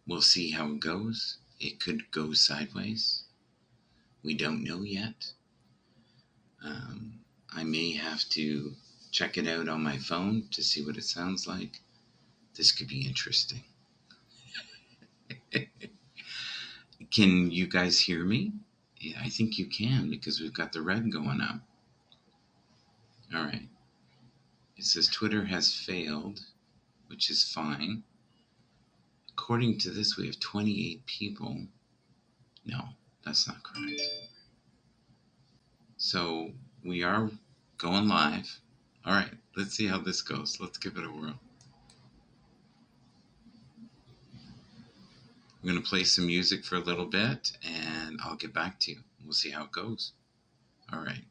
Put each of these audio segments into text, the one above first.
We'll see how it goes. It could go sideways. We don't know yet. I may have to check it out on my phone to see what it sounds like. This could be interesting. Can you guys hear me? Yeah, I think you can because we've got the red going up. All right. It says Twitter has failed, which is fine. According to this, we have 28 people. No, that's not correct. So we are going live. All right, let's see how this goes. Let's give it a whirl. I'm going to play some music for a little bit, and I'll get back to you. We'll see how it goes. All right.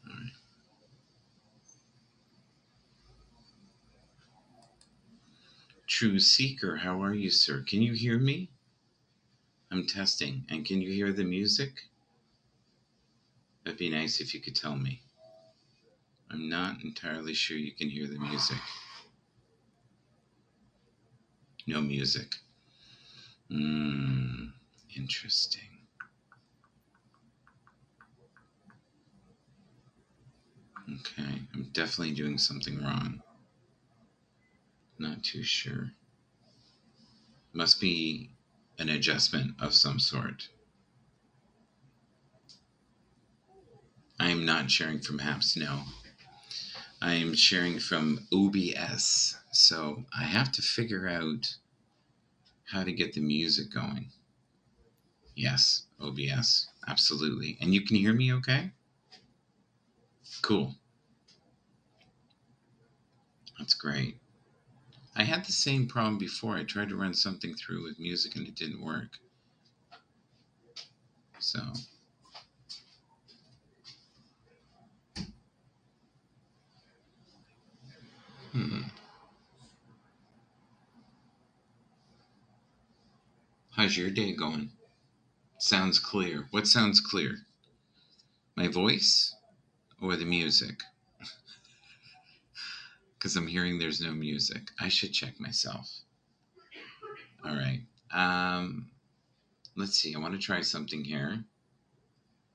All right. True Seeker, how are you, sir? Can you hear me? I'm testing. And can you hear the music? That'd be nice if you could tell me. I'm not entirely sure you can hear the music. No music. Interesting. Okay, I'm definitely doing something wrong. Not too sure. Must be an adjustment of some sort. I am not sharing from Haps, no. I am sharing from OBS. So I have to figure out how to get the music going. Yes, OBS. Absolutely. And you can hear me okay? Cool. That's great. I had the same problem before. I tried to run something through with music and it didn't work. So. How's your day going? Sounds clear. What sounds clear? My voice or the music? Because I'm hearing there's no music. I should check myself. All right. Let's see. I want to try something here.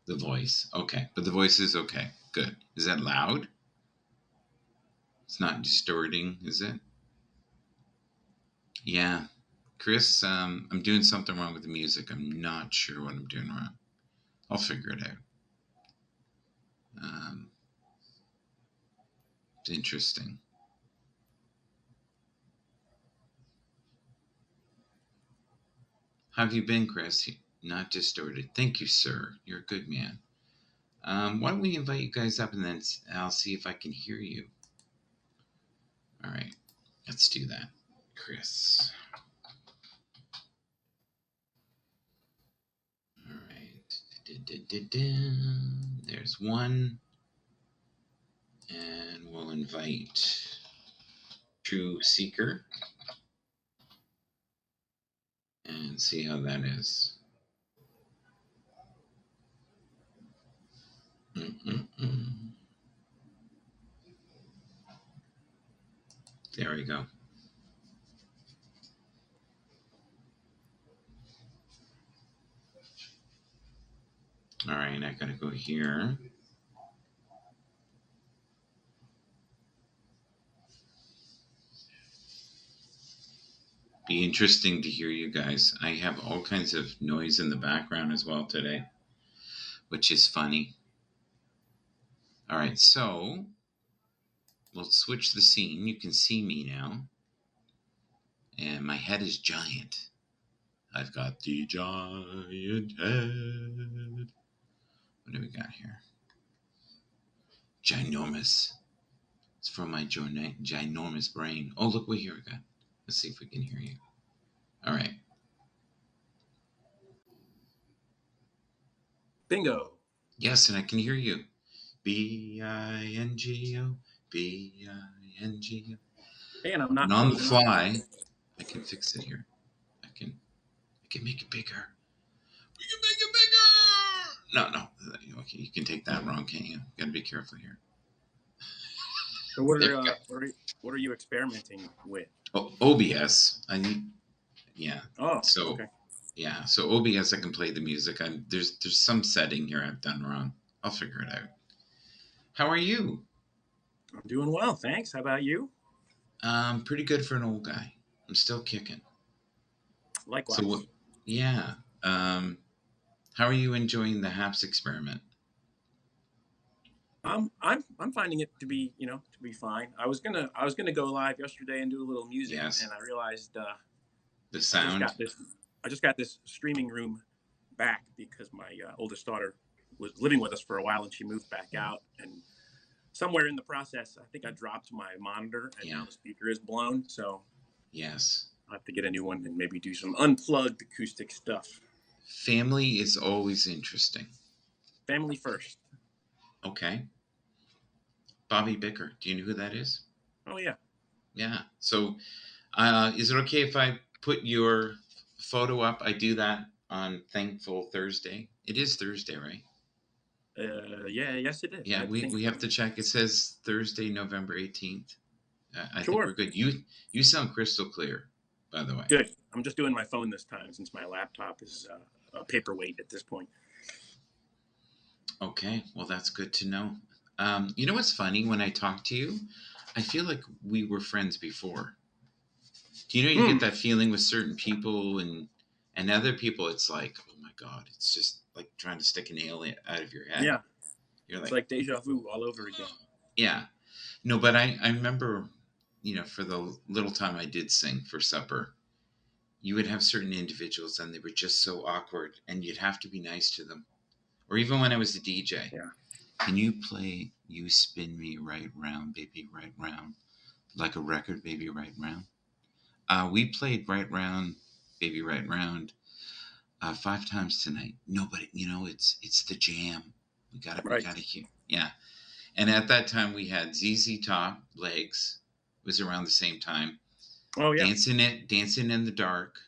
The voice. Okay. But the voice is okay. Good. Is that loud? It's not distorting, is it? Yeah. Chris, I'm doing something wrong with the music. I'm not sure what I'm doing wrong. I'll figure it out. It's interesting. How have you been, Chris? Not distorted. Thank you, sir. You're a good man. Why don't we invite you guys up and then I'll see if I can hear you. All right. Let's do that. Chris. All right. There's one. And we'll invite True Seeker and see how that is. There we go. All right, I gotta go here. Be interesting to hear you guys. I have all kinds of noise in the background as well today, which is funny. All right, so we'll switch the scene. You can see me now. And my head is giant. I've got the giant head. What do we got here? ginormous. It's from my ginormous brain. Oh, look what here we got. Let's see if we can hear you. All right. Bingo. Yes, and I can hear you. Bingo, Bingo. And I'm not And on the frozen up. fly, I can fix it here. I can make it bigger. We can make it bigger. No. Okay, you can take that wrong, can't you? You gotta be careful here. So what are you experimenting with? Oh, OBS. Yeah. Oh, So okay. yeah. So OBS, I can play the music. There's some setting here I've done wrong. I'll figure it out. How are you? I'm doing well, thanks. How about you? Pretty good for an old guy. I'm still kicking. So what? Likewise. Yeah. How are you enjoying the HAPS experiment? I'm finding it to be fine. I was gonna go live yesterday and do a little music, Yes. and I realized The I just sound. got this streaming room back because my oldest daughter was living with us for a while and she moved back out, and somewhere in the process I think I dropped my monitor and now the speaker is blown, so Yes. I have to get a new one and maybe do some unplugged acoustic stuff. Family is always interesting. Family first. Okay. Bobby Bicker. Do you know who that is? Oh yeah. Yeah. So, is it okay if I put your photo up? I do that on Thankful Thursday. It is Thursday, right? Yes it is. Yeah, we have to check. It says Thursday, November 18th. I think we're good. You sound crystal clear, by the way. Good. I'm just doing my phone this time since my laptop is a paperweight at this point. Okay, well that's good to know. You know what's funny? When I talk to you, I feel like we were friends before. Do you know you get that feeling with certain people and other people? It's like, oh my god, it's just like trying to stick a nail out of your head. Yeah, you're it's like deja vu all over again. Yeah, no, but I remember, for the little time I did sing for supper, you would have certain individuals and they were just so awkward, and you'd have to be nice to them. Or even when I was a DJ. Yeah. Can you play You Spin Me Right Round, Baby, Right Round, like a record, Baby, Right Round? We played Right Round, Baby, Right Round 5 times tonight. No, but it's the jam. We gotta hear. Yeah. And at that time we had ZZ Top, Legs. It was around the same time. Oh yeah. Dancing in the Dark,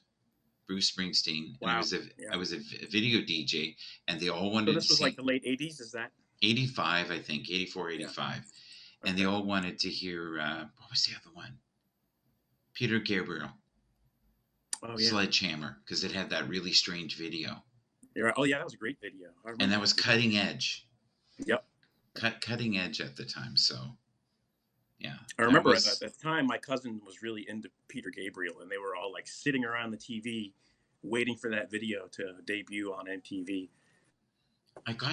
Bruce Springsteen. Wow. And I was a video DJ, and they all wanted to see. So this was like the late 80s, is that? 85, I think, 84, 85. Yeah. And they all wanted to hear, what was the other one? Peter Gabriel. Oh, yeah. Sledgehammer, because it had that really strange video. You're right. Oh, yeah, that was a great video. And that was cutting edge. Yep. Cutting edge at the time, so, yeah. I remember at the time, my cousin was really into Peter Gabriel, and they were all, like, sitting around the TV waiting for that video to debut on MTV.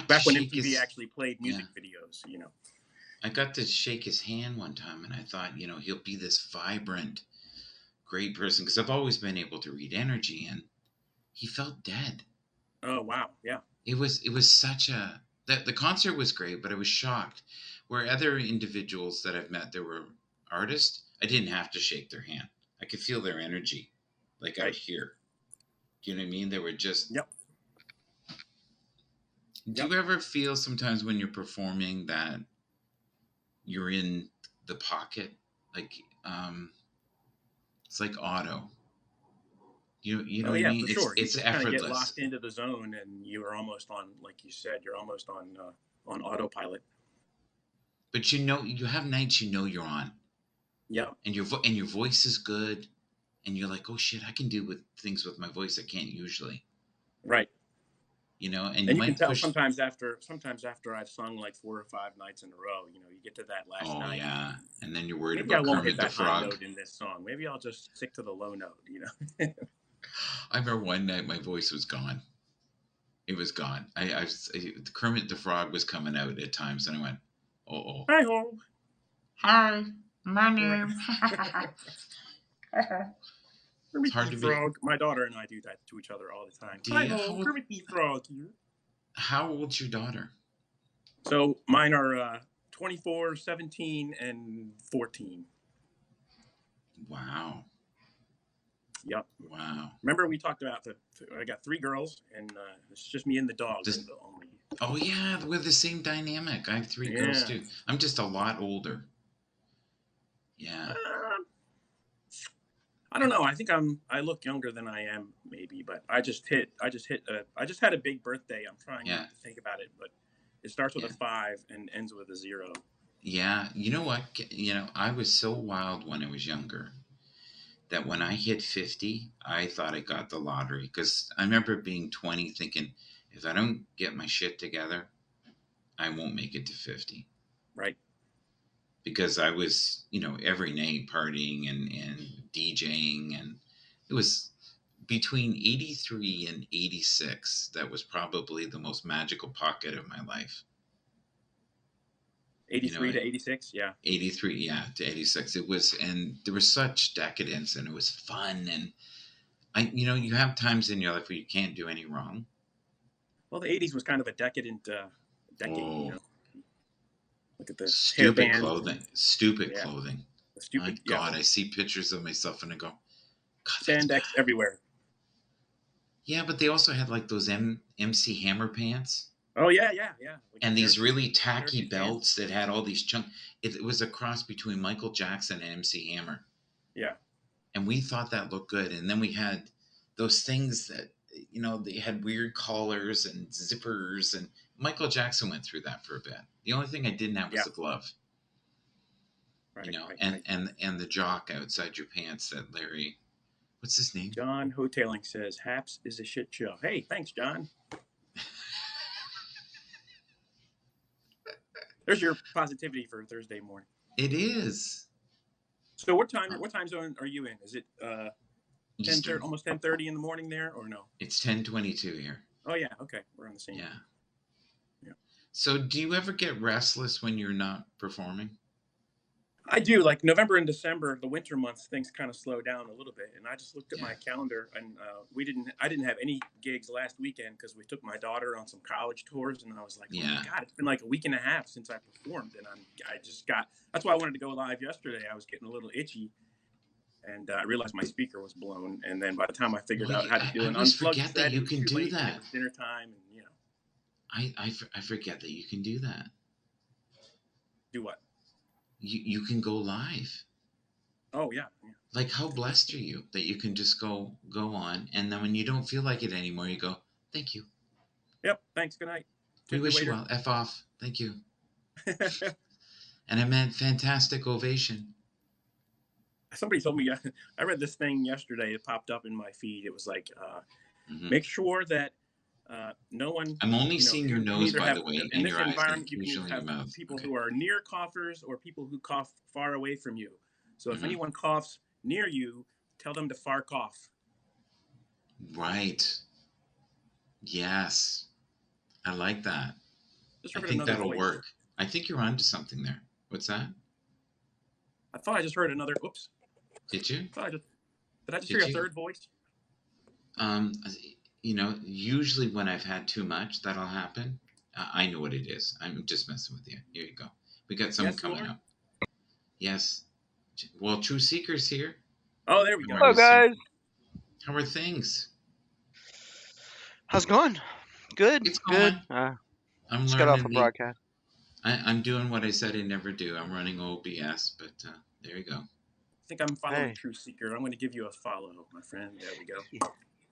Back when MTV actually played music videos, I got to shake his hand one time, and I thought, he'll be this vibrant, great person, because I've always been able to read energy, and he felt dead. Oh wow, yeah. It was such a the concert was great, but I was shocked. Where other individuals that I've met that were artists, I didn't have to shake their hand. I could feel their energy, like out here. Do you know what I mean? They were just. Yep. Do you ever feel sometimes when you're performing that you're in the pocket, like it's like auto? You know what I mean? For sure. It's you effortless. Kind of get locked into the zone, and you're almost on, like you said, you're almost on autopilot. But you have nights you're on. Yeah. And your voice is good, and you're like, oh shit, I can do things with my voice I can't usually. Right. And you can tell sometimes after I've sung like 4 or 5 nights in a row, you get to that last night. Oh yeah, and then you're worried maybe about I won't Kermit hit that the Frog. high note in this song. Maybe I'll just stick to the low note. I remember one night my voice was gone. It was gone. Kermit the Frog was coming out at times, and I went, "Oh, hi-ho, hi, my name." Kermit the Frog. My daughter and I do that to each other all the time. Hi-ho, Kermit the Frog here. How old's your daughter? So mine are 24, 17, and 14. Wow. Yep. Wow. Remember we talked about I got 3 girls, and it's just me and the dog. Just, the only. oh yeah, we're the same dynamic. I have 3 girls Yeah. too. I'm just a lot older. Yeah. I don't know. I think I look younger than I am, maybe, but I just had a big birthday. I'm trying not to think about it, but it starts with a 5 and ends with a 0. Yeah. You know what? I was so wild when I was younger that when I hit 50, I thought I got the lottery, because I remember being 20 thinking, if I don't get my shit together, I won't make it to 50. Right. Because I was, every night partying and DJing, and it was between 83 and 86 that was probably the most magical pocket of my life. 83 to 86, yeah. 83, yeah, to 86. It was, and there was such decadence, and it was fun, and you have times in your life where you can't do any wrong. Well, the 80s was kind of a decadent decade, Look at the stupid hairband. clothing. Stupid clothing. My God, I see pictures of myself and I go, God, spandex everywhere. Yeah, but they also had like those MC Hammer pants. Oh yeah. Like, and these really tacky belts that had all these chunks. It was a cross between Michael Jackson and MC Hammer. Yeah. And we thought that looked good. And then we had those things that, they had weird collars and zippers. And Michael Jackson went through that for a bit. The only thing I didn't have was a glove. Right, and the jock outside your pants that Larry, what's his name? John Hotailing says, Haps is a shit show. Hey, thanks, John. There's your positivity for Thursday morning. It is. So what time zone are you in? Is it almost 10:30 in the morning there, or no? It's 10:22 here. Oh yeah, okay. We're on the same. Yeah. So do you ever get restless when you're not performing? I do. Like November and December, the winter months, things kind of slow down a little bit. And I just looked at my calendar, and I didn't have any gigs last weekend because we took my daughter on some college tours, and I was like, oh my God, it's been like a week and a half since I performed, and that's why I wanted to go live yesterday. I was getting a little itchy, and I realized my speaker was blown. And then by the time I figured out how to do an unplugged set, that you can do that. It's dinner time, and I forget that you can do that. Do what? You can go live. Oh yeah. Like, how blessed are you that you can just go on, and then when you don't feel like it anymore, you go, thank you. Yep. Thanks. Good night. We wish you well. F off. Thank you. And I meant fantastic ovation. Somebody told me, I read this thing yesterday. It popped up in my feed. It was like, make sure that no one. I'm only seeing your nose, by the way, in and this your environment. eyes. You can have people who are near coughers or people who cough far away from you. So if anyone coughs near you, tell them to far cough. Right. Yes, I like that. I think that'll work. I think you're onto something there. What's that? I thought I just heard another. Oops. Did you? Did I just hear a third voice? Usually when I've had too much, that'll happen. I know what it is. I'm just messing with you. Here you go. We got someone coming up. Yes. Well, True Seeker's here. Oh, there we go. Hello, guys. How are things? How's it going? Good. It's going. I'm just got off a broadcast. I'm doing what I said I'd never do. I'm running OBS, but there you go. I think I'm following True Seeker. I'm going to give you a follow, my friend. There we go. Yeah.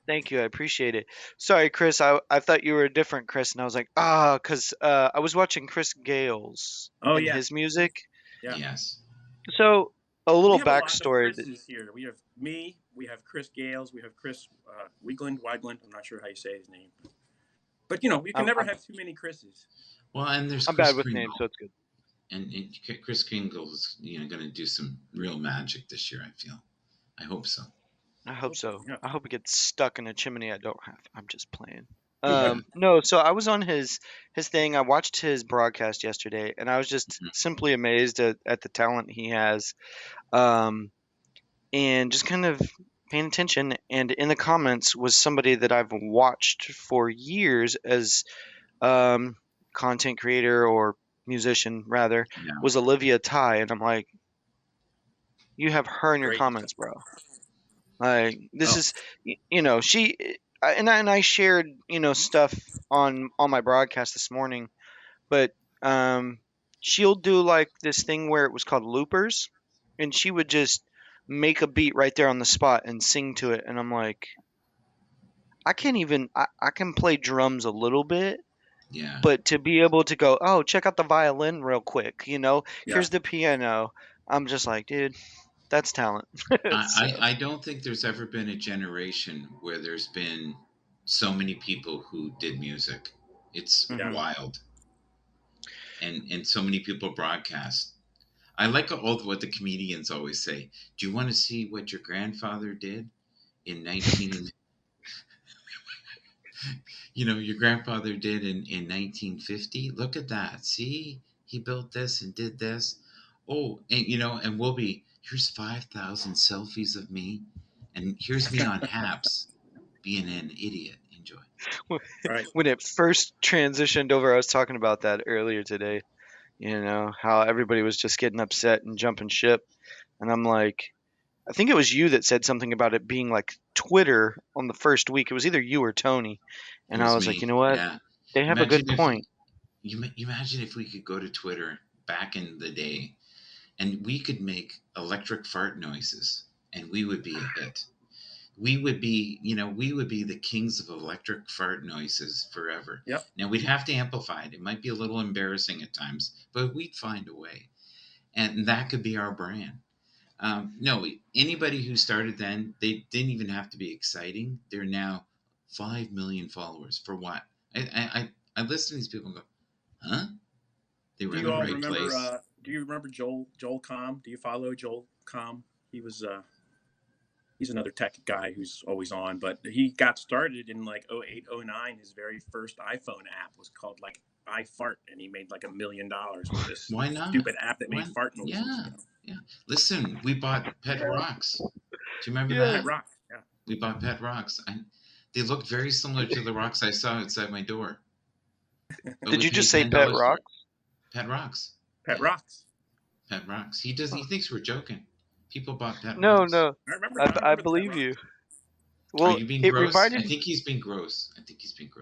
Thank you. I appreciate it. Sorry, Chris. I thought you were a different Chris, and I was like, because I was watching Chris Gales and his music. Yeah. Yes. So a little A backstory. lot of Chris's here. We have me. We have Chris Gales. We have Chris Wiegland. I'm not sure how you say his name. But, you can never have too many Chris's. Well, and there's I'm Chris bad with Kringle. names, so it's good. And Chris Kringle is, going to do some real magic this year, I feel. I hope so. I hope so. Yeah. I hope it gets stuck in a chimney I don't have. I'm just playing. Yeah. No, so I was on his thing. I watched his broadcast yesterday, and I was just simply amazed at the talent he has, and just kind of paying attention. And in the comments was somebody that I've watched for years as content creator or musician rather, Yeah. was Olivia Ty, and I'm like, you have her in your Great. comments, bro. Like this Oh. is, you know, and I shared, stuff on my broadcast this morning, but she'll do like this thing where it was called loopers, and she would just make a beat right there on the spot and sing to it, and I'm like, I can't even, I can play drums a little bit, Yeah. but to be able to go, oh, check out the violin real quick, Yeah. here's the piano. I'm just like, dude, that's talent. So, I don't think there's ever been a generation where there's been so many people who did music. It's Yeah. mhm. wild. And so many people broadcast. I like all what the comedians always say. Do you want to see what your grandfather did in 19 your grandfather did in 1950? Look at that. See? He built this and did this. Oh, and we'll be here's 5,000 selfies of me and here's me on Haps being an idiot. Enjoy. Right. When it first transitioned over, I was talking about that earlier today, how everybody was just getting upset and jumping ship. And I'm like, I think it was you that said something about it being like Twitter on the first week. It was either you or Tony. It And I was was like, you me. know what? Yeah. They have a Imagine good if point. you imagine if we could go to Twitter back in the day and we could make electric fart noises and we would be a hit. We would be the kings of electric fart noises forever. Yep. Now we'd have to amplify it. It might be a little embarrassing at times, but we'd find a way. And that could be our brand. No, anybody who started then, they didn't even have to be exciting. They're now 5 million followers. For what? I listen to these people and go, huh? They were Do in you the all right remember? place. Do you remember Joel Com? Do you follow Joel Com? He was he's another tech guy who's always on, but he got started in like 08, 09. His very first iPhone app was called like iFart, and he made like $1 million with this Why not? stupid app that Why? made fart noises. Yeah, yeah. Listen, we bought Pet Rocks. Do you remember Yeah. Pet that? Rock. Yeah. We bought Pet Rocks. They looked very similar to the rocks I saw outside my door. But Did we you just paid say Pet $10 for Rock? it. Pet Rocks. Pet Yeah, Rocks. Pet Rocks. He thinks we're joking. People bought Pet No, Rocks. no. I I remember the Pet believe Rock. you. Are Well, you being it gross? I reminded think he's being gross.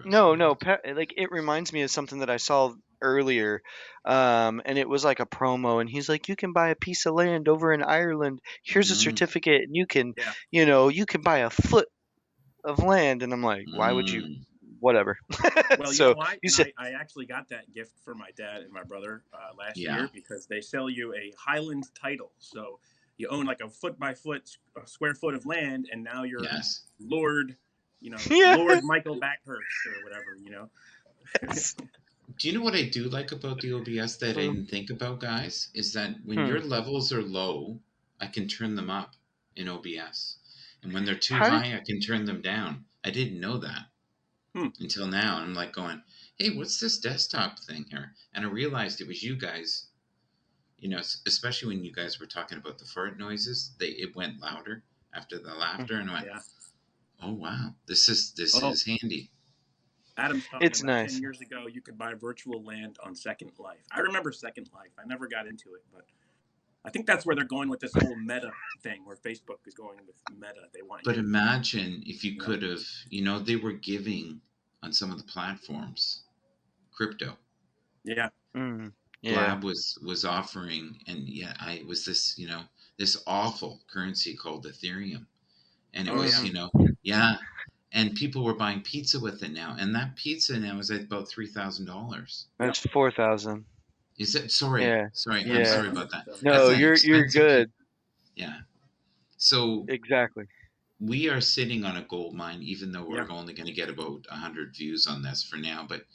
no, like it reminds me of something that I saw earlier, and it was like a promo, and he's like, you can buy a piece of land over in Ireland. Here's a Mm, certificate, and you can, Yeah. you can buy a foot of land, and I'm like, why would you? mm. Whatever. Well, you know So why? you And said, I actually got that gift for my dad and my brother last Yeah. year because they sell you a Highland title. So you own like a foot by foot, a square foot of land, and now you're Yes. Lord, yeah. Lord Michael Backhurst or whatever, Do you know what I do like about the OBS that I Hmm. didn't think about, guys? Is that when your levels are low, I can turn them up in OBS. And when they're too How did? high, I can turn them down. I didn't know that until now. I'm like going, hey, what's this desktop thing here? And I realized it was you guys, especially when you guys were talking about the fart noises, it went louder after the laughter. And I went, Yeah. oh, wow, this is Oh, handy. Adam's talking It's about nice. 10 years ago, you could buy virtual land on Second Life. I remember Second Life. I never got into it, but I think that's where they're going with this whole meta thing, where Facebook is going with meta. They want But you. imagine if you Yeah. could have, they were giving on some of the platforms crypto. Yeah. Yeah. Blab was offering, and it was this, this awful currency called Ethereum. And it Oh, was, yeah. and people were buying pizza with it now. And that pizza now is at about $3,000. That's 4,000. Is it? Sorry. Yeah. Sorry. I'm Yeah. sorry about that. So, No, That's an you're expensive good. Yeah. So Exactly. we are sitting on a gold mine, even though we're Yeah. only going to get about 100 views on this for now. But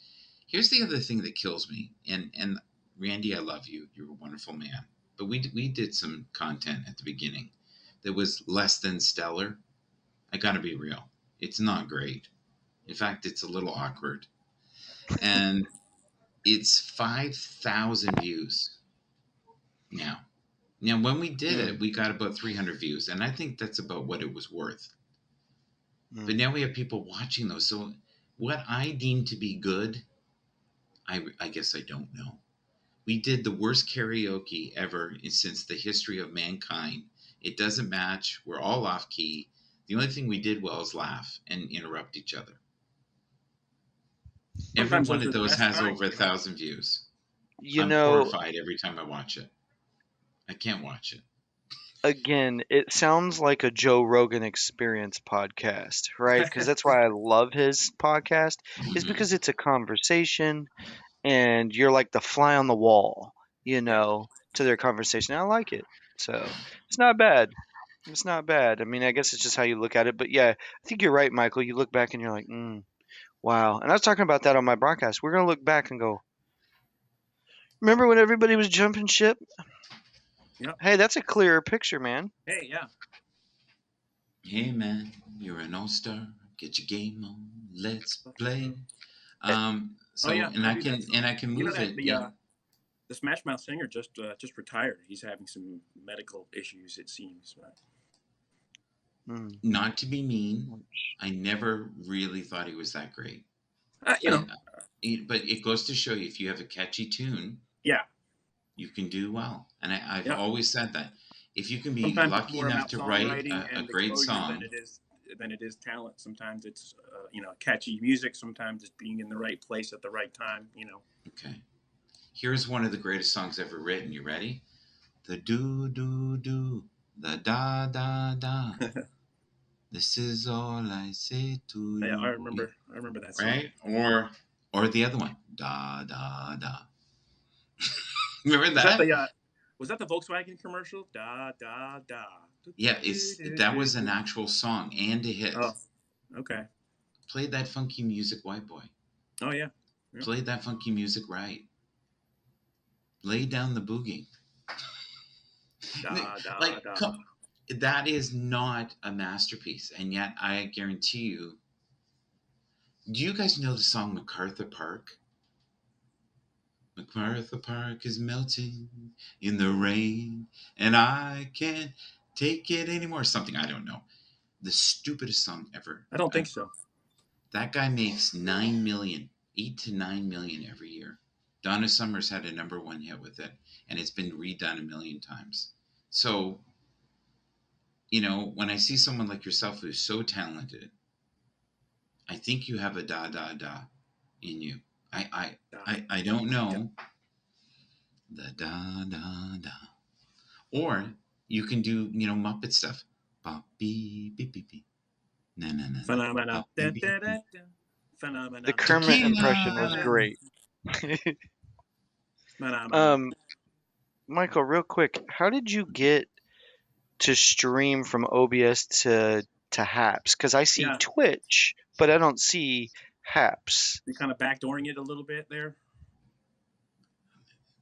here's the other thing that kills me. And Randy, I love you. You're a wonderful man. But we did some content at the beginning that was less than stellar. I got to be real. It's not great. In fact, it's a little awkward. And it's 5,000 views now. Now, when we did it, we got about 300 views. And I think that's about what it was worth. But now we have people watching those. So what I deem to be good, I guess I don't know. We did the worst karaoke ever since the history of mankind. It doesn't match. We're all off key. The only thing we did well is laugh and interrupt each other. Every Sometimes one those of are the those best has times, over you know. 1,000 views. You I'm know, horrified every time I watch it. I can't watch it. again, it sounds like a Joe Rogan Experience podcast, right? Because that's why I love his podcast, is Mhm. because it's a conversation and you're like the fly on the wall, Yeah. to their conversation. I like it. So it's not bad. It's not bad. I mean, I guess it's just how you look at it. But yeah, I think you're right, Michael. You look back and you're like, wow. And I was talking about that on my broadcast. We're going to look back and go, remember when everybody was jumping ship? Yep. Hey, that's a clearer picture, man. Hey, yeah. Hey man, you're an all-star. Get your game on. Let's play. Eh, Oh So yeah, and I I do that can song. You know move that it. Yeah. the Smash Mouth singer just retired. He's having some medical issues, it seems. Mm. Not to be mean, I never really thought he was that great. You know, But it goes to show you if you have a catchy tune, yeah, you can do well. And I've yeah. always said that. If you can be Sometimes it's lucky more enough about to write songwriting a and great exposure song, than it is talent. Sometimes it's catchy music. Sometimes it's being in the right place at the right time. You know. okay. Here's one of the greatest songs ever written. You ready? The do do do, the da da da. This is all I say to Yeah, I you. remember. I remember that song. Right? Or the other one. Da da da. Remember Was that that? the Volkswagen commercial? Da da da. Yeah, that was an actual song and a hit. Oh, okay. Played that funky music, white boy. Oh yeah. Yeah. Played that funky music right. Lay down the boogie. Da da Like, da. that is not a masterpiece, and yet I guarantee you. Do you guys know the song MacArthur Park? MacArthur Park is melting in the rain, and I can't take it anymore. Something I don't know. The stupidest song ever. I don't think so. That guy makes 9 million, 8 to 9 million every year. Donna Summers had a number one hit with it, and it's been redone a million times. So, when I see someone like yourself who's so talented, I think you have a da da da in you. I don't know the da da da, or you can do Muppet stuff. Bop beep beep beep beep. Na na na na. Phenomena. Bop Da, beep beep da, da, beep. da. Phenomena. The Kermit impression was Tequila. great. Phenomena. Michael, real quick, how did you get to stream from OBS to Haps? Because I see Yeah, Twitch, but I don't see Haps. you're kind of backdooring it a little bit there.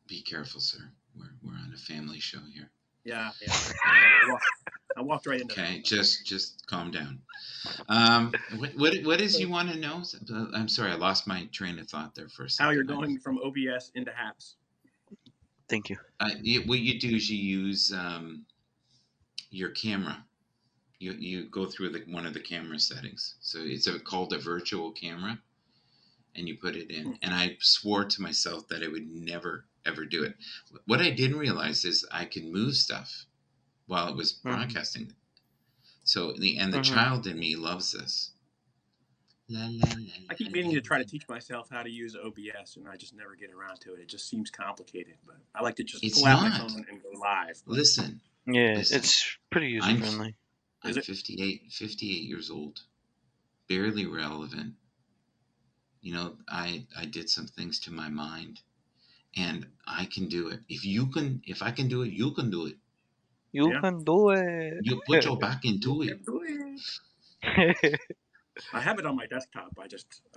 Be careful, sir. We're on a family show here. Yeah. I walked right into Okay, that. just calm down. What is you want to know? I'm sorry, I lost my train of thought there for a second. How you're going from OBS into Haps. Thank you. What you do is you use your camera. You go through one of the camera settings. So it's called a virtual camera, and you put it in. And I swore to myself that I would never ever do it. What I didn't realize is I can move stuff while it was broadcasting. So the child in me loves this. La, la, la, I keep meaning to try to teach myself how to use OBS, and I just never get around to it. It just seems complicated, but I like to just pull out my phone and go live. But Listen. Yeah, Listen. it's pretty user friendly. I'm 58 years old, barely relevant. I did some things to my mind, and I can do it. If I can do it, you can do it. You can do it. You put your back into it. I have it on my desktop.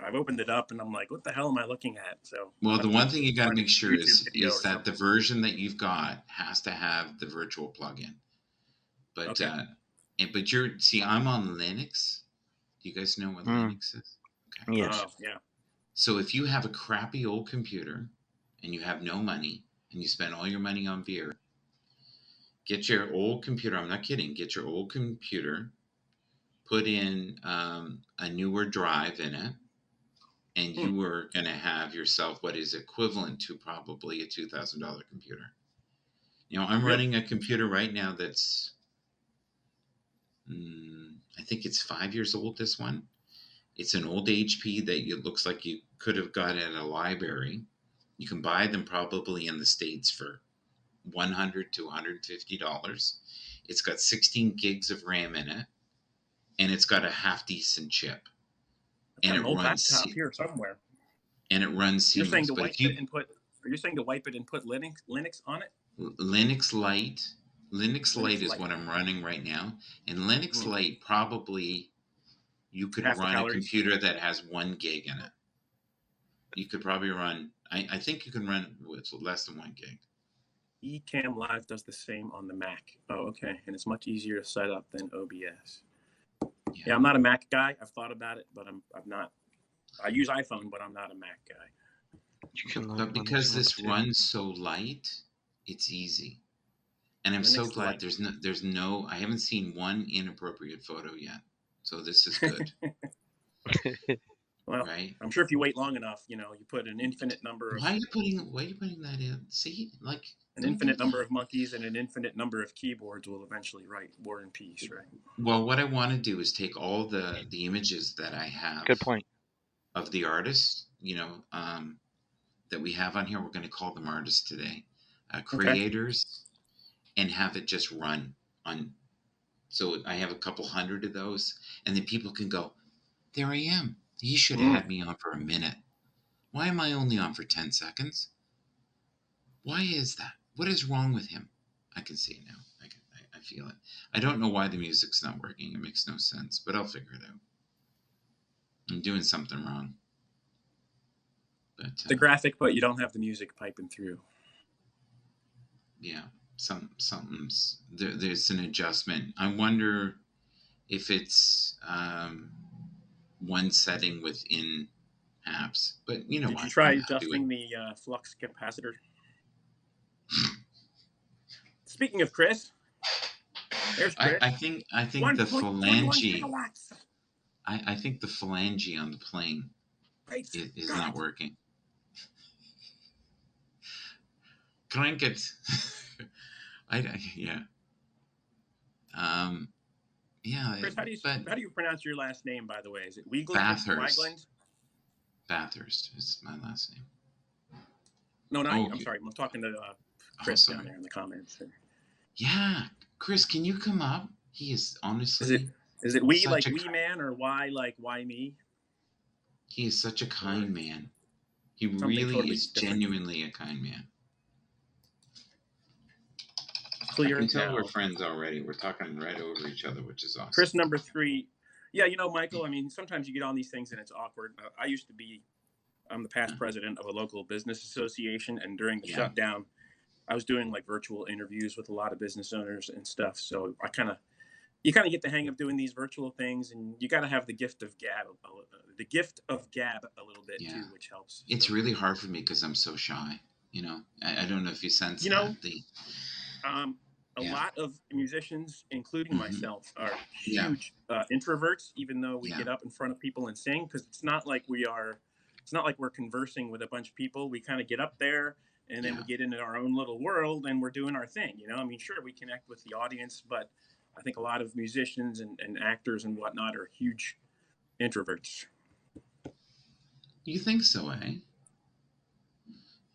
I've opened it up and I'm like, what the hell am I looking at? So well, the one thing you got to make sure is that the version that you've got has to have the virtual plugin. But okay. I'm on Linux. Do you guys know what Linux is? Okay. Yes. Oh, yeah. So if you have a crappy old computer and you have no money and you spend all your money on beer, get your old computer. I'm not kidding. Get your old computer. Put in a newer drive in it, and Hmm. you were going to have yourself what is equivalent to probably a $2,000 computer. I'm Really? running a computer right now that's, I think it's 5 years old, this one. It's an old HP that it looks like you could have got at a library. You can buy them probably in the States for $100 to $150. It's got 16 gigs of RAM in it, and it's got a half decent chip, I've and got it an old runs laptop here somewhere. You're saying seamless. to But wipe if you it and put? Are you saying to wipe it and put Linux on it? Linux Lite, Linux Lite Linux is Lite. what I'm running right now, and Linux Hmm. Lite probably you could Half the run a calories. computer that has 1 gig in it. You could probably run. I think you can run with less than 1 gig. Ecamm Live does the same on the Mac. Oh, okay, and it's much easier to set up than OBS. Yeah, I'm not a Mac guy. I've thought about it, but I'm not. I use iPhone, but I'm not a Mac guy. You can But learn because Linux this too. runs so light, it's easy. And I'm so Linux glad Lite. there's no I haven't seen one inappropriate photo yet. So this is good, Well, right? I'm sure if you wait long enough, you put an infinite number Why are you putting that in? See, like, don't do that. of monkeys and an infinite number of keyboards will eventually write War and Peace, right? Well, what I want to do is take all the images that I have Good point. of the artists, that we have on here. We're going to call them artists today, Okay. creators, and have it just run on. So I have a couple hundred of those, and then people can go, there I am. He should have had me on for a minute. Why am I only on for 10 seconds? Why is that? What is wrong with him? I can see it now. I feel it. I don't know why the music's not working. It makes no sense, but I'll figure it out. I'm doing something wrong. But The graphic, but you don't have the music piping through. yeah, something's there's an adjustment. I wonder if it's one setting within apps. But you know Did what? you try I'm happy with. adjusting the flux capacitor? Speaking of Chris, there's Chris. I think the 1.21 phalange. gigawatts. I think the phalange on the plane Great is Scott. not working. Crank it. Yeah. Yeah. Chris, how do you pronounce your last name, by the way? Is it Weigland? Bathurst. Bathurst is my last name. No, not you. I'm sorry. I'm talking to Chris down sorry. there in the comments. Yeah, Chris, can you come up? He is honestly. Is it we such like a we man or why like why me? He is such a kind man. He Something really totally is different. genuinely a kind man. Clear I can as tell hell. we're friends already. We're talking right over each other, which is awesome. Chris number 3. Yeah, Michael, I mean, sometimes you get on these things and it's awkward. I'm the past president of a local business association, and during the shutdown, I was doing like virtual interviews with a lot of business owners and stuff. So you kind of get the hang of doing these virtual things, and you got to have the gift of gab a little bit too, which helps. It's really hard for me because I'm so shy. I don't know if you sense that. A lot of musicians, including myself, are huge introverts, even though we get up in front of people and sing, because it's not like we're conversing with a bunch of people. We kind of get up there and then we get into our own little world and we're doing our thing. I mean, sure, we connect with the audience, but I think a lot of musicians and actors and whatnot are huge introverts. You think so, eh?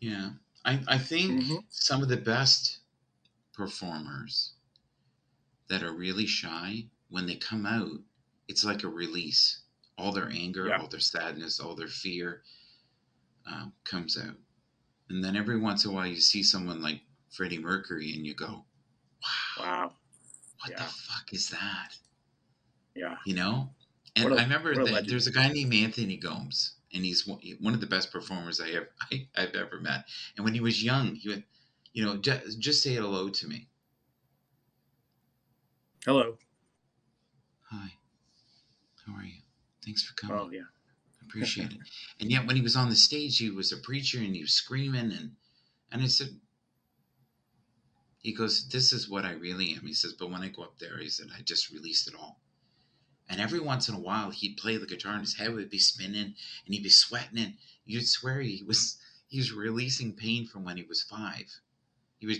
Yeah. I think some of the best performers that are really shy, when they come out, it's like a release. All their anger, all their sadness, all their fear comes out. And then every once in a while you see someone like Freddie Mercury and you go, wow. What the fuck is that? Yeah. And I remember that there's a guy named Anthony Gomes, and he's one of the best performers I've ever met. And when he was young, he would, just say hello to me. Hello. Hi. How are you? Thanks for coming. Oh, yeah. Appreciate it. And yet when he was on the stage, he was a preacher and he was screaming. And I said, he goes, this is what I really am. He says, but when I go up there, he said, I just released it all. And every once in a while, he'd play the guitar, and his head would be spinning, and he'd be sweating, and you'd swear he was releasing pain from when he was 5. He was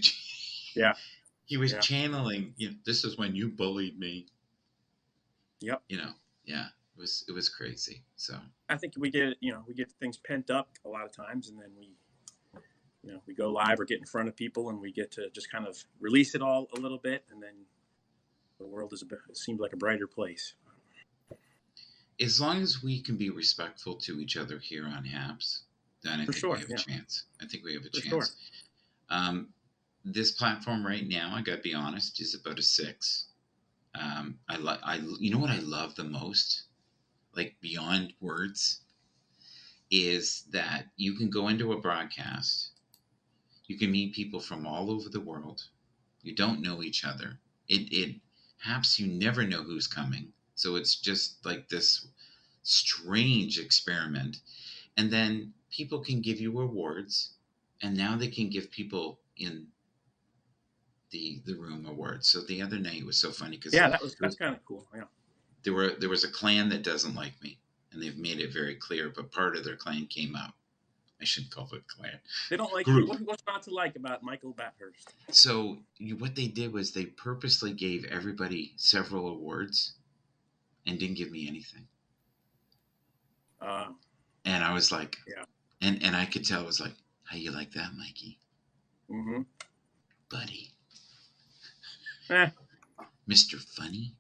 Yeah. he was Yeah. channeling. This is when you bullied me. Yep. Yeah. It was crazy. So I think we get things pent up a lot of times, and then we go live or get in front of people, and we get to just kind of release it all a little bit, and then the world seems like a brighter place. As long as we can be respectful to each other here on Haps, then I think we have a chance. I think we have a chance. Sure. This platform right now, I gotta be honest, is about a 6. You know what I love the most, like beyond words, is that you can go into a broadcast, you can meet people from all over the world. You don't know each other. Haps, you never know who's coming. So it's just like this strange experiment. And then people can give you awards, and now they can give people in the room awards. So the other night was so funny because that's kind of cool. Yeah, there was a clan that doesn't like me, and they've made it very clear. But part of their clan came out. I shouldn't call it clan. They don't like you. What's not to like about Michael Bathurst? So what they did was they purposely gave everybody several awards, and didn't give me anything. And I was like, yeah. And I could tell, it was like, how you like that, Mikey? Mm-hmm. Buddy. Mr. Funny.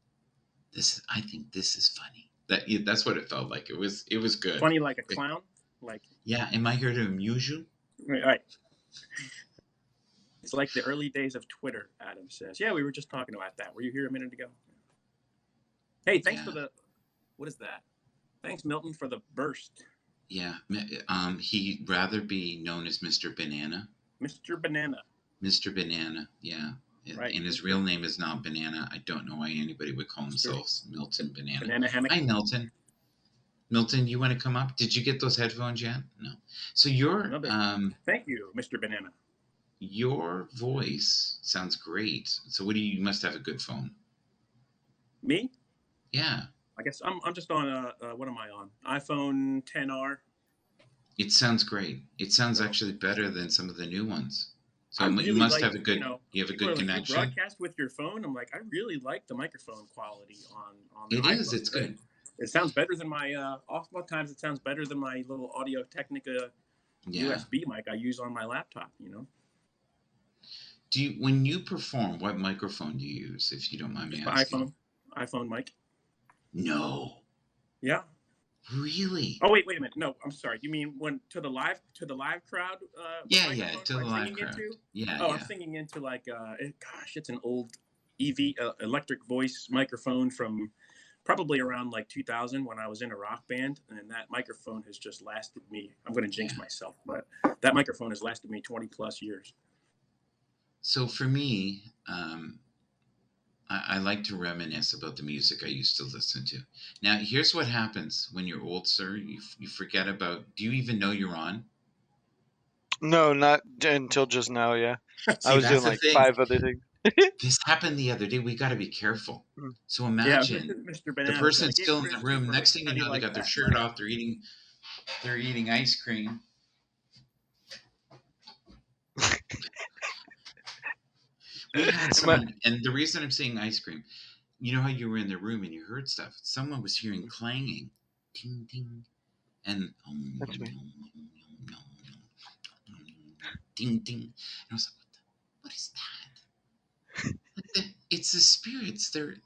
I think this is funny. That's what it felt like. It was good. Funny like a clown? Like. Yeah, am I here to amuse you? Right. It's like the early days of Twitter, Adam says. Yeah, we were just talking about that. Were you here a minute ago? Hey, thanks for what is that? Thanks, Milton, for the burst. Yeah, he'd rather be known as Mr. Banana. Mr. Banana. Mr. Banana, yeah. Right. And his real name is not Banana. I don't know why anybody would call themselves Milton Banana. Banana hammock. Hi, Milton. Milton, you want to come up? Did you get those headphones yet? No. So thank you, Mr. Banana. Your voice sounds great. So you must have a good phone. Me? Yeah. I guess I'm just on what am I on? iPhone XR. It sounds great. It sounds actually better than some of the new ones. So you must have a good. You have a good connection. You broadcast with your phone. I'm like, I really like the microphone quality on the It iPhone. is. It's good. It sounds better than my. Oftentimes, it sounds better than my little Audio Technica USB mic I use on my laptop. When you perform, what microphone do you use, if you don't mind me asking? iPhone mic. No. Yeah. Really? Oh wait a minute. No, I'm sorry. You mean to the live crowd? To the live crowd. Yeah. Oh, I'm singing into like it's an old EV electric voice microphone from probably around like 2000 when I was in a rock band, and that microphone has just lasted me. I'm going to jinx myself, but that microphone has lasted me 20 plus years. So for me, I like to reminisce about the music I used to listen to. Now, here's what happens when you're old, sir. You forget about. Do you even know you're on? No, not until just now. Yeah, I was doing like 5 other things. This happened the other day. We got to be careful. So imagine the person's still in the room. Next thing you know, they got their shirt off. They're eating ice cream. We had someone, and the reason I'm saying ice cream, you know how you were in the room and you heard stuff. Someone was hearing clanging, ting ting, and ding ding. And I was like, what is that? It's the spirits. They're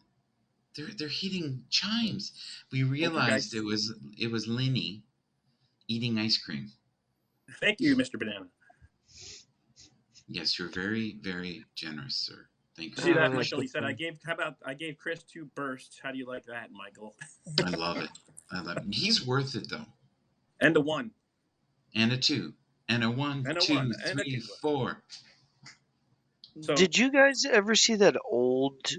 hitting chimes. We realized it was Linny eating ice cream. Thank you, Mr. Banana. Yes, you're very, very generous, sir. Thank you. See that, Michael? He said, I gave Chris 2 bursts. How do you like that, Michael? I love it. He's worth it, though. And a 1. And a 2. And a 1, 2, 3, 4. So, did you guys ever see that old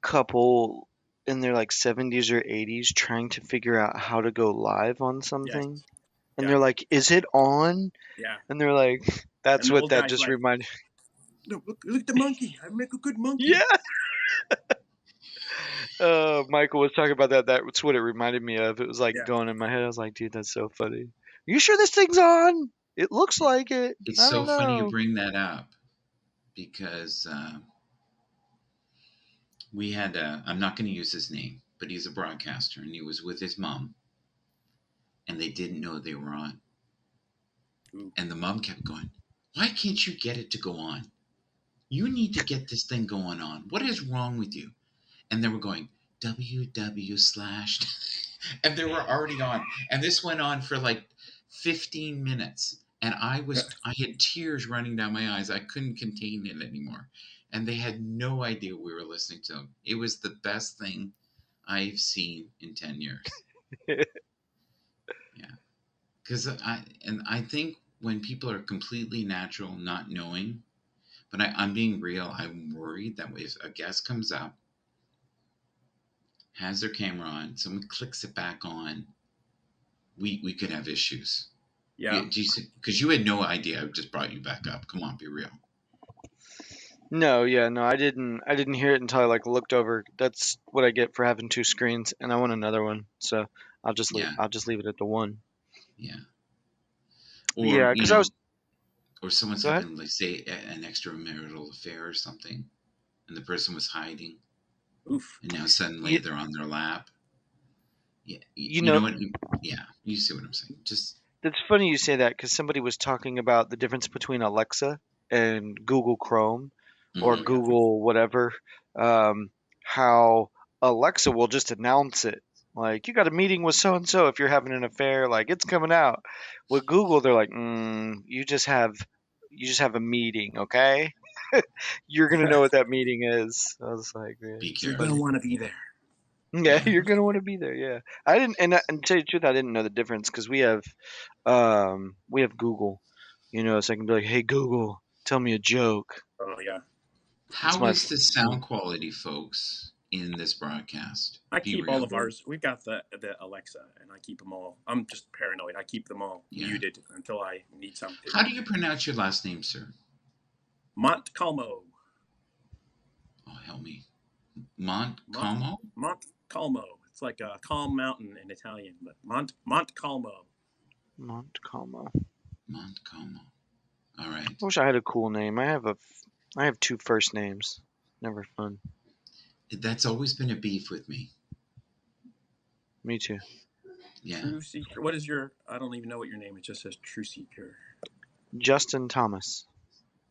couple in their like 70s or 80s trying to figure out how to go live on something? Yes. And they're like, is it on? Yeah. And they're like, that's what that just reminded. No, look at the monkey. I make a good monkey. Yeah. Michael was talking about that. That's what it reminded me of. It was like Yeah. going in my head. I was like, dude, that's so funny. You sure this thing's on? It looks like it. It's I so don't funny you know. bring that up because we had I'm not going to use his name, but he's a broadcaster and he was with his mom and they didn't know they were on. Ooh. And the mom kept going, why can't you get it to go on? You need to get this thing going on. What is wrong with you? And they were going, ww/, and they were already on. And this went on for like 15 minutes. And I had tears running down my eyes. I couldn't contain it anymore. And they had no idea we were listening to them. It was the best thing I've seen in 10 years. Yeah. Because I think when people are completely natural, not knowing, but I'm being real, I'm worried that if a guest comes up, has their camera on, someone clicks it back on, we could have issues. Yeah. Because you had no idea I just brought you back up. Come on, be real. No, yeah, no, I didn't hear it until I like looked over. That's what I get for having two screens, and I want another one. So I'll just Yeah. leave it at the one. Yeah. Yeah, Or, because I was. or someone's Go ahead. having, like, say, an extramarital affair or something, and the person was hiding, Oof. and now suddenly You, they're on their lap. Yeah. you You know, know what? Yeah. You see what I'm saying. Just, it's funny you say that because somebody was talking about the difference between Alexa and Google Chrome or Oh mhm. yeah. Google whatever. Um, how Alexa will just announce it. Like, you got a meeting with so and so if you're having an affair, like it's coming out. With Google, they're like, you just have a meeting, okay? You're gonna know what that meeting is. I was like, yeah, Be it's You're gonna funny. careful. want to be there. Yeah, Yeah. you're gonna want to be there. Yeah, I didn't, and to tell you the truth, I didn't know the difference because we have Google, so I can be like, hey Google, tell me a joke. Oh yeah. It's How my is the sound quality, folks, in this broadcast? I Be keep all real. of ours. We've got the Alexa, and I keep them all. I'm just paranoid. I keep them all Yeah. muted until I need something. How do you pronounce your last name, sir? Montcalmo. Oh, help me. Montcalmo? Montcalmo. It's like a calm mountain in Italian, but Montcalmo. Montcalmo. Montcalmo. All right. I wish I had a cool name. I have two first names. Never fun. That's always been a beef with me. Me too. Yeah. True Seeker. What is your? I don't even know what your name. It just says True Seeker. Justin Thomas.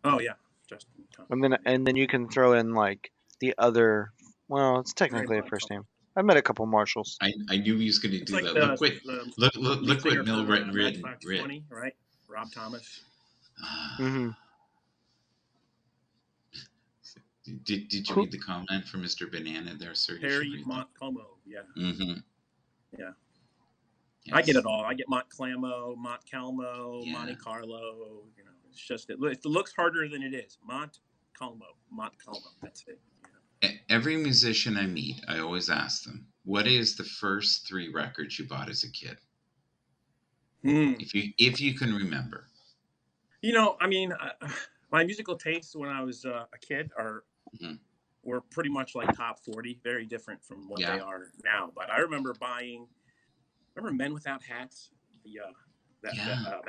Oh yeah, Justin Thomas. And then you can throw in like the other. Well, it's technically a first name. I met a couple Marshalls. I knew he was going to It's do like that. the Look singer what Mill from read. Matchbox 20, right? Rob Thomas. Mm-hmm. Did you Cool. read the comment from Mr. Banana there, sir? Harry Montcalmo. Yeah. Mm-hmm. Yeah. Yes. I get it all. I get Montcalmo, Montcalmo, Yeah. Monte Carlo. It's just it looks harder than it is. Montcalmo. That's it. Every musician I meet, I always ask them, "What is the first 3 records you bought as a kid?" If you can remember. I mean, my musical tastes when I was a kid were pretty much like top 40, very different from what they are now. But I remember remember Men Without Hats, the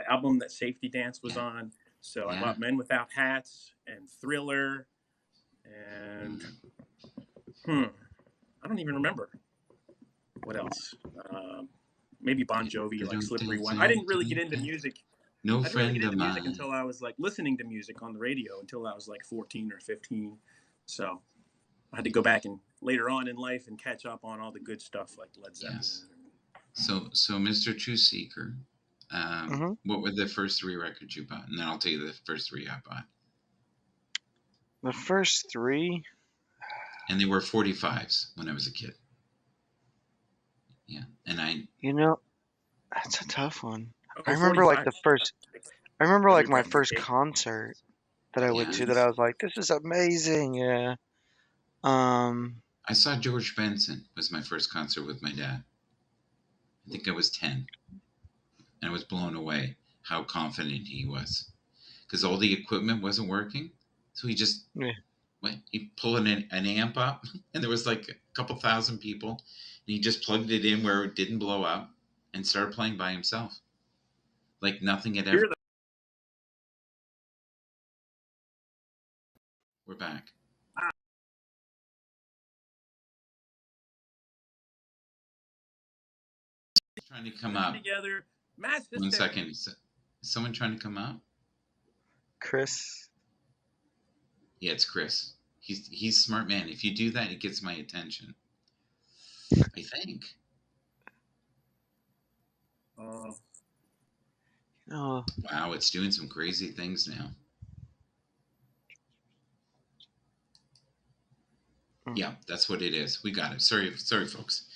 album that Safety Dance was on. So I bought Men Without Hats and Thriller, and I don't even remember what else. Maybe Bon Jovi, like Slippery When. I didn't really get into music. No I didn't friend really get of into music mine. until I was like listening to music on the radio until I was like 14 or 15. So I had to go back and later on in life and catch up on all the good stuff like Led Zeppelin. Yes. So Mr. True Seeker, what were the first 3 records you bought? And then I'll tell you the first 3 I bought. The first 3? And they were 45s when I was a kid. Yeah. And that's a tough one. Oh, I remember 45. like my first concert that I went to that I was like, this is amazing. Yeah. I saw George Benson was my first concert with my dad. I think I was 10. And I was blown away how confident he was. Because all the equipment wasn't working. So he just what? He pulling an amp up, and there was like a couple thousand people, and he just plugged it in where it didn't blow up, and started playing by himself, like nothing had ever. Here, We're back. Trying to come up. together, mass 1 hysteria. second. Is someone trying to come up? Chris. Yeah, it's Chris. He's a smart man. If you do that, it gets my attention. I think. Oh, Oh, Wow, it's doing some crazy things now. Yeah, that's what it is. We got it. Sorry, folks.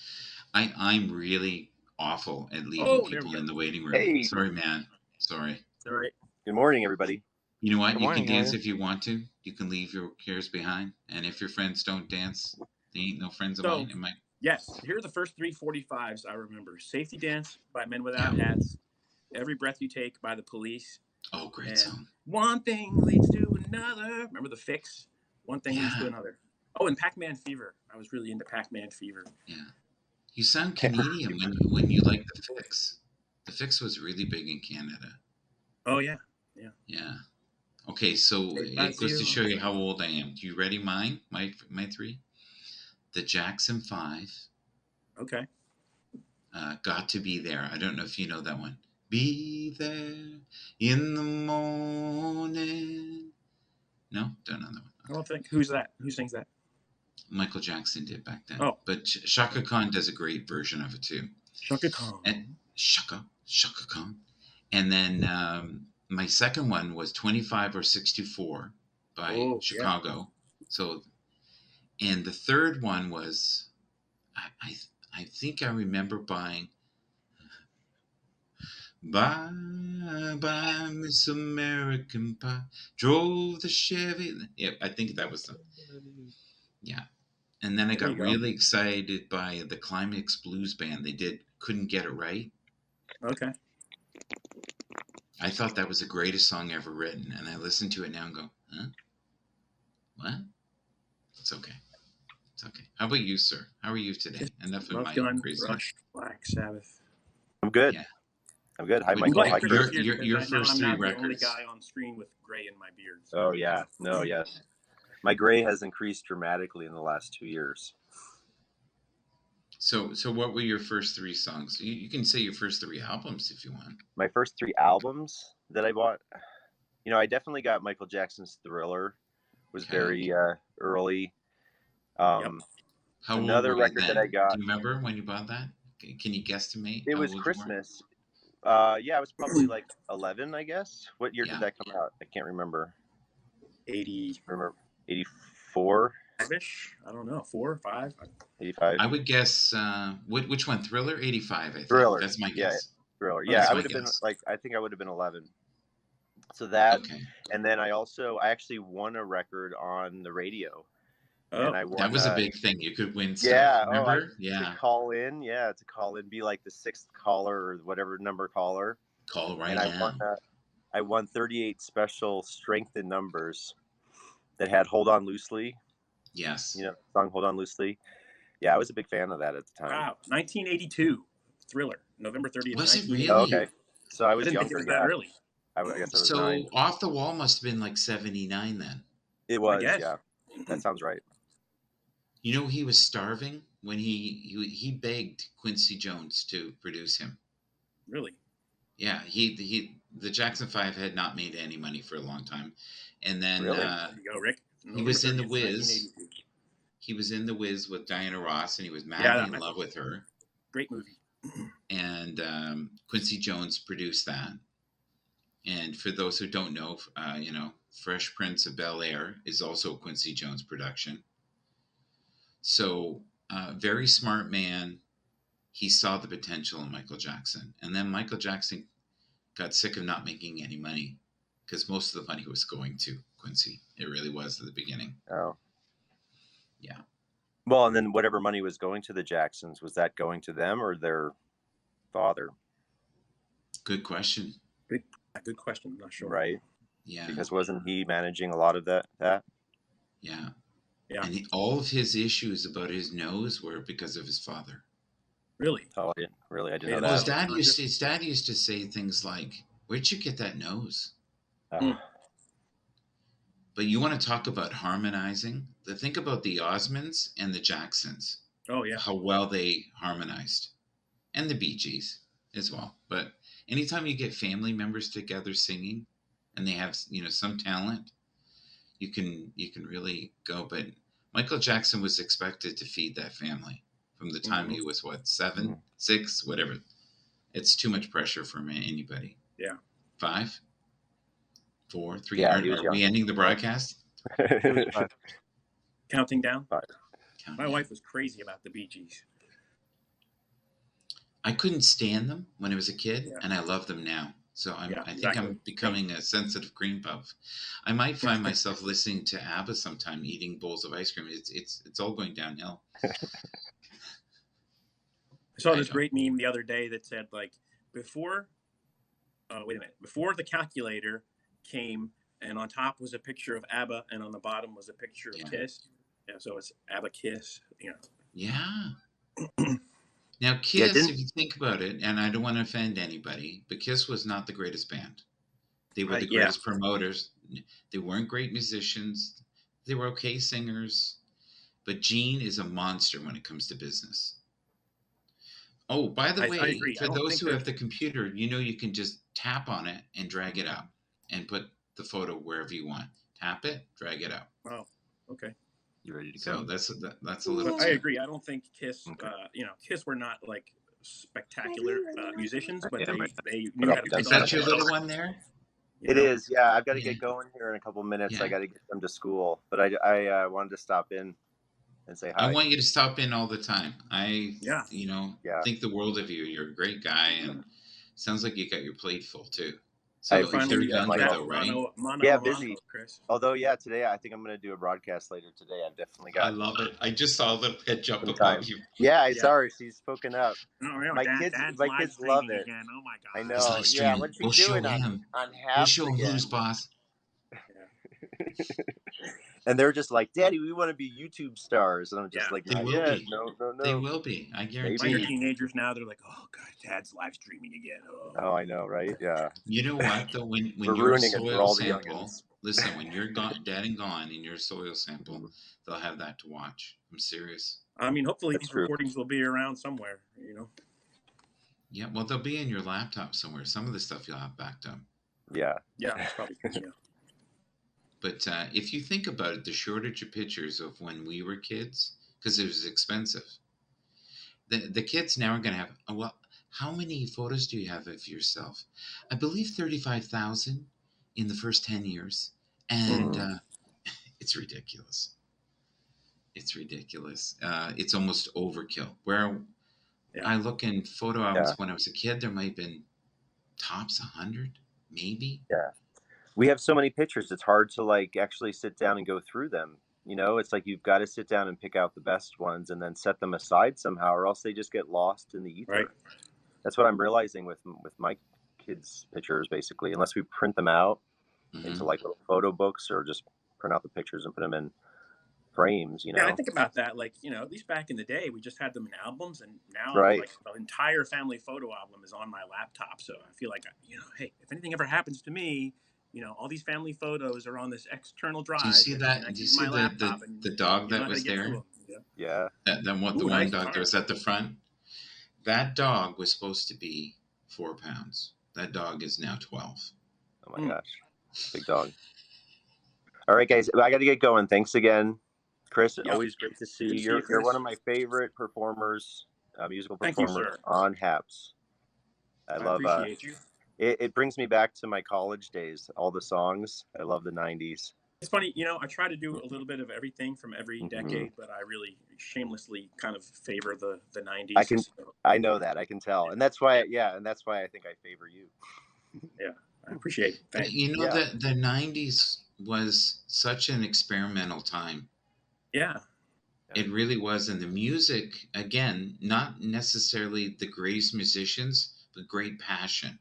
I'm really awful at leaving there we people go. in the waiting room. Hey. Sorry, man. Sorry. All right. Good morning, everybody. You know what? Good You morning, can dance Harry. if you want to. You can leave your cares behind. And if your friends don't dance, they ain't no friends of So- mine. Am I? Yes, here are the first 3 45s I remember. Safety Dance by Men Without Hats. Every Breath You Take by The Police. Oh, great And song. One Thing Leads to Another. Remember The Fix? One Thing Leads Yeah. to Another. Oh, and Pac-Man Fever. I was really into Pac-Man Fever. Yeah. You sound Canadian when you like The Fix. The Fix was really big in Canada. Oh, yeah. Yeah. Okay, so Take my it goes to zero. show you how old I am. Do you ready? Mine? My 3? The Jackson 5. Okay. Got to Be There. I don't know if you know that one. Be there in the morning. No, don't know that one. I don't think. Who's that? Who sings that? Michael Jackson did back then. Oh. But Shaka Khan does a great version of it too. Chaka Khan. And Shaka Khan. And then my second one was 25 or 64 by Chicago. So, and the third one was, I think I remember buying Bye Bye Miss American Pie, drove the Chevy. Yeah, I think that was the, yeah. And then I There got you go. really excited by the Climax Blues Band. They did Couldn't Get It Right. Okay. I thought that was the greatest song ever written, and I listen to it now and go, huh? What? It's okay. It's okay. How about you, sir? How are you today? Enough of Love my Gun, crazy. Rush, Black Sabbath. I'm good. Yeah. I'm good. Hi, Good. Michael. Glad Hi, Chris Chris. is here Your because I know first I'm 3 not the only records. guy on screen with gray in my beard. So. Oh, yeah. No, yes. My gray has increased dramatically in the last 2 years. So what were your first 3 songs? You can say your first 3 albums if you want. My first 3 albums that I bought, I definitely got Michael Jackson's Thriller. Was Okay. very early. How Another old were you record then? that I got. Do you remember when you bought that? Can you guesstimate? It how was old you were? Christmas. Yeah, I was probably like 11, I guess. What year Yeah. did that come out? I can't remember. 80. Remember 84, Ish? I don't know. 4 or 5? 85. I would guess which one? Thriller? 85, I think. Thriller. That's my Yeah. guess. Thriller. Oh, Yeah, that's I my would have been guess. I think I would have been 11. So that, Okay. and then I actually won a record on the radio. Oh, And I won, That was a big thing. You could win stuff. yeah, Remember? to call in, be like the 6th caller or whatever number caller. Call right And now. I won 38 special strength in numbers that had Hold On Loosely. Yes. The song Hold On Loosely. Yeah, I was a big fan of that at the time. wow. 1982. Thriller. November 30th. Was it 1982. really? Oh, okay. So I I was didn't younger. think it was that early. I guess I was So 9. Off the Wall must have been like 79 then. It was, guess. yeah. That sounds right. You know, he was starving when he begged Quincy Jones to produce him. Really? Yeah, the Jackson 5 had not made any money for a long time, and then Really? There you go, Rick. he was in The November 30th, Wiz. 1982. He was in The Wiz with Diana Ross, and he was Yeah, madly in love with her. Great movie. And Quincy Jones produced that. And for those who don't know, Fresh Prince of Bel-Air is also a Quincy Jones production. So, very smart man. He saw the potential in Michael Jackson. And then Michael Jackson got sick of not making any money because most of the money was going to Quincy. It really was at the beginning. Oh. Yeah. Well, and then whatever money was going to the Jacksons, was that going to them or their father? Good question. Good question. I'm not sure. Right? Yeah. Because wasn't he managing a lot of that? Yeah. Yeah. And all of his issues about his nose were because of his father. Really? Oh, I didn't know Yeah, Well, that. his dad used to say things like, "Where'd you get that nose?" Mm. But you want to talk about harmonizing? Think about the Osmonds and the Jacksons, Oh yeah. how well they harmonized, and the Bee Gees as well. But anytime you get family members together singing, and they have some talent, you can really go. But Michael Jackson was expected to feed that family from the time he was what, 7, 6, whatever. It's too much pressure for anybody. Yeah. 5, 4, 3. Yeah, Are he was we young. ending the broadcast? It was 5. Counting down. Count My down. wife was crazy about the Bee Gees. I couldn't stand them when I was a kid, Yeah. and I love them now. So I think exactly. I'm becoming a sensitive cream puff. I might find myself listening to ABBA sometime, eating bowls of ice cream. It's all going downhill. I saw this great meme the other day that said like before the calculator came, and on top was a picture of ABBA and on the bottom was a picture of Kiss. Yeah, so it's ABBA Kiss, Yeah. Now Kiss, if you think about it, and I don't want to offend anybody, but Kiss was not the greatest band. They were the greatest promoters. They weren't great musicians. They were okay singers. But Gene is a monster when it comes to business. Oh, by the way, I agree. for those who have the computer, you can just tap on it and drag it up and put the photo wherever you want. Tap it, drag it up. Oh, okay. You ready to So go? that's a little. I agree. I don't think Kiss. Kiss were not like spectacular musicians, but they knew how to pick Is that your little one there? It is. Yeah, I've got to get going here in a couple minutes. Yeah. I got to get them to school, but I wanted to stop in and say hi. I want you to stop in all the time. I Yeah. think the world of you. You're a great guy, and sounds like you got your plate full too. I So you're appreciate done that, though, right? Yeah, busy. Chris. Although, yeah, today I think I'm going to do a broadcast later today. I've definitely got. I love it. I just saw the head jump some above time. you. Yeah, I saw her. She's poking up. Oh, My kids love it. Again. Oh my god. I know. He's live Yeah, streaming. what's she We'll doing show him. on We'll Habs show him again? who's boss. And they're just like, "Daddy, we want to be YouTube stars," and I'm just like, They will be. No. They will be. I guarantee. Mine are you. teenagers now. They're like, "Oh God, Dad's live streaming again." Oh, I know, right? Yeah. You know what though? When We're your ruining it for soil all the sample, youngins. listen, when you're dead and gone in your soil sample, they'll have that to watch. I'm serious. I mean, hopefully That's these true. recordings will be around somewhere. Yeah, well, they'll be in your laptop somewhere. Some of the stuff you'll have backed up. Yeah. Yeah, that's probably. Yeah. But if you think about it, the shortage of pictures of when we were kids, because it was expensive. The kids now are going to have, well, how many photos do you have of yourself? I believe 35,000 in the first 10 years. And it's ridiculous. It's ridiculous. It's almost overkill. Where I look in photo albums when I was a kid, there might have been tops 100, maybe. Yeah. We have so many pictures. It's hard to like actually sit down and go through them. It's like you've got to sit down and pick out the best ones and then set them aside somehow, or else they just get lost in the ether. Right. That's what I'm realizing with my kids' pictures, basically. Unless we print them out into like little photo books, or just print out the pictures and put them in frames. Yeah, I think about that. Like, at least back in the day, we just had them in albums, and now like the entire family photo album is on my laptop. So I feel like, hey, if anything ever happens to me, all these family photos are on this external drive. Do you see that? Do you see the dog that was there? Yeah. The one dog that was at the front? That dog was supposed to be 4 pounds. That dog is now 12. Oh my gosh. Big dog. All right, guys. I got to get going. Thanks again. Chris, always great to see you. You're one of my favorite performers, musical performers on Habs. I love appreciate you. It brings me back to my college days, all the songs. I love the 90s. It's funny, I try to do a little bit of everything from every decade, but I really shamelessly kind of favor the 90s. I know that. I can tell. And that's why, and that's why I think I favor you. Yeah, I appreciate it. Thank you. The 90s was such an experimental time. Yeah. It really was. And the music, again, not necessarily the greatest musicians, but great passion.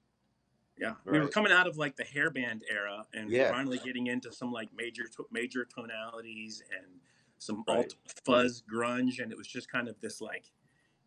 Yeah, Right. we were coming out of like the hairband era, and Yeah. finally getting into some like major tonalities and some Right. alt fuzz grunge, and it was just kind of this like,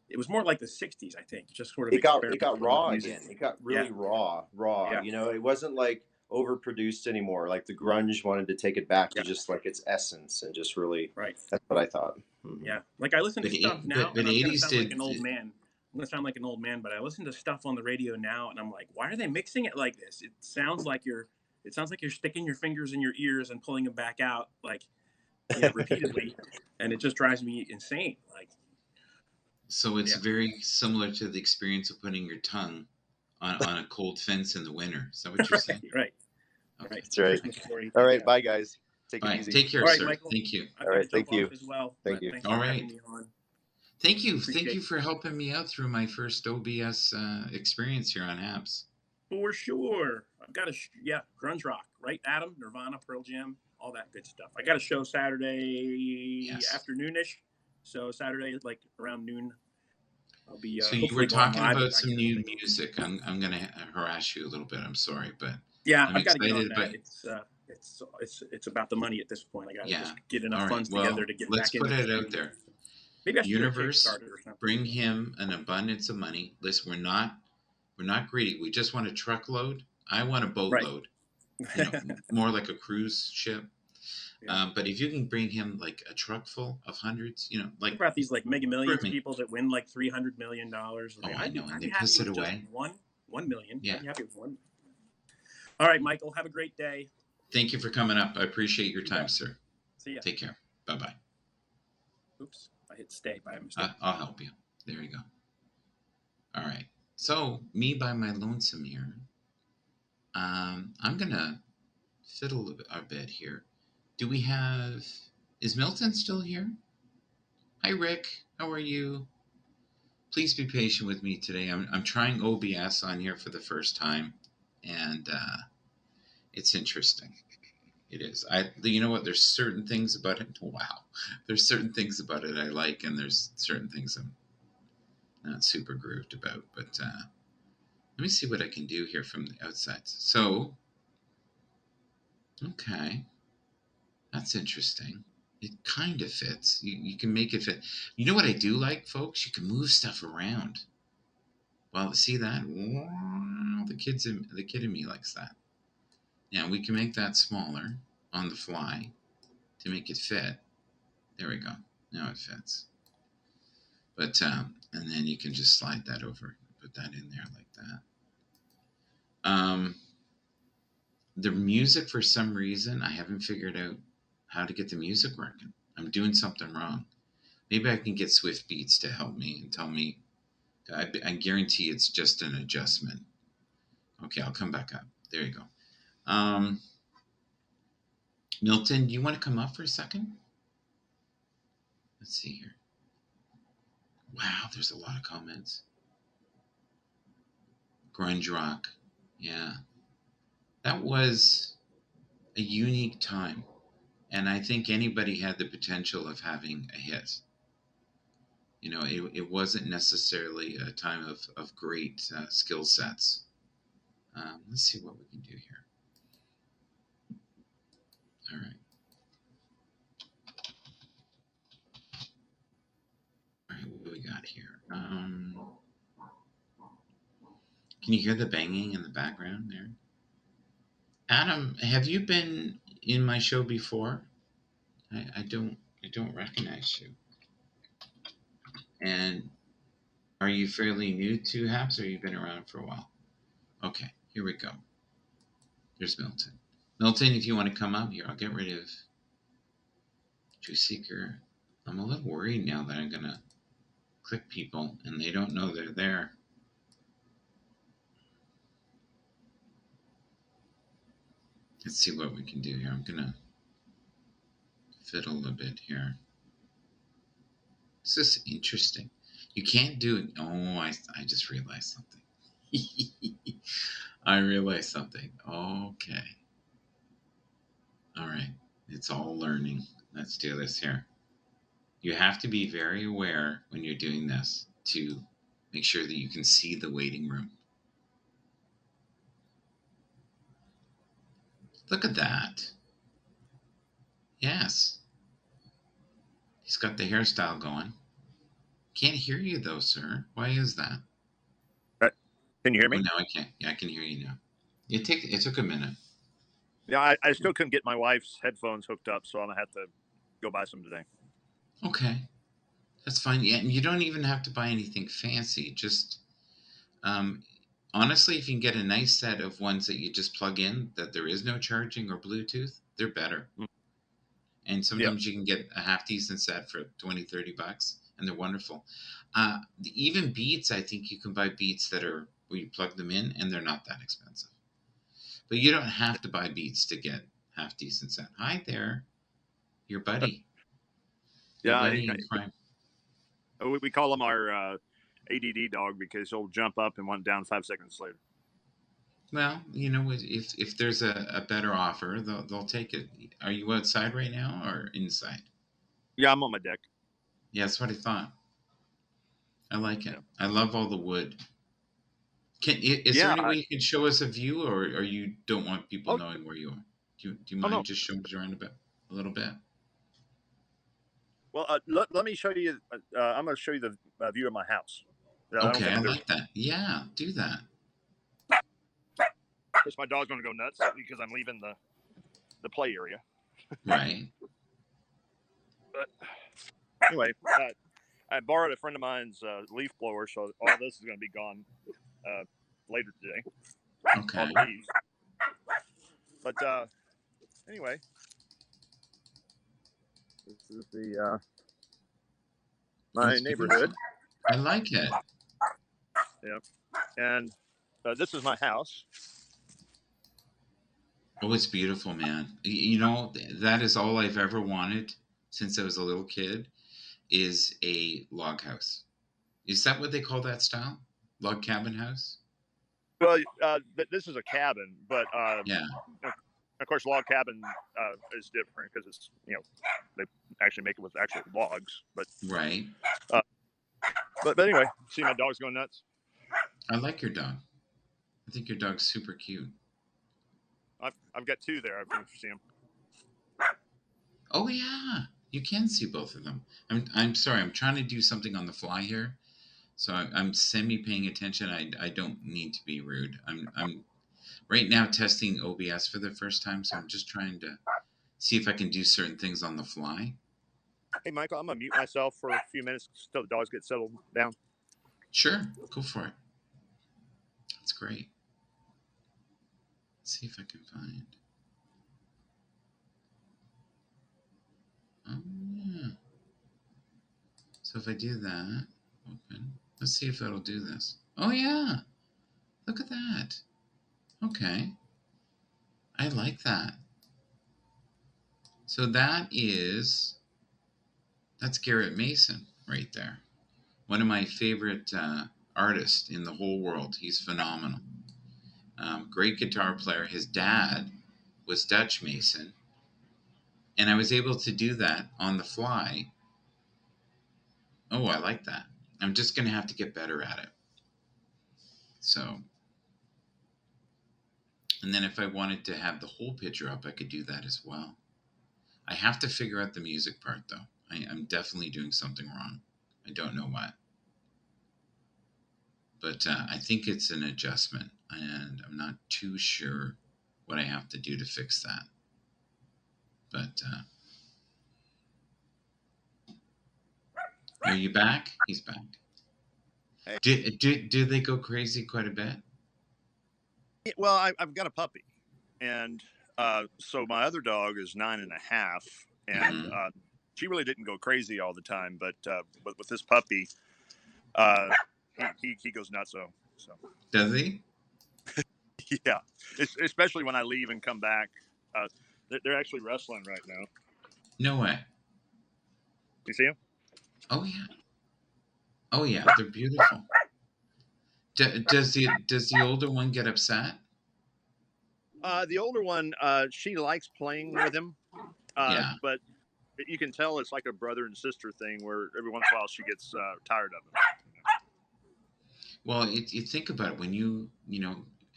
it was more like the '60s, I think, just sort of It got experimental with raw music. again. It got really raw. Yeah. You know, it wasn't like overproduced anymore. Like the grunge wanted to take it back to Yeah. just like its essence and just really. Right. That's what I thought. Mhm. Yeah, like I listen to But stuff it- now, but and I'm gonna 80s sound like did- an old man. I'm gonna sound like an old man, but I listen to stuff on the radio now, and I'm like, why are they mixing it like this? It sounds like you're sticking your fingers in your ears and pulling them back out, like, repeatedly, and it just drives me insane. Like, So it's Yeah. very similar to the experience of putting your tongue on a cold fence in the winter. Is that what you're saying? right, Okay. right. That's right. Christmas story. All right. Yeah. Bye, guys. Take it Bye. easy. Take care, All right, sir. Michael. Thank you. I've All got right, to jump thank you. off as well. Thank but you. Thanks All for right. having me on. Thank you. Appreciate Thank you for helping me out through my first OBS experience here on Habs. For sure. I've got grunge rock, right? Adam, Nirvana, Pearl Jam, all that good stuff. I got a show Saturday afternoonish. So Saturday, like around noon, I'll be. So you hopefully were going talking live about if I some can. new music. I'm going to harass you a little bit. I'm sorry, but Yeah, I'm I've got to get on excited, that. It's about the money at this point. I got to Yeah. just get enough all right. funds Well, together to get let's back in. put it out there. Maybe I should do a Universe, Kickstarter or something. bring him an abundance of money. Listen, we're not greedy. We just want a truckload. I want a boatload. You know, more like a cruise ship. Yeah. But if you can bring him like a truck full of hundreds, you know, like What about these like Mega Millions Bring me. people that win like $300 million? Oh, I know, and I'd they be happy piss it with just away. 1 million. Yeah. I'd be happy with 1 million. All right, Michael. Have a great day. Thank you for coming up. I appreciate your time, sir. See ya. Take care. Bye-bye. Oops, I hit stay by mistake. I'll help you. There you go. All right. So, me by my lonesome here. I'm going to fiddle a bit here. Is Milton still here? Hi, Rick. How are you? Please be patient with me today. I'm trying OBS on here for the first time, and it's interesting. It is. You know what? There's certain things about it. Wow. There's certain things about it I like, and there's certain things I'm not super grooved about. But let me see what I can do here from the outside. So, okay, that's interesting. It kind of fits. You can make it fit. You know what I do like, folks? You can move stuff around. Well, see that? The kid in me likes that. Now we can make that smaller on the fly to make it fit. There we go. Now it fits. But and then you can just slide that over, put that in there like that. The music, for some reason, I haven't figured out how to get the music working. I'm doing something wrong. Maybe I can get Swift Beats to help me and tell me. I guarantee it's just an adjustment. Okay, I'll come back up. There you go. Milton, you want to come up for a second? Let's see here. Wow, there's a lot of comments. Grunge rock. Yeah. That was a unique time. And I think anybody had the potential of having a hit. You know, it wasn't necessarily a time of great skill sets. Let's see what we can do here. All right. All right, what do we got here? Can you hear the banging in the background there? Adam, have you been in my show before? I don't recognize you. And are you fairly new to Habs, or you've been around for a while? Okay, here we go. There's Milton. Milton, if you want to come up here, I'll get rid of Truth Seeker. I'm a little worried now that I'm going to click people and they don't know they're there. Let's see what we can do here. I'm going to fiddle a bit here. This is interesting. You can't do it. Oh, I just realized something. I realized something. Okay. All right. It's all learning. Let's do this here. You have to be very aware when you're doing this to make sure that you can see the waiting room. Look at that. Yes. He's got the hairstyle going. Can't hear you though, sir. Why is that? Can you hear Oh, me? now I can. Yeah, I can hear you now. It took a minute. Yeah, I still couldn't get my wife's headphones hooked up, so I'm gonna have to go buy some today. Okay, that's fine. Yeah, and you don't even have to buy anything fancy. Just um, honestly, if you can get a nice set of ones that you just plug in, that there is no charging or Bluetooth, they're better. And Yep. sometimes you can get a half decent set for 20-30 bucks, and they're wonderful. Even Beats, I think you can buy Beats that are where you plug them in, and they're not that expensive. But you don't have to buy Beats to get half decent set. Hi there, your buddy, your Yeah, buddy in crime. we call him our ADD dog because he'll jump up and want down 5 seconds later. Well, you know, if there's a better offer, they'll take it. Are you outside right now or inside? Yeah, I'm on my deck. Yeah, that's what I thought. I like it. Yeah. I love all the wood. Is there any way you can show us a view, or you don't want people knowing where you are? Do you mind just showing us around a little bit? Well, let me show you. I'm going to show you the view of my house. Okay, I like that. Yeah, do that. Because my dog's going to go nuts because I'm leaving the play area. Right. But anyway, I borrowed a friend of mine's leaf blower, so all this is going to be gone later today. Okay. All the leaves. But anyway, this is the my neighborhood. I like it. Yeah, and this is my house. Oh, it's beautiful, man. You know, that is all I've ever wanted since I was a little kid, is a log house. Is that what they call that style? Log cabin house? Well, this is a cabin, but yeah. Of course, log cabin is different because it's, they actually make it with actual logs. But right. But anyway, see my dog's going nuts. I like your dog. I think your dog's super cute. I've got two there. I can see them. Oh yeah, you can see both of them. I'm sorry. I'm trying to do something on the fly here, so I'm semi paying attention. I don't need to be rude. I'm right now testing OBS for the first time, so I'm just trying to see if I can do certain things on the fly. Hey Michael, I'm gonna mute myself for a few minutes until the dogs get settled down. Sure, go for it. That's great. Let's see if I can find. Oh yeah. So if I do that, open. Let's see if it'll do this. Oh yeah. Look at that. Okay. I like that. So that's Garrett Mason right there. One of my favorite artists in the whole world. He's phenomenal. Great guitar player. His dad was Dutch Mason. And I was able to do that on the fly. Oh, I like that. I'm just going to have to get better at it. So, and then if I wanted to have the whole picture up, I could do that as well. I have to figure out the music part, though. I'm definitely doing something wrong. I don't know what. But I think it's an adjustment, and I'm not too sure what I have to do to fix that. But are you back? He's back. Hey. Do they go crazy quite a bit? Well, I've got a puppy, and so my other dog is 9.5, and she really didn't go crazy all the time, but with this puppy, he goes nuts. So does he? Yeah, especially when I leave and come back. They're actually wrestling right now. No way. You see them? Oh yeah. Oh yeah, they're beautiful. Does the older one get upset? The older one, she likes playing with him. Yeah. But you can tell it's like a brother and sister thing where every once in a while she gets tired of him. Well, you think about it when you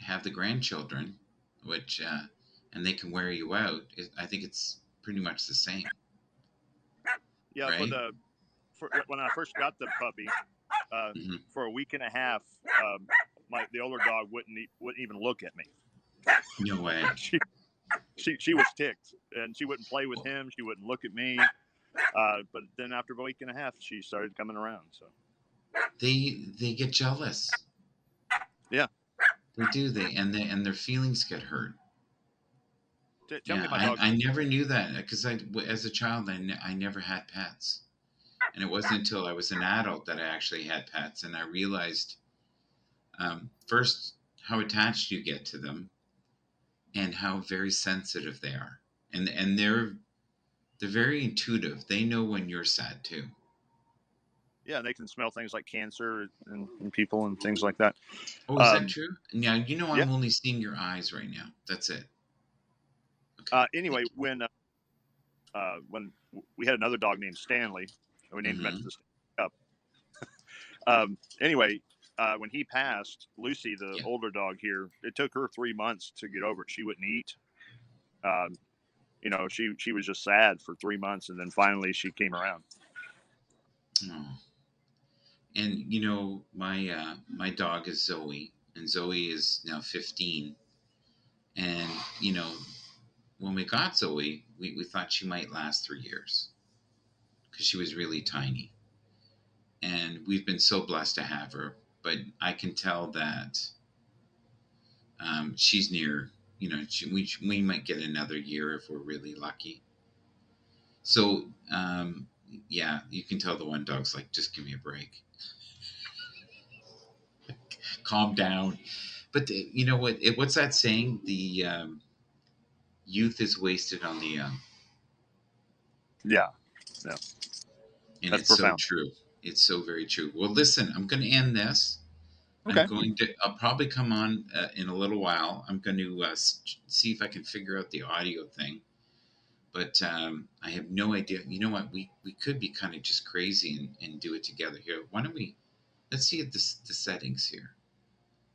have the grandchildren, which and they can wear you out, I think it's pretty much the same. Yeah, right? When I first got the puppy, for a week and a half, the older dog wouldn't even look at me. No way. She was ticked, and she wouldn't play with him. She wouldn't look at me. But then after a week and a half, she started coming around. So they get jealous. Yeah, they do. And their feelings get hurt. Tell me, I never knew that because as a child, I never had pets, and it wasn't until I was an adult that I actually had pets, and I realized first how attached you get to them, and how very sensitive they are, and they're very intuitive. They know when you're sad too. Yeah, they can smell things like cancer and people and things like that. Oh, is that true? Now I'm only seeing your eyes right now. That's it. Okay. Anyway, when we had another dog named Stanley, and we named him after the Cup. Anyway, when he passed, Lucy, the older dog here, it took her 3 months to get over it. She wouldn't eat. She was just sad for 3 months, and then finally she came around. Oh. And my dog is Zoe, and Zoe is now 15. And when we got Zoe, we thought she might last 3 years because she was really tiny. And we've been so blessed to have her. But I can tell that she's near. We might get another year if we're really lucky. So you can tell the one dog's like, just give me a break. Calm down. But you know what? What's that saying? The youth is wasted on the young. Yeah. And that's it's profound. So true. It's so very true. Well, listen, I'm going to end this. Okay. I'll probably come on in a little while. I'm going to see if I can figure out the audio thing. But I have no idea. You know what? We could be kind of just crazy and do it together here. Why don't we? Let's see the settings here.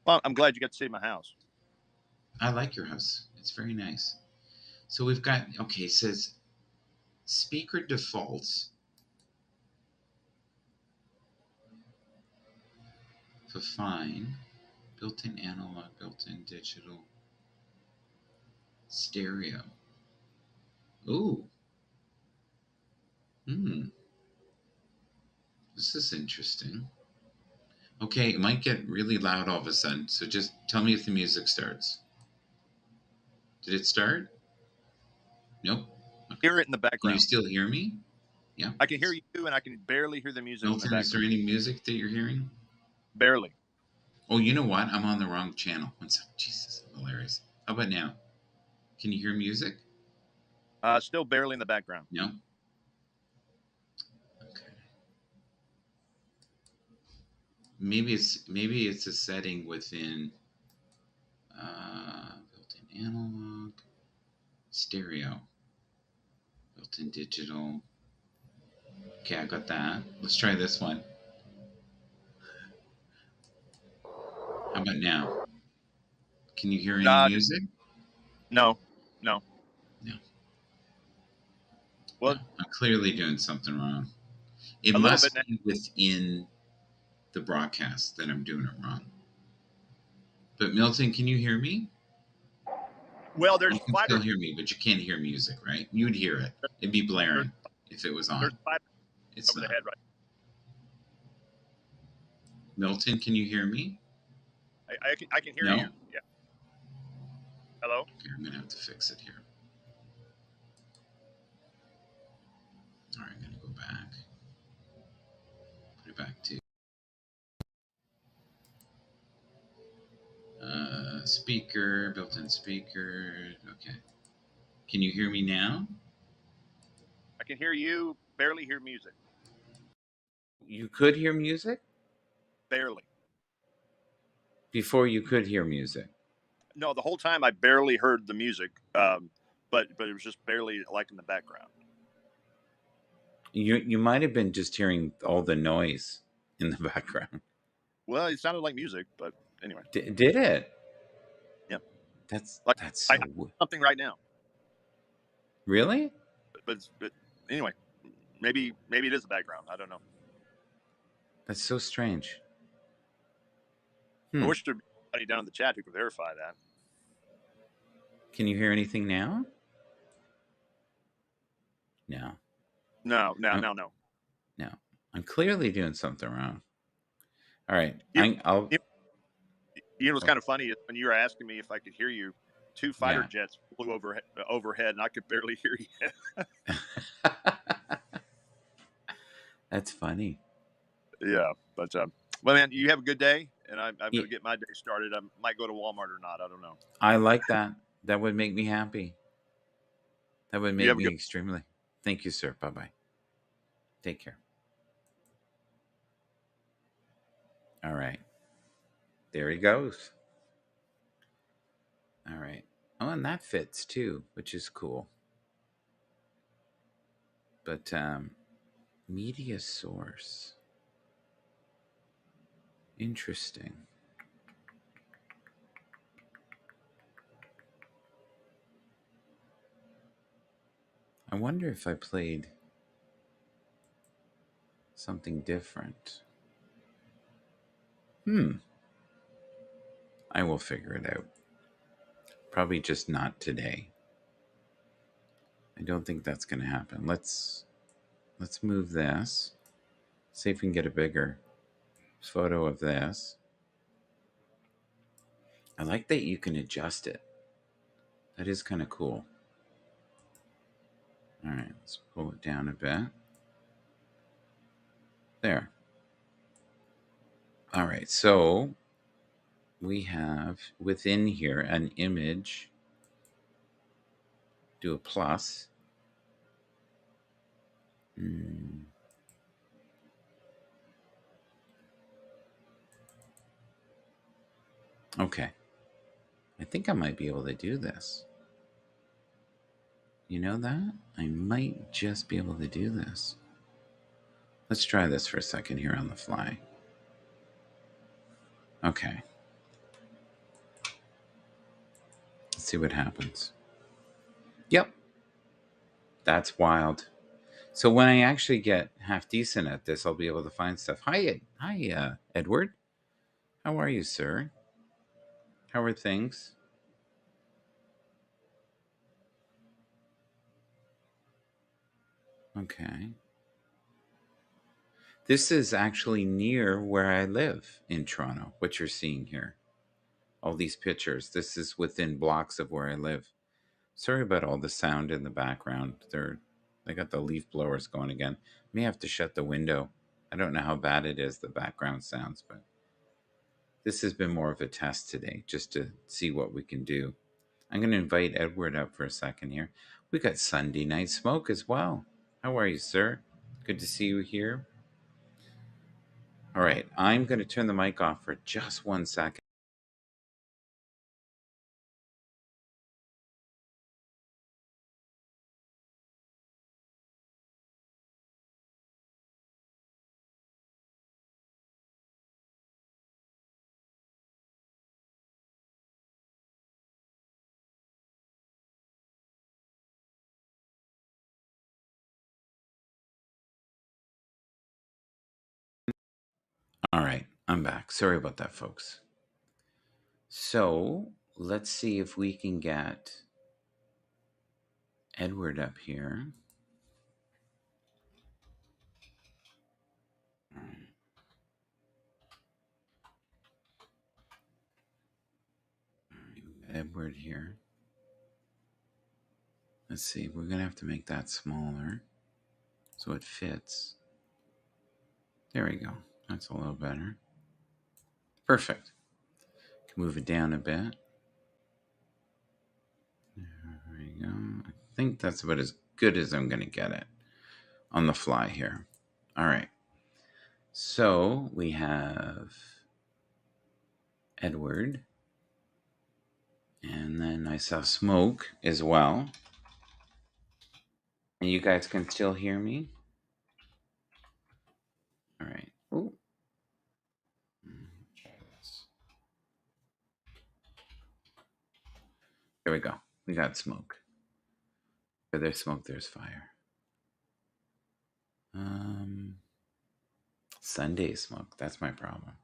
Well, I'm glad you got to see my house. I like your house. It's very nice. So we've got, it says speaker defaults for fine, built-in analog, built-in digital, stereo. Ooh. This is interesting. Okay, it might get really loud all of a sudden, so just tell me if the music starts. Did it start? Nope. Okay. Hear it in the background. Can you still hear me? Yeah. I can hear you, and I can barely hear the music. Milton, is there any music that you're hearing? Barely. Oh, you know what? I'm on the wrong channel. One second. Jesus, hilarious. How about now? Can you hear music? Still barely in the background. No. Okay. Maybe it's a setting within built-in analog, stereo, built-in digital. Okay, I got that. Let's try this one. How about now? Can you hear any music? No. Well, I'm clearly doing something wrong. It must be within the broadcast that I'm doing it wrong. But Milton, can you hear me? Well, you can still hear me, but you can't hear music, right? You'd hear it. It'd be blaring if it was on. It's over the head, right? Milton, can you hear me? I can hear you. Yeah. Hello? Okay, I'm gonna have to fix it here. All right, I'm gonna go back. Put it back to speaker, built-in speaker. Okay. Can you hear me now? I can hear you. Barely hear music. You could hear music? Barely. Before you could hear music? No, the whole time I barely heard the music, but it was just barely like in the background. You might have been just hearing all the noise in the background. Well, it sounded like music, but anyway. Did it? Yep. That's Like I so something right now, really. but anyway, maybe it is the background. I don't know. That's so strange. I wish there'd be somebody down in the chat who could verify that. Can you hear anything now? No. No. No. I'm clearly doing something wrong. All right. You know what's kind of funny is when you were asking me if I could hear you, 2 fighter jets flew overhead, and I could barely hear you. That's funny. Yeah, but well, man, you have a good day, and I'm going to get my day started. I might go to Walmart or not. I don't know. I like that. That would make me happy. That would make me extremely. Thank you, sir. Bye-bye. Take care. All right. There he goes. All right. Oh, and that fits too, which is cool. But media source. Interesting. I wonder if I played something different. I will figure it out. Probably just not today. I don't think that's going to happen. Let's move this. See if we can get a bigger photo of this. I like that you can adjust it. That is kind of cool. All right, let's pull it down a bit. There. All right, so we have within here an image. Do a plus. Okay. I think I might be able to do this. You know that? I might just be able to do this. Let's try this for a second here on the fly. Okay. Let's see what happens. Yep. That's wild. So when I actually get half decent at this, I'll be able to find stuff. Hi, Edward. How are you, sir? How are things? Okay. This is actually near where I live in Toronto, what you're seeing here. All these pictures. This is within blocks of where I live. Sorry about all the sound in the background. They got the leaf blowers going again. May have to shut the window. I don't know how bad it is, the background sounds, but this has been more of a test today, just to see what we can do. I'm going to invite Edward up for a second here. We got Sunday Night Smoke as well. How are you, sir? Good to see you here. All right, I'm going to turn the mic off for just 1 second. All right, I'm back. Sorry about that, folks. So let's see if we can get Edward up here. All right. Edward here. Let's see, we're going to have to make that smaller so it fits. There we go. That's a little better. Perfect. Can move it down a bit. There we go. I think that's about as good as I'm going to get it on the fly here. All right. So we have Edward. And then I saw Smoke as well. And you guys can still hear me? All right. Ooh. Try this. There we go. We got smoke. Where there's smoke, there's fire. Sunday smoke. That's my problem.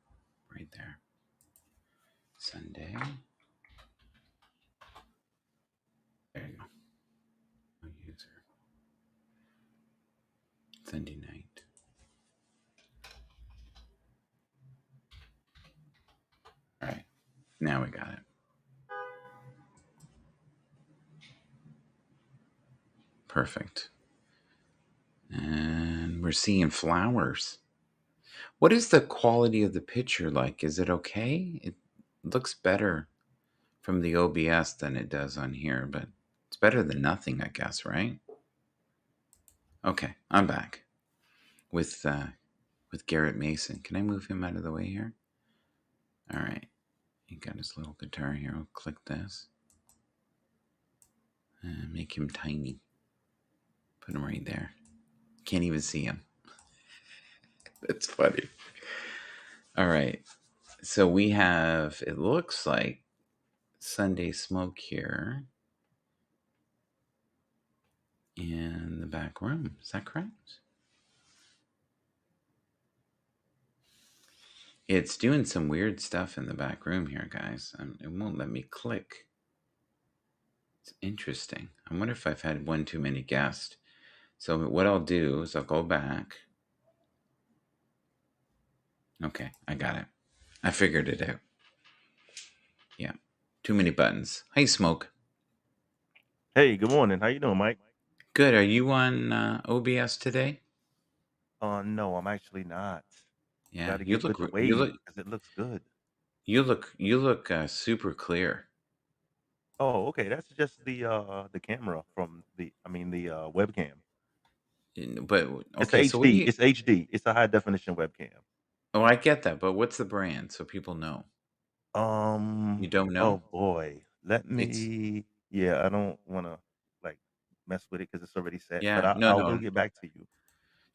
Right there. Sunday. There you go. No user. Sunday night. All right. Now we got it. Perfect. And we're seeing flowers. What is the quality of the picture like? Is it okay? It looks better from the OBS than it does on here, but it's better than nothing, I guess, right? Okay, I'm back with Garrett Mason. Can I move him out of the way here? All right. He got his little guitar here. I'll click this. And make him tiny. Put him right there. Can't even see him. That's funny. All right. So we have, it looks like Sunday smoke here in the back room. Is that correct? It's doing some weird stuff in the back room here, guys. It won't let me click. It's interesting. I wonder if I've had one too many guests. So what I'll do is I'll go back. Okay, I got it. I figured it out. Yeah, too many buttons. Hey, Smoke. Hey, good morning. How you doing, Mike? Good. Are you on OBS today? No, I'm actually not. Yeah, Got to you get with look. the You wave look. because it looks good. You look super clear. Oh, okay. That's just the camera from the webcam. But It's okay, so what do HD. you? It's HD. It's a high definition webcam. Oh, I get that, but what's the brand so people know? You don't know? Oh boy. Let It's me. Yeah, I don't want to like mess with it because it's already set. But yeah. I No, I will no. get back to you.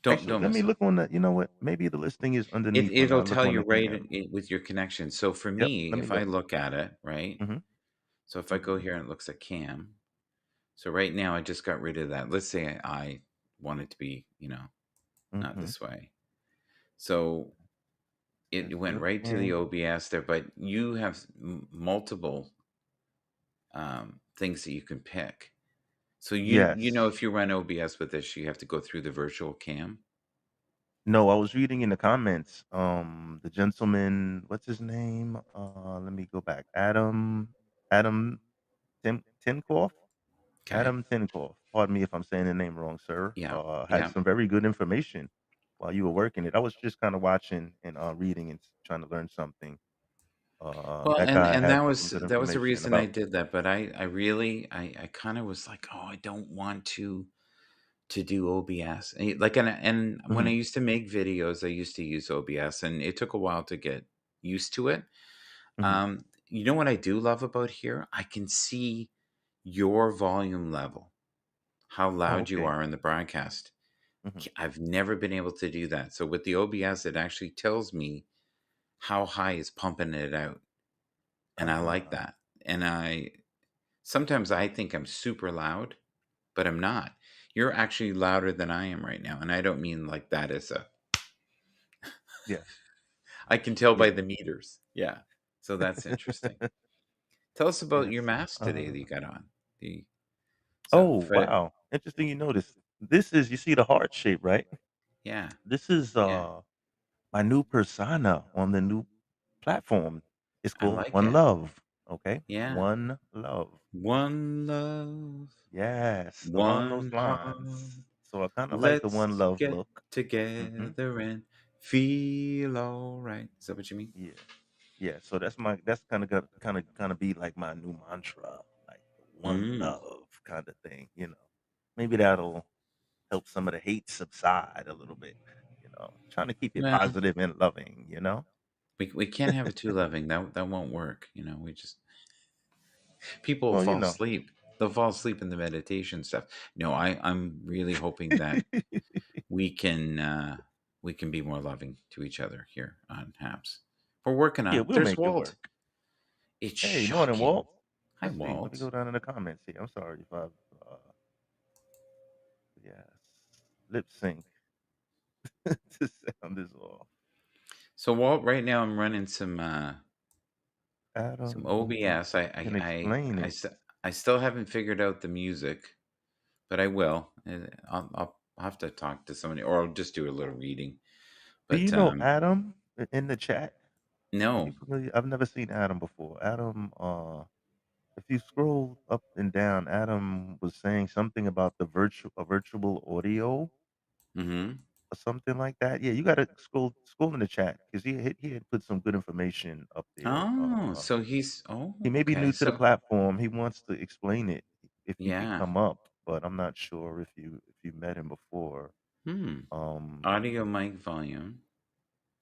Don't Actually, let mess me with. look on the. You know what? Maybe the listing is underneath when It'll I look tell on you the right cam. with your connection. So for Yep. me, Let me if I look. look at it, right? Mm-hmm. So if I go here and it looks like cam. So right now I just got rid of that. Let's say I want it to be, not Mm-hmm. this way. So it This went right to the webcam. OBS there, but you have multiple things that you can pick. So Yes. if you run OBS with this, you have to go through the virtual cam. No, I was reading in the comments. The gentleman, what's his name? Let me go back. Adam Tinkoff. Okay. Adam Tinkoff. Pardon me if I'm saying the name wrong, sir. Yeah. Had Yeah. some very good information while you were working it. I was just kind of watching and reading and trying to learn something. Well, That and guy and had that some was good that was the information reason I about. did that. But I really I kind of was like, oh, I don't want to do OBS. And when I Hmm. used to make videos, I used to use OBS, and it took a while to get used to it. Hmm. You know what I do love about here? I can see your volume level, how Oh, loud you okay. are in the broadcast. Hmm. I've never been able to do that. So with the OBS, it actually tells me how high is pumping it out. And I like Uh, that. And sometimes I think I'm super loud, but I'm not. You're actually louder than I am right now. And I don't mean like that as yes. I can tell by Yeah. the meters. Yeah. So that's interesting. Tell us about Yes. your mask today that you got on. The so Oh, Fred, wow. Interesting you notice. This is, you see the heart shape, right? yeah, This is yeah, my new persona on the new platform. It's I called like One it. Love. Okay? Yeah. One Love. One love, Yes, along those one heart. lines. So I kind of like the One Let's Love get look. Hmm. together and feel all right. Is that what you mean? Yeah. Yeah, so that's kind of be like my new mantra, like one Mm. love kind of thing, you know. Maybe that'll help some of the hate subside a little bit, you know. Trying to keep it Well, positive and loving, you know. we can't have it too loving. That won't work. We just people will Well, you fall know. asleep. They'll fall asleep in the meditation stuff. No, I'm really hoping that we can be more loving to each other here on Haps. We're working on Yeah, it. we'll There's make it Walt. work. It's Hey, morning, shocking. Walt. Hi, Let's see. Let me Walt. go down in the comments here. I'm sorry if I've yes, lip sync to sound is off. So Walt, right now I'm running some Adam OBS. can explain it. I still haven't figured out the music, but I will. I'll have to talk to somebody, or I'll just do a little reading. Do But you know Adam in the chat? Are you no, familiar? I've never seen Adam before. Adam, if you scroll up and down, Adam was saying something about the virtual audio mm-hmm. or something like that. Yeah, you got to scroll in the chat because he had put some good information up there. Oh, so he's He may be okay. new to the So platform. He wants to explain it if he could yeah. come up, but I'm not sure if you met him before. Audio mic volume.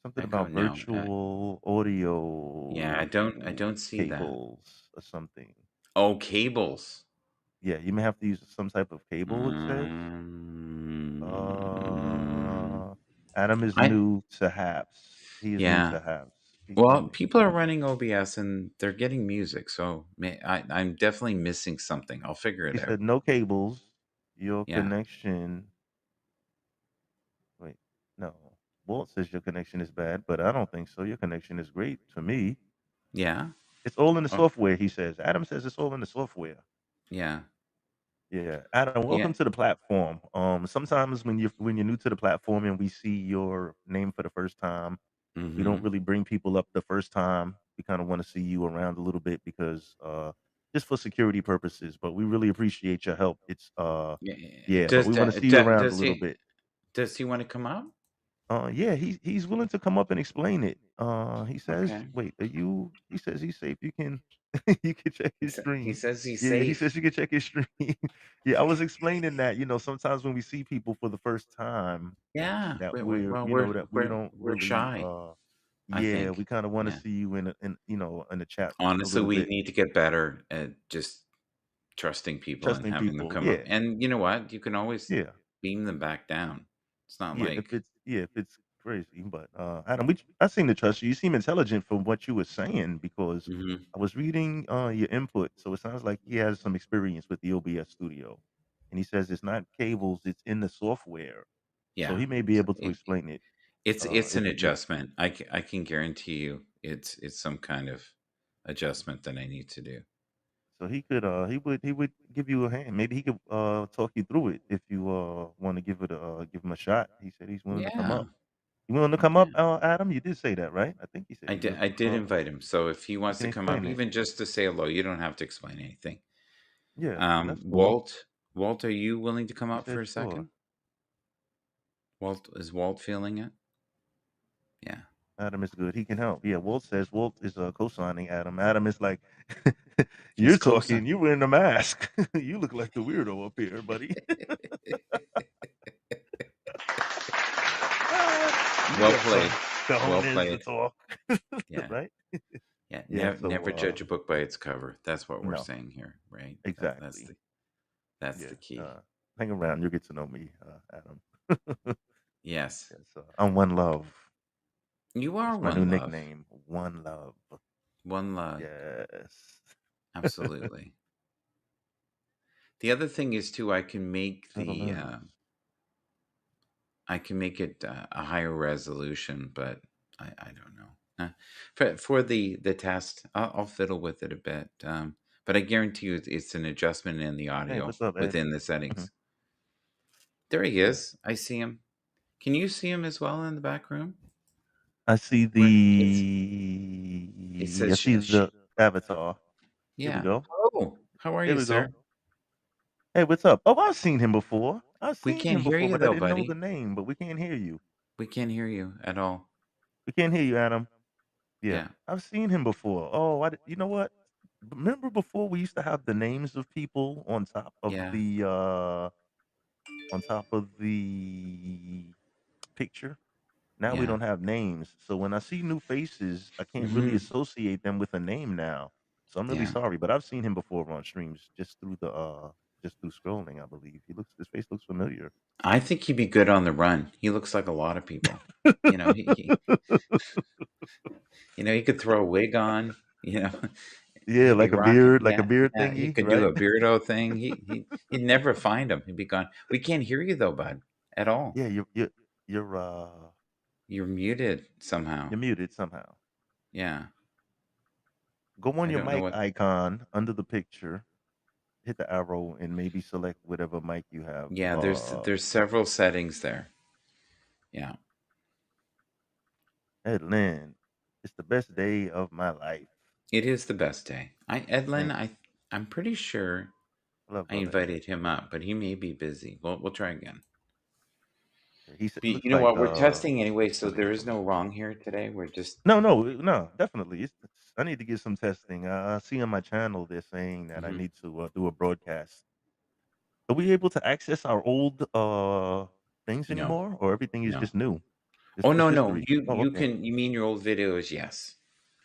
Something Echo about now. virtual audio. Yeah, I don't see that. cables or something. Oh, cables. Yeah, you may have to use some type of cable. It says. Adam is new to Haps. He is new to Haps. Well, people are running OBS and they're getting music, so I'm definitely missing something. I'll figure it He out. said no cables. Your Yeah. connection. Wait, no. Walt says your connection is bad, but I don't think so. Your connection is great to me. Yeah. It's all in the software, he says. Adam says it's all in the software. Yeah. Yeah. Adam, welcome to the platform. Sometimes when you're new to the platform and we see your name for the first time, we don't really bring people up the first time. We kind of want to see you around a little bit because just for security purposes, but we really appreciate your help. It's but we want to see you around a little bit. Does he want to come up? Yeah, he's willing to come up and explain it. He says, Okay. wait, he says he's safe. You can you can check his stream. He says he's Yeah, safe. he says you can check his stream. Yeah, I was explaining that, sometimes when we see people for the first time, that we're shy. Yeah, we kind of want to see you in the chat. Honestly, we need to get better at just trusting people and having them come up. And you know what? You can always beam them back down. It's not like if it's crazy, but Adam, I seem to trust you. You seem intelligent from what you were saying because I was reading your input, so it sounds like he has some experience with the OBS studio, and he says it's not cables; it's in the software. Yeah. So he may be able to explain it. It's an adjustment. I can guarantee you, it's some kind of adjustment that I need to do. So he could he would give you a hand. Maybe he could talk you through it if you want to give him a shot. He said he's willing to come up. You willing to come up, Adam? You did say that, right? I think he said. I did invite him. So if he wants to come up, even just to say hello, you don't have to explain anything. Yeah. That's cool. Walt, are you willing to come up for a sure. second? Is Walt feeling it? Yeah. Adam is good. He can help. Yeah, Walt says Walt is co-signing Adam. Adam is like, you're talking. You're wearing a mask. You look like the weirdo up here, buddy. Well played. Well played. Yeah. Right? Yeah. Never judge a book by its cover. That's what we're saying here, right? Exactly. That's the key. Hang around. You'll get to know me, Adam. Yes. I'm One Love. You are That's my new nickname. One Love. One Love. Yes. Absolutely. The other thing is too, I can make it a higher resolution, but I don't know. For the test, I'll fiddle with it a bit. But I guarantee you, it's an adjustment in the audio within the settings. There he is. I see him. Can you see him as well in the back room? I see the avatar. Yeah. Here we go. Oh, how are you, sir? Hey, what's up? Oh, I've seen him before. We can't hear you, but though, I didn't buddy. know the name, but we can't hear you. We can't hear you at all. We can't hear you, Adam. Yeah. I've seen him before. Oh, you know what? Remember before we used to have the names of people on top of the picture? Now we don't have names. So when I see new faces, I can't really associate them with a name now. So I'm really sorry, but I've seen him before on streams just through scrolling, I believe. His face looks familiar. I think he'd be good on the run. He looks like a lot of people. he could throw a wig on, Yeah, He'd be like a rocking. beard, Yeah, beard yeah. He thingy, could do right? a beardo thing. He'd never find him. He'd be gone. We can't hear you though, bud, at all. Yeah, you're You're muted somehow. you're muted somehow. Yeah. Go on I your don't know mic what. icon under the picture, hit the arrow, and maybe select whatever mic you have. Yeah, there's several settings there. Yeah. Edlin, it's the best day of my life. It is the best day. Edlin, Thank I'm pretty sure Love I brother invited him up, but he may be busy. We'll try again. He said, But looks you know like what? We're testing anyway, so there is no wrong here today. We're just no, definitely. I need to get some testing. I see on my channel they're saying that I need to do a broadcast. Are we able to access our old things no. anymore, or everything is No. just new? Oh It's no. history. You Okay. can. You mean your old videos? Yes.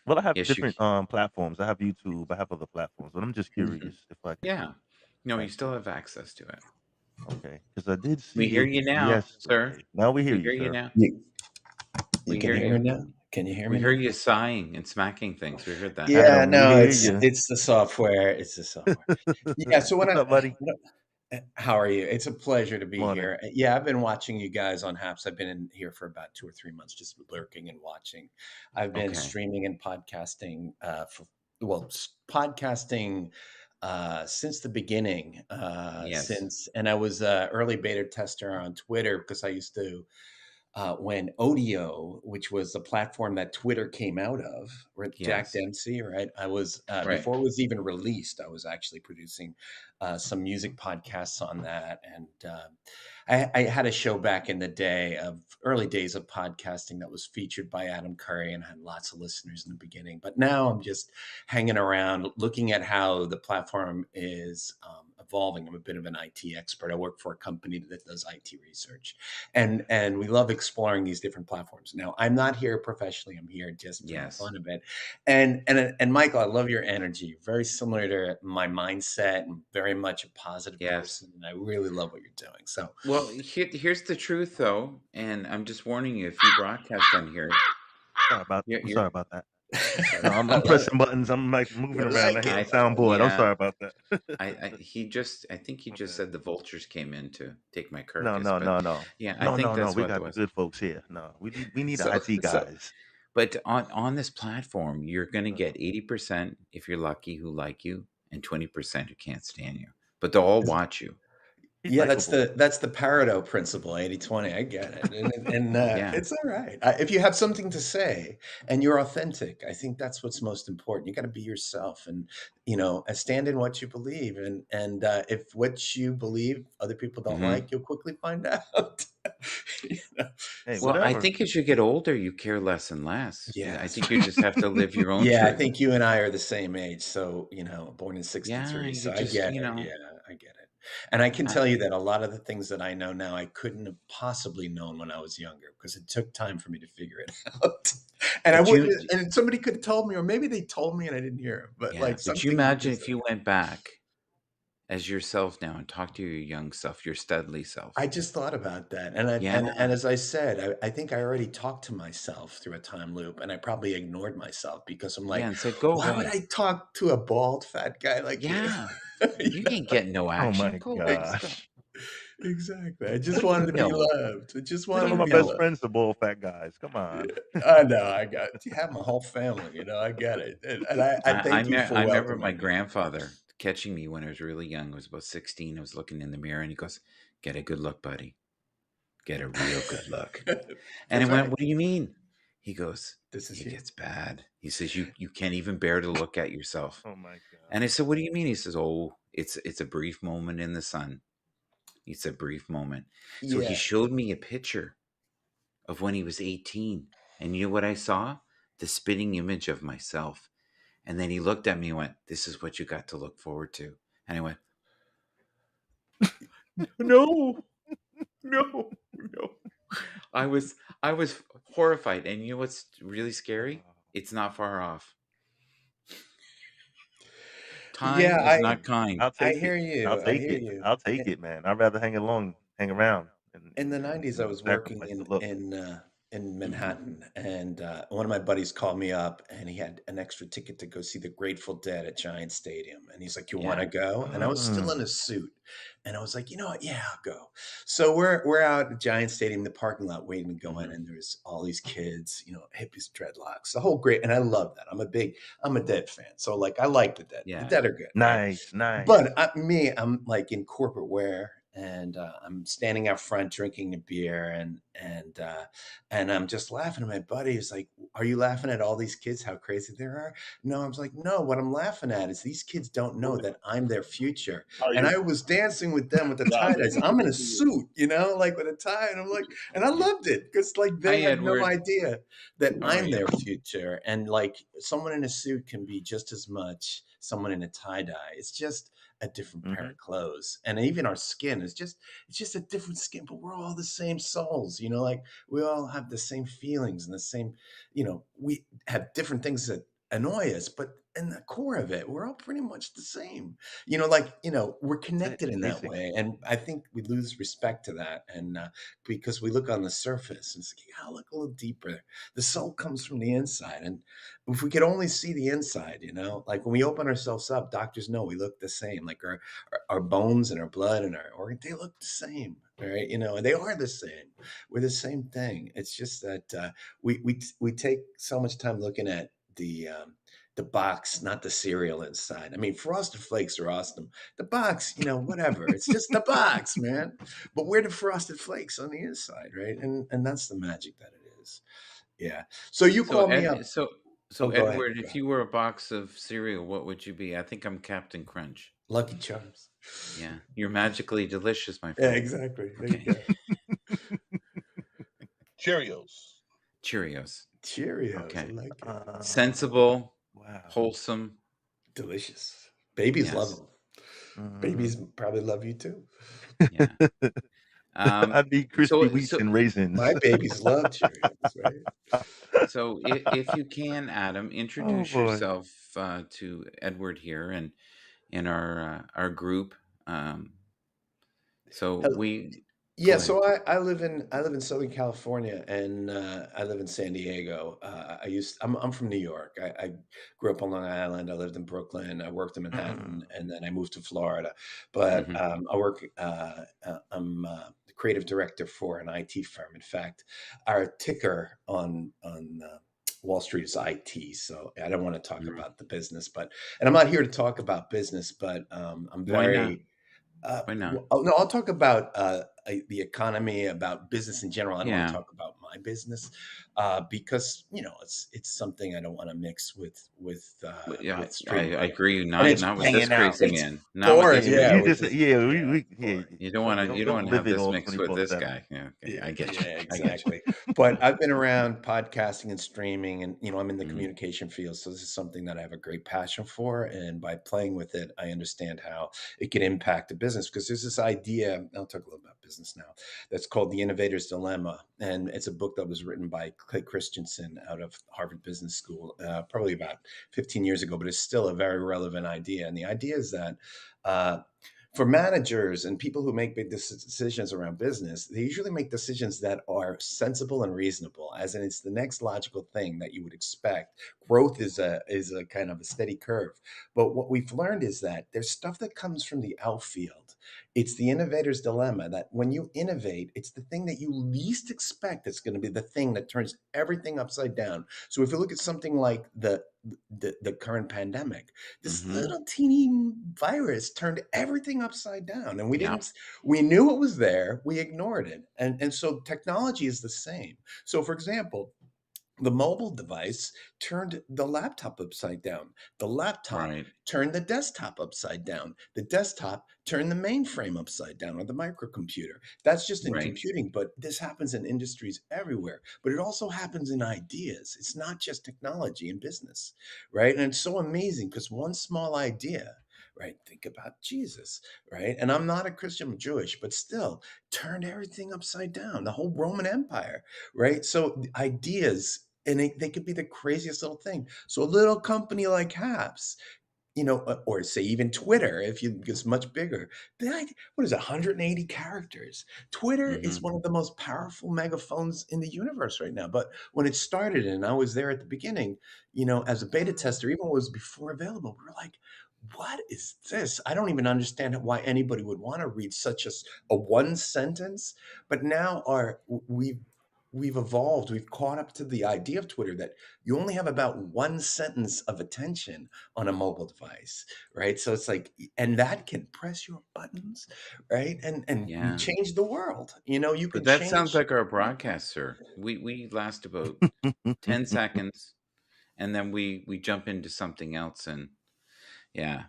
Well, I have Yes, you different can. platforms. I have YouTube. I have other platforms, but I'm just curious if I can. Yeah. No, you access still it. have access to it. Okay, because I did We see hear it you now, sir. yesterday. Now we hear We you, hear you sir. now. You We can hear hear you. me now? Can you hear We me heard now? you sighing and smacking things. We heard that. Yeah, Adam, we no, hear it's you. it's the software. It's the software. Yeah, so What's up, buddy? how are you? It's a pleasure to be Morning. here. Yeah, I've been watching you guys on Haps. I've been in here for about 2 or 3 months, just lurking and watching. I've been Okay. streaming and podcasting podcasting since the beginning. Yes. And I was an early beta tester on Twitter because I used to when Odeo, which was the platform that Twitter came out of, with Jack Yes. Dempsey, right? I was Right. before it was even released. I was actually producing some music podcasts on that, and I had a show back in the day of early days of podcasting that was featured by Adam Curry and had lots of listeners in the beginning. But now I'm just hanging around, looking at how the platform is evolving. I'm a bit of an IT expert. I work for a company that does IT research, and we love exploring these different platforms. Now, I'm not here professionally. I'm here just for the Yes. fun of it. And Michael, I love your energy. Very similar to my mindset, and very much a positive Yes. person. And I really love what you're doing. So, Well, here's the truth, though, and I'm just warning you: if you broadcast on here, I'm you're sorry about that. sorry. No, I'm pressing buttons. I'm like moving I around. like I hit it. the soundboard. I'm Yeah. sorry about that. I think he just said the vultures came in to take my No, carcass. no, but no, no, yeah, I no, think no, no. that's We what it got the was. good folks here. No, we need So, IT guys. But on this platform, you're going to get 80% if you're lucky who like you, and 20% who can't stand you. But they'll all watch you. He's yeah, that's likable. the Pareto principle, 80-20. I get it, and Yeah. it's all right. If you have something to say and you're authentic, I think that's what's most important. You got to be yourself, and stand in what you believe. And if what you believe other people don't Mhm. like, you'll quickly find out. You know? Hey, Well, I whatever. think as you get older, you care less and less. Yeah, I that's think you just have to live your own Yeah, I truth. think you and I are the same age. So, born in Yeah, 63. you So I just, get you it. know, Yeah, I get it. And I can I, tell you that a lot of the things that I know now, I couldn't have possibly known when I was younger because it took time for me to figure it out. And I but you, wouldn't, and somebody could have told me, or maybe they told me and I didn't hear it. But yeah, like but you something imagine just, if you went back as yourself now and talked to your young self, your Studley self. I just thought about that. And Yeah. and as I said, I think I already talked to myself through a time loop, and I probably ignored myself because I'm Yeah, like, and said, go why would away. I talk to a bald fat guy like you? Yeah. You You know? ain't getting no Oh action. my Go away. Stop. gosh. Exactly. I just wanted to be No. loved. I just What do wanted Some of to my be best loved. friends are bald fat guys. Come on. I know. I have my whole family. I get it, and I thank you for I remember welcoming my me. grandfather catching me when I was really young. I was about 16. I was looking in the mirror and he goes, get a good look, buddy. Get a real good look. And I That's went, right. what do you mean? He goes, This is it you. gets bad. He says, you can't even bear to look at yourself. Oh my And god. I said, what do you mean? He says, oh, it's a brief moment in the sun. It's a brief moment. So he Yeah. showed me a picture of when he was 18. And you know what I saw? The spitting image of myself. And then he looked at me and went, this is what you got to look forward to. And I went, no. I was horrified. And you know what's really scary? It's not far off. Time Yeah, is not kind. I'll I take hear it. you. I'll I take hear it. you. I'll take it, man. I'd rather hang around In the and 90s, I was working sacrifice the look. in Manhattan, and one of my buddies called me up, and he had an extra ticket to go see the Grateful Dead at Giant Stadium, and he's like, "You want to go?" And I was still in a suit, and I was like, "You know what? Yeah, I'll go." So we're out at Giant Stadium, the parking lot, waiting to go in, and there's all these kids, hippies, dreadlocks, the whole great, and I love that. I'm a Dead fan, so like I like the Dead. Yeah. The Dead are good. Nice. But I'm like in corporate wear, and I'm standing out front drinking a beer, and I'm just laughing. And my buddy is like, "Are you laughing at all these kids? How crazy they are?" No, I was like, "No, what I'm laughing at is these kids don't know that I'm their future." And I was dancing with them with the tie dyes. I'm in a suit, like with a tie, and I'm like, and I loved it because like they had no idea that I'm their future, and like someone in a suit can be just as much someone in a tie dye. It's just a different pair of clothes, and even our skin is it's just a different skin, but we're all the same souls, like we all have the same feelings and the same, we have different things that annoy us, but in the core of it, we're all pretty much the same, we're connected in that way. And I think we lose respect to that. And because we look on the surface and it's like, look a little deeper. The soul comes from the inside. And if we could only see the inside, like when we open ourselves up, doctors know we look the same, like our bones and our blood and our organs, they look the same. Right. And they are the same. We're the same thing. It's just that we take so much time looking at the box, not the cereal inside. I mean, Frosted Flakes are awesome. The box, whatever. It's just the box, man. But we're the Frosted Flakes on the inside, right? And that's the magic that it is. Yeah. So you call me up. So Edward, if you were a box of cereal, what would you be? I think I'm Captain Crunch. Lucky Charms. Yeah. You're magically delicious, my friend. Yeah, exactly. There you go. Cheerios. Okay. I like it. Sensible. Wow. Wholesome. Delicious. Babies love them. Babies probably love you too. Yeah. I'd be crispy wheats and raisins. My babies love Cheerios, right? So if you can, Adam, introduce yourself to Edward here and in our group. So I live in Southern California, and I live in San Diego. I'm from New York. I grew up on Long Island. I lived in Brooklyn. I worked in Manhattan, and then I moved to Florida. But I work. I'm the creative director for an IT firm. In fact, our ticker on Wall Street is IT. So I don't want to talk about the business, and I'm not here to talk about business, but I'm very. Why not? No, I'll talk about the economy, about business in general. I don't want to talk about my business because it's something I don't want to mix with. I agree. Not with this crazy man. You don't want to have this mixed with this guy. Yeah, I get you. Yeah, exactly. But I've been around podcasting and streaming, and I'm in the communication field, so this is something that I have a great passion for. And by playing with it, I understand how it can impact the business, because there's this idea. I'll talk a little about business now. That's called The Innovator's Dilemma, and it's a book that was written by Clay Christensen out of Harvard Business School, probably about 15 years ago, but it's still a very relevant idea. And the idea is that for managers and people who make big decisions around business, they usually make decisions that are sensible and reasonable, as in it's the next logical thing that you would expect. Growth is a kind of a steady curve. But what we've learned is that there's stuff that comes from the outfield. It's the innovator's dilemma, that when you innovate, it's the thing that you least expect that's going to be the thing that turns everything upside down. So if you look at something like the current pandemic, this little teeny virus turned everything upside down, and we knew it was there, we ignored it. And so technology is the same. So for example, the mobile device turned the laptop upside down. The laptop turned the desktop upside down. The desktop turned the mainframe upside down, or the microcomputer. That's just in computing, but this happens in industries everywhere. But it also happens in ideas. It's not just technology in business, right? And it's so amazing because one small idea, right? Think about Jesus, right? And I'm not a Christian, I'm Jewish, but still turned everything upside down, the whole Roman Empire, right? So the ideas, and they could be the craziest little thing. So a little company like HAPS or say even Twitter, if you it's much bigger. What is it, 180 characters? Twitter is one of the most powerful megaphones in the universe right now. But when it started, and I was there at the beginning, as a beta tester, even when it was before available, we were like, what is this? I don't even understand why anybody would want to read such a one sentence. But now we've evolved. We've caught up to the idea of Twitter that you only have about one sentence of attention on a mobile device, right? So it's like, and that can press your buttons, right? And you change the world. You can. But that sounds like our broadcast, sir. We last about 10 seconds, and then we jump into something else, and I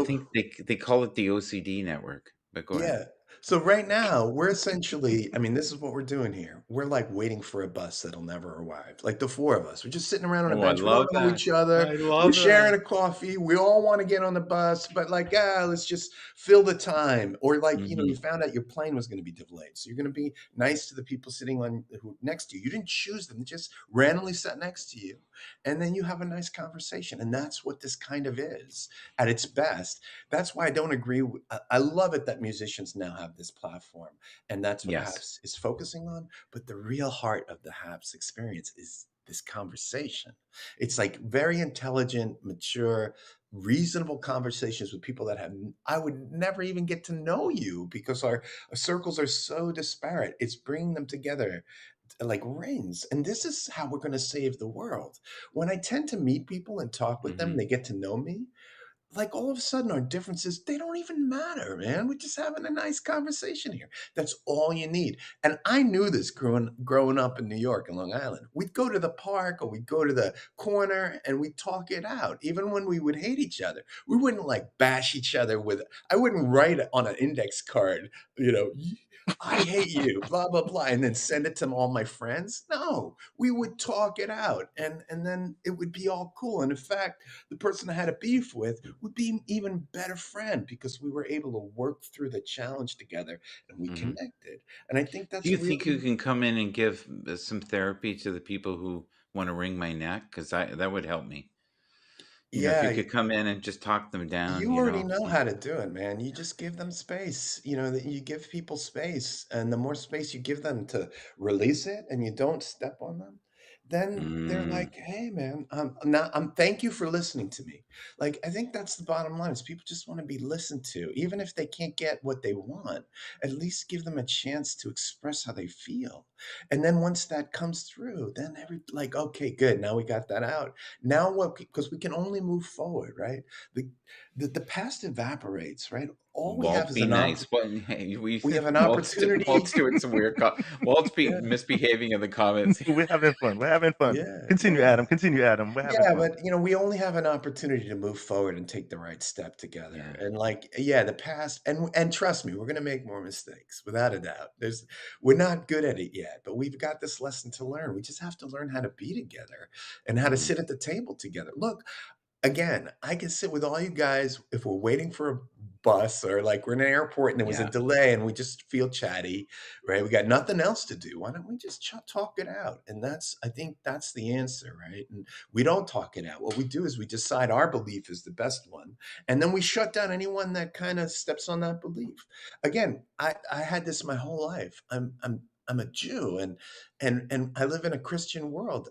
think they call it the OCD network. But go ahead. So right now we're essentially, this is what we're doing here. We're like waiting for a bus that'll never arrive. Like the four of us, we're just sitting around on a bench. We don't know each other. We're sharing a coffee. We all want to get on the bus, but let's just fill the time. Or you found out your plane was going to be delayed. So you're going to be nice to the people sitting next to you. You didn't choose them. They just randomly sat next to you. And then you have a nice conversation. And that's what this kind of is at its best. That's why I don't agree. I love it that musicians now have this platform, and that's what HAPS is focusing on. But the real heart of the HAPS experience is this conversation. It's like very intelligent, mature, reasonable conversations with people that I would never even get to know you because our circles are so disparate. It's bringing them together like rings. And this is how we're going to save the world. When I tend to meet people and talk with them, and they get to know me, like all of a sudden our differences, they don't even matter, man. We're just having a nice conversation here. That's all you need. And I knew this growing up in New York and Long Island. We'd go to the park or we'd go to the corner and we'd talk it out. Even when we would hate each other, we wouldn't bash each other I wouldn't write on an index card, I hate you, blah, blah, blah, and then send it to all my friends. No, we would talk it out and then it would be all cool. And in fact, the person I had a beef with would be an even better friend because we were able to work through the challenge together and we connected. And I think that's. Do you think you can come in and give some therapy to the people who want to wring my neck? Because that would help me. If you could come in and just talk them down. You already know how to do it, man. You just give them space. You give people space, and the more space you give them to release it, and you don't step on them, then they're like, "Hey, man, thank you for listening to me." Like, I think that's the bottom line: is people just want to be listened to, even if they can't get what they want. At least give them a chance to express how they feel, and then once that comes through, then okay, good. Now we got that out. Now what? Because we can only move forward, right? The past evaporates, right? All we have is we have an opportunity. Walt's doing some weird. Walt's misbehaving in the comments. We're having fun. Yeah. Continue, Adam. But we only have an opportunity to move forward and take the right step together. Yeah. And the past, and trust me, we're gonna make more mistakes, without a doubt. We're not good at it yet, but we've got this lesson to learn. We just have to learn how to be together and how to sit at the table together. Look. Again, I can sit with all you guys if we're waiting for a bus or we're in an airport and there was a delay and we just feel chatty, right? We got nothing else to do. Why don't we just talk it out? And I think that's the answer, right? And we don't talk it out. What we do is we decide our belief is the best one. And then we shut down anyone that kind of steps on that belief. Again, I had this my whole life. I'm a Jew and I live in a Christian world.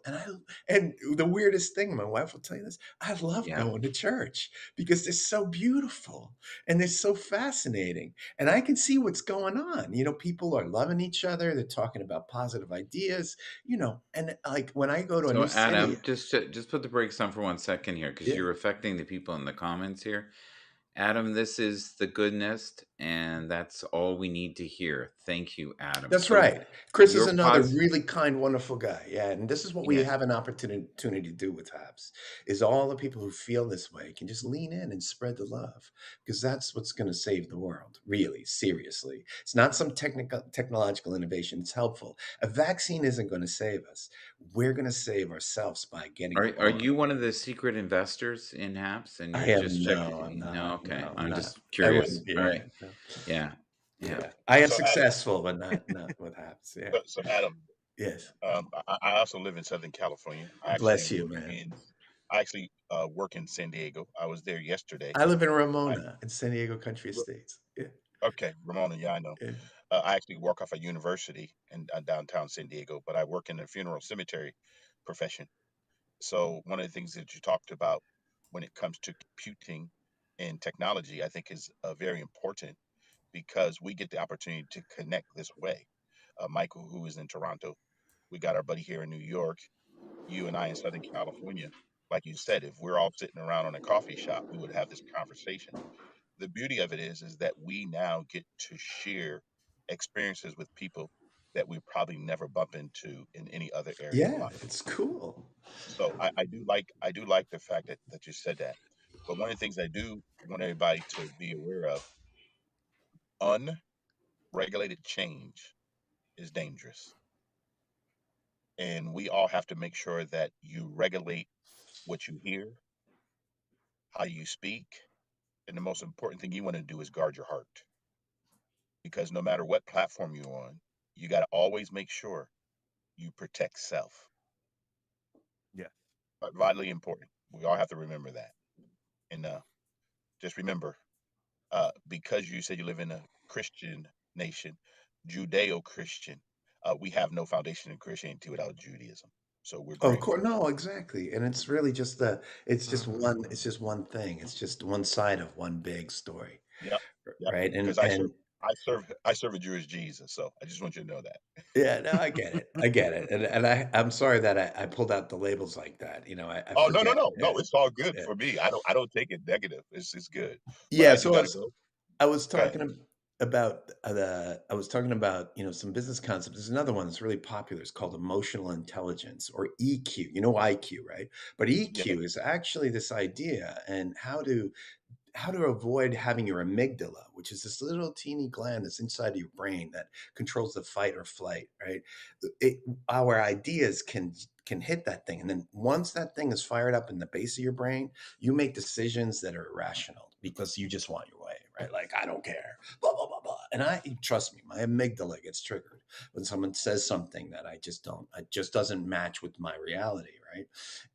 And the weirdest thing, my wife will tell you this, I love going to church because they're so beautiful and they're so fascinating. And I can see what's going on. People are loving each other. They're talking about positive ideas, and when I go to a new Adam, city. just put the brakes on for 1 second here because you're affecting the people in the comments here. Adam, this is the goodness, and that's all we need to hear. Thank you, Adam. That's right. Chris is another really kind, wonderful guy. Yeah, and this is what we have an opportunity to do with HAPS, is all the people who feel this way can just lean in and spread the love, because that's what's going to save the world, really, seriously. It's not some technological innovation. It's helpful. A vaccine isn't going to save us. We're going to save ourselves by getting. Are you one of the secret investors in HAPS? And I am no. Okay, no, I'm just curious. All right. Yeah. I am successful, but not with HAPS. Yeah. So Adam. Yes. I also live in Southern California. Bless you, man. I actually work in San Diego. I was there yesterday. I live in I, Ramona in San Diego Country Estates. Yeah. okay, Ramona, yeah, I know. Yeah. I actually work off a university in downtown San Diego, but I work in the funeral cemetery profession. So one of the things that you talked about when it comes to computing and technology, I think is very important because we get the opportunity to connect this way. Michael, who is in Toronto, we got our buddy here in New York, you and I in Southern California. Like you said, if we're all sitting around on a coffee shop, we would have this conversation. The beauty of it is that we now get to share experiences with people that we probably never bump into in any other area of Yeah, life. it's cool. So I do like the fact that you said that. But one of the things I do want everybody to be aware of, unregulated change is dangerous. And we all have to make sure that you regulate what you hear, how you speak, and the most important thing you want to do is guard your heart. Because no matter what platform you're on, you got to always make sure you protect self. Yeah. Vitally important. We all have to remember that. And just remember, because you said you live in a Christian nation, Judeo-Christian, we have no foundation in Christianity without Judaism. So we're Of grateful. course, no, exactly. And it's really just it's just Mhm. one thing. It's just one side of one big story, Yep, yep. right? Because I serve a Jewish Jesus. So I just want you to know that. Yeah, no, I get it. I get it. And I'm sorry that I pulled out the labels like that. I Oh, no, no, forget. no, Yeah, no. It's all good yeah. for me. I don't take it negative. It's good. But Yeah, I do so got to go. I was Go ahead. talking about I was talking about, some business concepts. There's another one that's really popular. It's called emotional intelligence or EQ. You know IQ, right? But Yeah, EQ is actually this idea and how to avoid having your amygdala, which is this little teeny gland that's inside of your brain that controls the fight or flight, right? Our ideas can hit that thing, and then once that thing is fired up in the base of your brain, you make decisions that are irrational because you just want your way, right? Like I don't care, blah blah blah blah. And I trust me, my amygdala gets triggered when someone says something that it just doesn't match with my reality, right?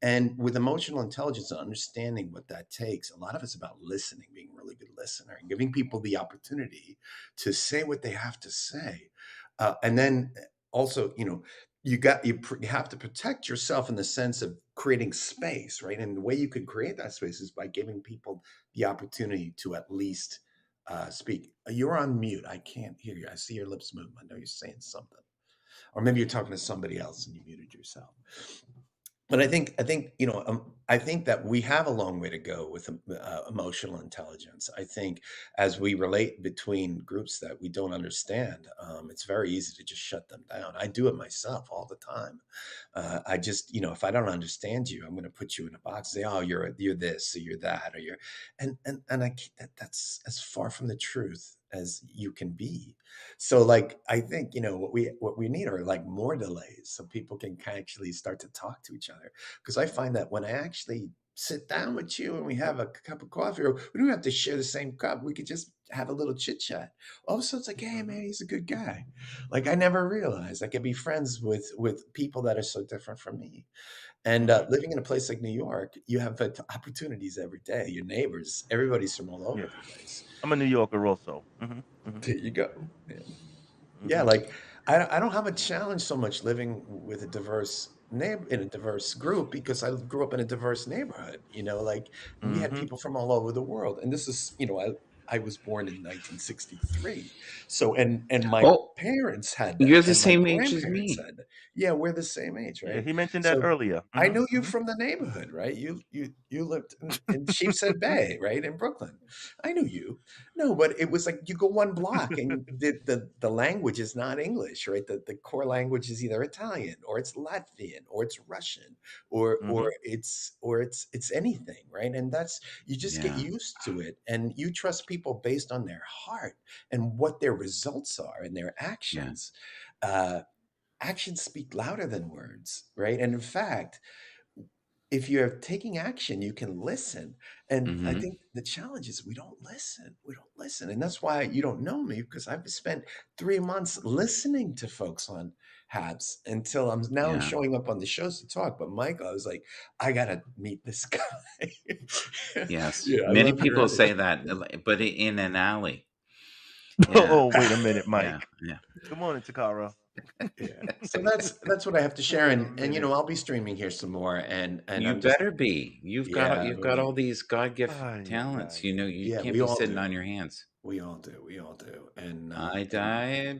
And with emotional intelligence and understanding what that takes, a lot of it's about listening, being a really good listener, and giving people the opportunity to say what they have to say. And then also, you have to protect yourself in the sense of creating space, right? And the way you can create that space is by giving people the opportunity to at least speak. You're on mute. I can't hear you. I see your lips move. I know you're saying something, or maybe you're talking to somebody else and you muted yourself. But I think that we have a long way to go with emotional intelligence. I think as we relate between groups that we don't understand, it's very easy to just shut them down. I do it myself all the time. I just, if I don't understand you, I'm going to put you in a box. Say, oh, you're this, or you're that, or that's as far from the truth as you can be. So like I think what we need are like more delays so people can actually start to talk to each other. Because I find that when I actually sit down with you and we have a cup of coffee, or we don't have to share the same cup, we could just have a little chit chat. All of a sudden it's like, hey man, he's a good guy. Like I never realized I could be friends with people that are so different from me. And living in a place like New York, you have opportunities every day. Your neighbors, everybody's from all over Yeah. the place. I'm a New Yorker also. There you go. Yeah, Mhm. like I don't have a challenge so much living with a diverse neighbor in a diverse group because I grew up in a diverse neighborhood. Like we had Mhm. people from all over the world, and this is I was born in 1963, so and my Oh, parents had you're that, the and my same age as grandparents me. had that. Yeah, we're the same age, Yeah, right? he mentioned that So earlier. I knew you from the neighborhood, right? You lived in Sheepshead Bay, right, in Brooklyn. I knew you. No, but it was like you go one block and the language is not English, right? The core language is either Italian or it's Latvian or it's Russian or Mhm. it's anything, right? And that's you just get Yeah, used to it and you trust people based on their heart and what their results are and their yeah, actions. Actions speak louder than words, right? And in fact, if you're taking action, you can listen. And I Mm-hmm. think the challenge is we don't listen. We don't listen. And that's why you don't know me, because I've spent 3 months listening to folks on Habs until I'm Yeah. showing up on the shows to talk. But Michael, I was like, I gotta meet this guy. Yes. Yeah, I Many love your people say energy. that, but in an alley. Yeah. Oh, wait a minute, Yeah. Mike. Yeah. Good morning, Takara. Yeah. So that's what I have to share. Wait a And you minute. know, I'll be streaming here some more. And You I'm just better be. You've yeah, got all these God-gift Ay, talents. ay. You know, you yeah, can't we be all sitting do. on your hands. We all do. We all do. And I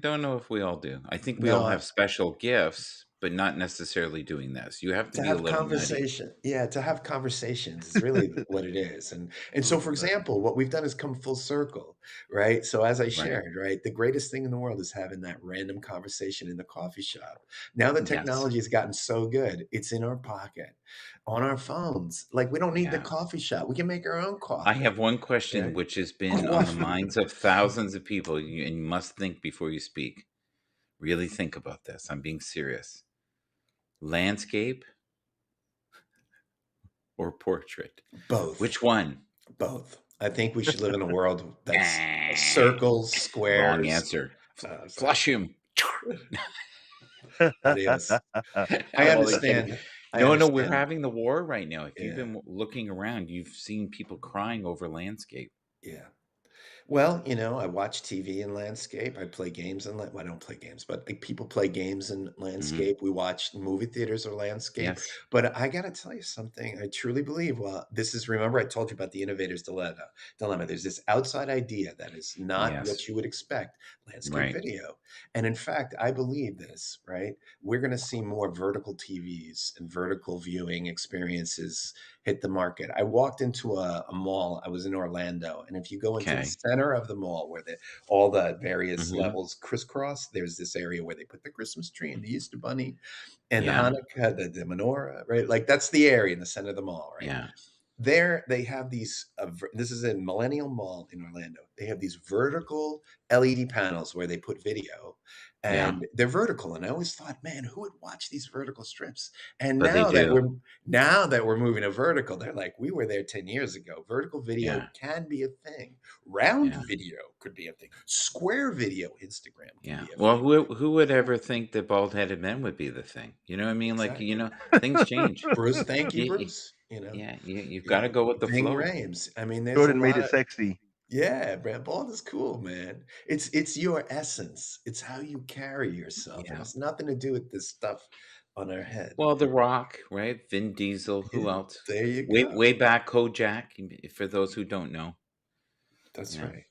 don't know if we all do. I think we all no, have special gifts, but not necessarily doing this. You have to to be a have little nutty. conversation, yeah, to have conversations is really what it is. And so, for example, what we've done is come full circle, right? So as I Right. shared, right, the greatest thing in the world is having that random conversation in the coffee shop. Now the Yes. technology has gotten so good, it's in our pocket, on our phones. Like, we don't need the Yeah. coffee shop. We can make our own I coffee. have one question Right? which has been on the minds of thousands of people, and you must think before you speak. Really think about this. I'm being serious. Landscape or portrait? Both. Which one? Both. I think we should live in a world that's circles, Wrong squares. answer. Sorry. Flush him. Adios. I I'm only kidding. understand. I No, we're understand. having the war right now. If you've Yeah. been looking around, you've seen people crying over landscape. Yeah. Well, you know, I watch TV in landscape. I play games in well, I don't play games, but like, people play games in landscape. We watch movie theaters or landscape. Yes. But I got to tell you something. I truly believe. Well, this is. Remember, I told you about the innovator's dilemma. There's this outside idea that is not Yes. what you would expect. Landscape Right. video, and in fact, I believe this. Right, we're going to see more vertical TVs and vertical viewing experiences hit the market. I walked into a mall. I was in Orlando, and if you go into the Okay. center of the mall where all the various Mhm. levels crisscross, there's this area where they put the Christmas tree and the Easter bunny and the Yeah. Hanukkah, the menorah, right? Like, that's the area in the center of the mall, right? Yeah. There they have these. This is in Millennium Mall in Orlando. They have these vertical LED panels where they put video, Yeah. and they're vertical. And I always thought, man, who would watch these vertical strips? And But they now that do. we're moving to vertical, they're like, we were there 10 years ago. Vertical video Yeah. can be a thing. Round Yeah. video could be a thing. Square video, Instagram can Yeah. be a Well, thing. who would ever think that bald-headed men would be the thing? You know what I mean? Like, Exactly. you know, things change. Bruce, thank you, Y- y- Bruce. You know, Yeah, you've you got to know, go with the Bing flow. Rames. I mean, there's a Jordan made lot it of sexy. yeah, Brad Bald is cool, man. It's your essence. It's how you carry yourself. It Yeah. has nothing to do with this stuff on our head. Well, The Rock, right? Vin Diesel. Who Yeah, else? there you Way go. way back, Kojak. For those who don't know. That's Yeah. right.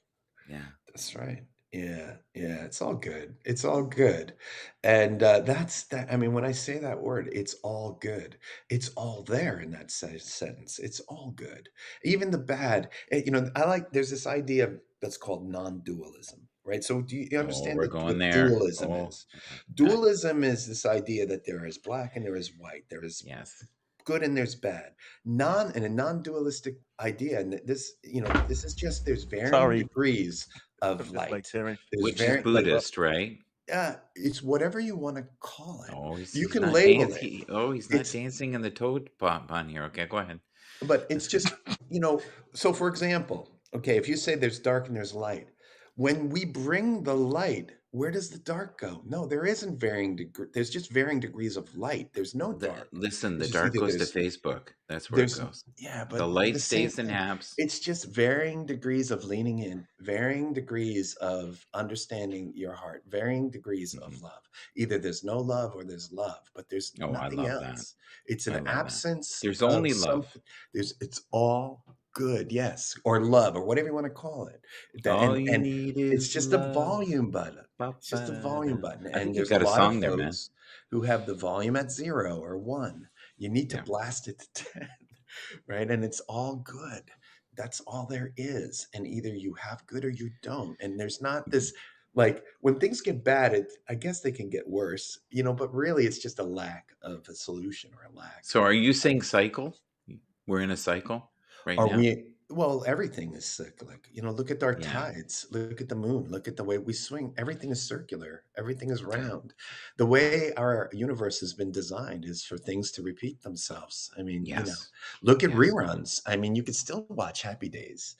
Yeah. That's right. Yeah, yeah. It's all good. It's all good. And that's that. I mean, when I say that word, it's all good. It's all there in that sentence. It's all good. Even the bad. You know, there's this idea that's called non-dualism, right? So do you Oh, understand we're going what there. dualism Oh, is? Dualism is this idea that there is black and there is white. There is yes. good and there's bad. And a non-dualistic idea, and this is just, there's varying Sorry. degrees of Just like light. Terrence. There's Which is like Buddhist, right? it's whatever you want to call it. Oh, You he's can not label it. dancing. Oh, he's not It's dancing in the toad pond here. Okay, go ahead. but it's just, so for example, okay, if you say there's dark and there's light, when we bring the light, where does the dark go? No, there isn't there's just varying degrees of light. There's no dark. Listen, the It's just dark either goes to there's Facebook. That's where it there's goes. yeah, The but light the same stays in thing. apps. It's just varying degrees of leaning in, varying degrees of understanding your heart, varying degrees of love. Either there's no love or there's love, but there's Oh, I nothing love that. else. It's I an love that. absence There's of only love. something. It's all good, yes, or love, or whatever you want to call it. All you And need it's is just a love. volume button. It's just a volume Ba-ba-da. button. I think And you've there's a got a lot song of there, man. folks who have the volume at 0 or 1. You need to Yeah. blast it to 10, right? And it's all good. That's all there is. And either you have good or you don't. And there's not this, like, when things get bad, I guess they can get worse, but really it's just a lack of a solution or a lack. So are you saying cycle? We're in a cycle right Are now? we Well, everything is cyclic. Look at our Yeah. tides, look at the moon, look at the way we swing. Everything is circular, everything is round. The way our universe has been designed is for things to repeat themselves. I mean, Yes. look at Yes. reruns. I mean, you could still watch Happy Days.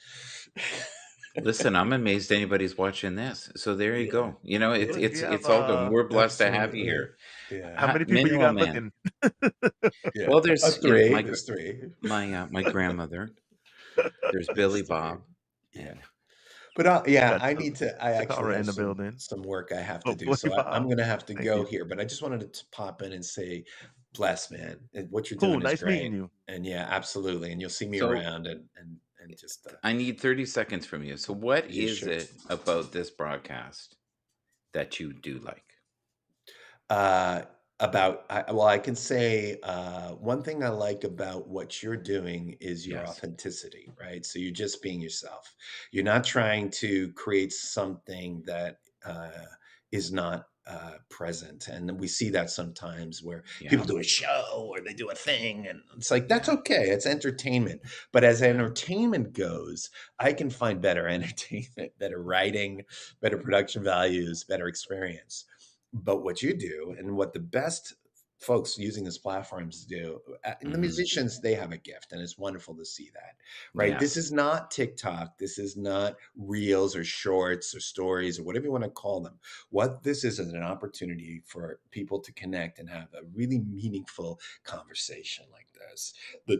Listen, I'm amazed anybody's watching this. So there you Yeah. go. You know, Look, we it's have all good. We're blessed to have you Absolutely. here. Yeah. how many people you Mineral got Man. looking? Yeah. Well, there's Three. my There's three. my grandmother. There's Billy There's three. Bob. Yeah. And But Got I need to. I actually Takara have in the building. some work I have Oh, to do, boy, so I'm Bob. going to have to Thank go you. here. But I just wanted to pop in and say, bless, man. And what you're Cool. doing is Nice meeting great. you. And yeah, absolutely. And you'll see me so around and just I need 30 seconds from you. So what yeah, is sure. it about this broadcast that you do like? I can say one thing I like about what you're doing is your Yes. authenticity, right? So you're just being yourself. You're not trying to create something that is not present. And we see that sometimes where Yeah. people do a show or they do a thing, and it's like, that's Yeah. okay. It's entertainment. But as entertainment goes, I can find better entertainment, better writing, better production values, better experience. But what you do and what the best folks using these platforms do, and the Mhm. musicians, they have a gift, and it's wonderful to see that, right? Yeah. This is not TikTok. This is not reels or shorts or stories or whatever you want to call them. What this is an opportunity for people to connect and have a really meaningful conversation like this,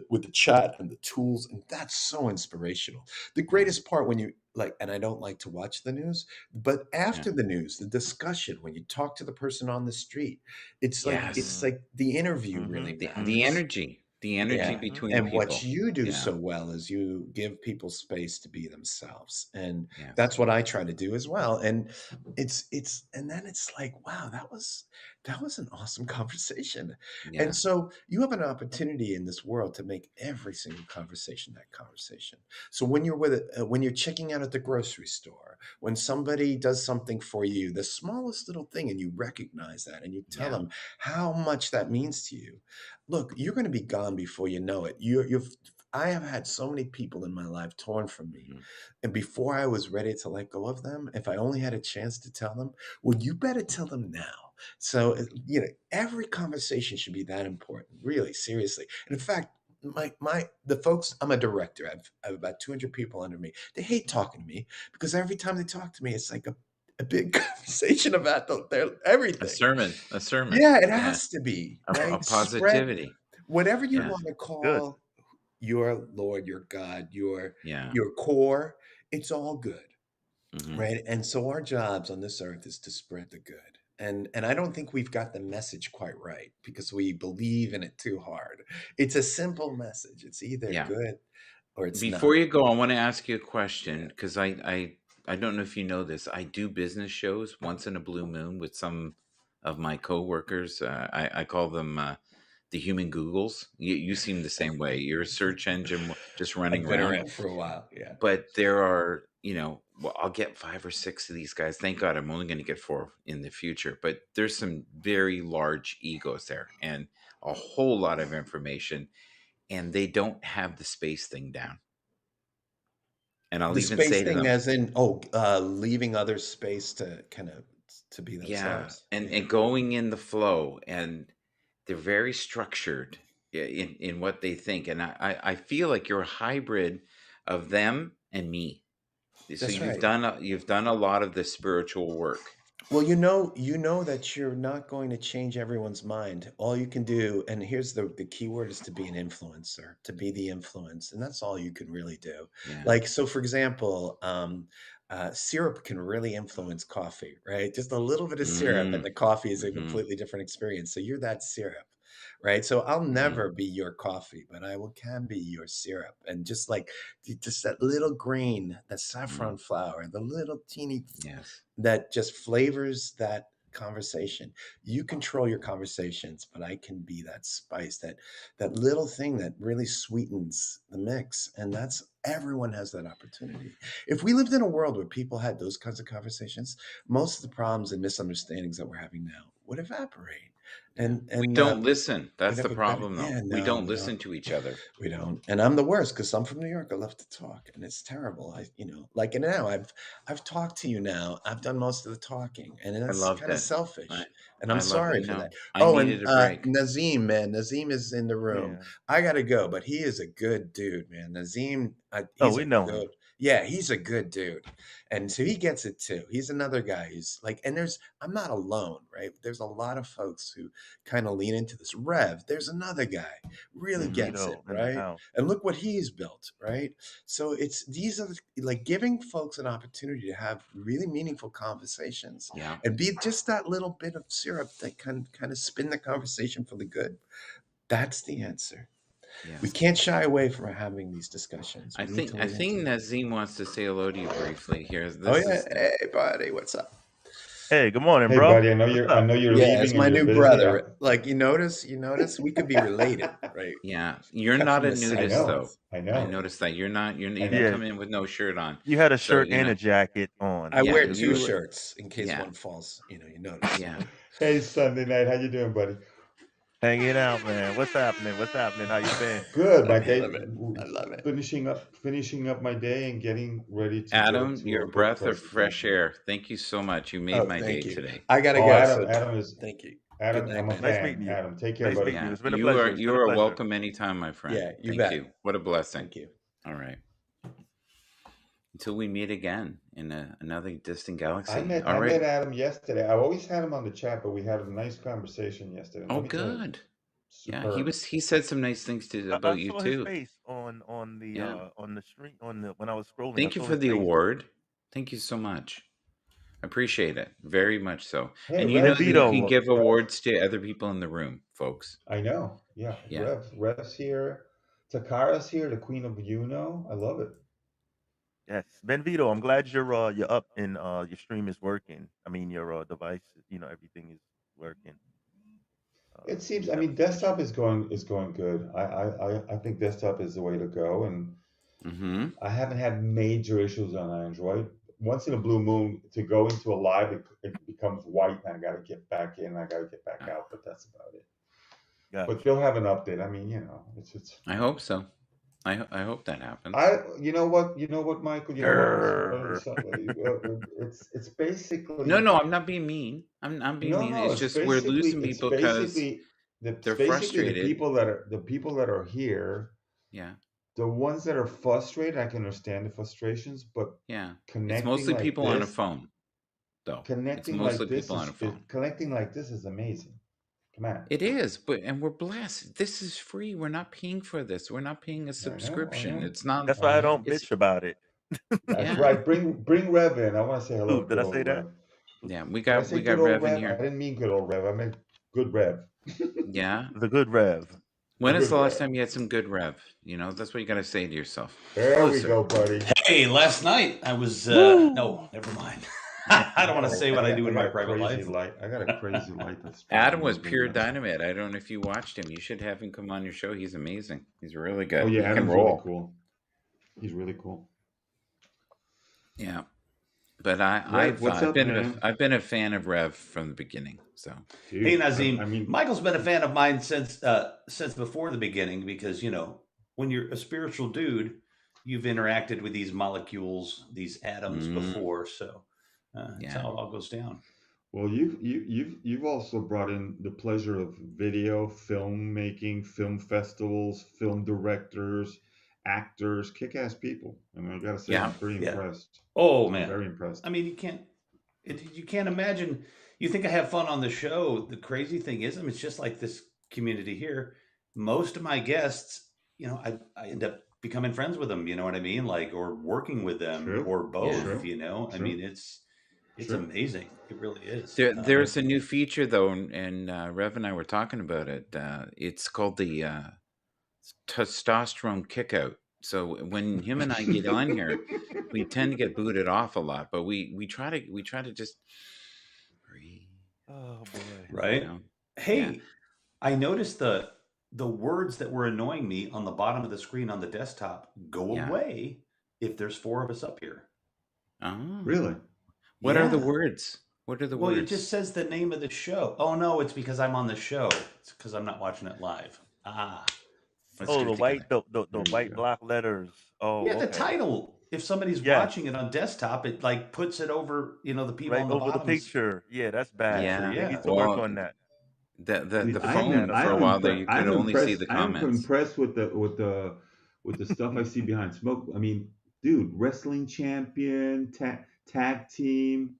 with the chat and the tools, and that's so inspirational. The greatest part when you and I don't like to watch the news, but after the news, the discussion, when you talk to the person on the street, it's Yes. like the interview Mhm. really The matters. energy Yeah. between And people. what you do Yeah. so well is you give people space to be themselves. And Yes. that's what I try to do as well. And and then it's like, wow, that was an awesome conversation. Yeah. And so you have an opportunity in this world to make every single conversation that conversation. So when you're when you're checking out at the grocery store, when somebody does something for you, the smallest little thing, and you recognize that and you tell Yeah. them how much that means to you. Look, you're going to be gone before you know it. I have had so many people in my life torn from me. Mhm. And before I was ready to let go of them, if I only had a chance to tell them, well, you better tell them now. So, every conversation should be that important, really, seriously. And in fact, the folks, I'm a director. I have about 200 people under me. They hate talking to me because every time they talk to me, it's like a big conversation about their everything. A sermon. Yeah, it has to be, A right? positivity. Spread whatever you Yeah. want to Good. call your Lord, your God, your Yeah. core. It's all good, Mhm. right? And so our jobs on this earth is to spread the good. And I don't think we've got the message quite right because we believe in it too hard. It's a simple message. It's either Yeah. good or it's Before not. you go, I want to ask you a question because I don't know if you know this. I do business shows once in a blue moon with some of my coworkers. I call them the human Googles. You seem the same way. You're a search engine just running I've been around. around for a while. Yeah. But there are, well, I'll get 5 or 6 of these guys. Thank God I'm only going to get 4 in the future. But there's some very large egos there and a whole lot of information. And they don't have the space thing down. And I'll The even space say to thing, them, as in, leaving others space to kind of to be yeah, themselves. and going in the flow. And they're very structured in what they think. And I feel like you're a hybrid of them and me. So That's right. you've done a lot of the spiritual work. Well, you know that you're not going to change everyone's mind. All you can do, and here's the key word, is to be an influencer, to be the influence, and that's all you can really do. Yeah. Like, so for example, syrup can really influence coffee, right? Just a little bit of syrup, and the coffee is a completely different experience. So you're that syrup, right? So I'll never be your coffee, but can be your syrup, and just that little grain, that saffron flour, the little teeny Yes. that just flavors that conversation. You control your conversations, but I can be that spice, that little thing that really sweetens the mix. And everyone has that opportunity. If we lived in a world where people had those kinds of conversations, most of the problems and misunderstandings that we're having now would evaporate. And we don't listen. That's the problem, though. Yeah, we no, don't listen to each other. We don't. And I'm the worst because I'm from New York. I love to talk, and it's terrible. Like now I've talked to you now. I've done most of the talking, and I it's loved kind of it. selfish. And I I'm love sorry it. for No, that. I Oh, and needed a break. Nazim, man, Nazim is in the room. Yeah. I gotta go, but he is a good dude, man. Nazim, Oh, he's we a know him. good. Yeah, he's a good dude. And so he gets it too. He's another guy who's like, and I'm not alone, right? There's a lot of folks who kind of lean into this. Rev, there's another guy, really gets it, Vito in the right? house. And look what he's built, right? So these are like giving folks an opportunity to have really meaningful conversations Yeah. and be just that little bit of syrup that can kind of spin the conversation for the good. That's the answer. Yeah. We can't shy away from having these discussions. I think Nazim wants to say hello to you briefly here. Hey buddy, what's up? Hey, good morning, Hey, bro. buddy, I know you're Yeah, leaving it's and my you're new busy. brother. Like you notice we could be related, right? Yeah, you're Cut not from a the same nudist cloth. though. I know. I noticed that you're not. You Yeah. come in with no shirt on. You had a So, shirt you and know. a jacket on. I Yeah, wear you two were- shirts in case Yeah. one falls. You notice. Yeah. Hey, Sunday night, how you doing, buddy? Hanging out, man. What's happening? How you been? Good. My day. I love it. Finishing up my day and getting ready to. Adam, go to your a book breath of fresh presentation. air. Thank you so much. You made my day Thank you. today. I gotta Oh, go. Adam is. Thank you. Adam, Good night, I'm a man. Nice fan. meeting you. Adam, take care, Nice buddy. meeting Yeah, It's been a you pleasure. are It's been you a are pleasure. welcome anytime, my friend. Yeah, you Thank bet. you. What a blessing. Thank you. All right. Until we meet again in another distant galaxy. I met Adam yesterday. I always had him on the chat, but we had a nice conversation yesterday. Oh, Let me tell you, good. Yeah, superb. he said some nice things about I you saw too. his face on the street when I was scrolling. Thank you for the award. Thank you so much. I appreciate it very much so. Hey, And you Rev, know you Vito, can give Rev. awards to other people in the room, folks. I know. Yeah. Yeah. Rev's here. Takara's here, the Queen of Yuno. I love it. Yes, Ben Vito. I'm glad you're up and your stream is working. I mean your device, everything is working. It seems. I mean, desktop is going good. I think desktop is the way to go, and I haven't had major issues on Android. Once in a blue moon, to go into a live, it becomes white, and I got to get back in. I got to get back out, but that's about it. Gotcha. But they'll have an update. I mean, it's. I hope so. I hope that happens. You know what, Michael. You know what? It's basically. No, I'm not being mean. I'm being mean. It's just we're losing people because they're frustrated. The people that are here. Yeah. The ones that are frustrated, I can understand the frustrations, but yeah, connecting it's mostly like people this, on a phone, though. Connecting it's mostly like this people on a phone. Connecting like this is amazing. Come on. It is, and we're blessed. This is free. We're not paying for this. We're not paying a subscription. I know. It's not. That's why I don't bitch about it. That's right. Bring Rev in. I want to say hello. Did I say that? Yeah, we got Rev in here. I didn't mean good old Rev. I meant good Rev. Yeah, the good Rev. When is the last time you had some good Rev? That's what you got to say to yourself. There we go, buddy. Hey, last night I was no, never mind. I don't want to say what I do in my private life. I got a crazy light. That's Adam was pure dynamite. I don't know if you watched him. You should have him come on your show. He's amazing. He's really good. Oh yeah, he Adam's can roll. really cool. He's really cool. Yeah, but I've been a fan of Rev from the beginning. So dude, hey Nazim, I mean, Michael's been a fan of mine since before the beginning because when you're a spiritual dude, you've interacted with these molecules, these atoms before. So that's how it all goes down. Well, you've also brought in the pleasure of video, filmmaking, film festivals, film directors, actors, kick-ass people. I mean, I gotta say, I'm pretty impressed. Oh man, very impressed. I mean, you can't imagine. You think I have fun on the show? The crazy thing is, it's just like this community here. Most of my guests, I end up becoming friends with them. You know what I mean? Like, or working with them, or both. I mean, it's amazing. It really is. There's a new feature though, and Rev and I were talking about it. It's called the testosterone kickout. So when him and I get on here, we tend to get booted off a lot, but we try to just breathe. Oh boy! Right? Hey, I noticed the words that were annoying me on the bottom of the screen on the desktop go away if there's 4 of us up here. Oh, really? What are the words? What are the Well, words? it just says the name of the show. Oh no, it's because I'm on the show. It's because I'm not watching it live. Let's Oh, do the it together. white the There you white go. block letters. Oh, Yeah, the okay. title. If somebody's Yes, watching it on desktop, it like puts it over, the people right on the over the bottom's picture. Yeah, that's bad. picture. Yeah. They need Yeah. to work Well, on that. the I Clean phone that am up. for a I'm while there, impressed. you could only see the I'm comments. impressed with the stuff I see behind smoke. I mean, dude, wrestling champion, tag team.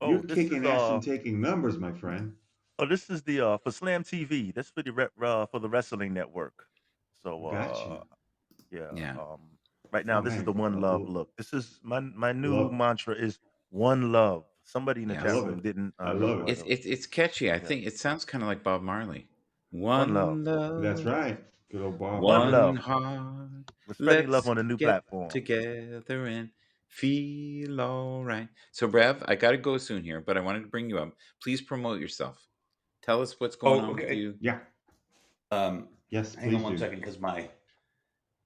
Oh, You're this is kicking ass and taking numbers, my friend. oh, this is the for Slam TV. That's for for the Wrestling Network. So Gotcha. yeah. Yeah. Right now Oh this is man, the one love look. This is my new love. mantra is one love. Somebody in the Yes. I chat love room it. didn't I know love who it. It's catchy. I Yeah. think it sounds kind of like Bob Marley. One love. That's Love, right. Good old Bob. One love. heart. We're spreading love Let's on a new get platform. together and feel all right. So, Brev, I got to go soon here, but I wanted to bring you up. Please promote yourself. Tell us what's going on with you. Yeah. Yes, Hang please on one do. second because my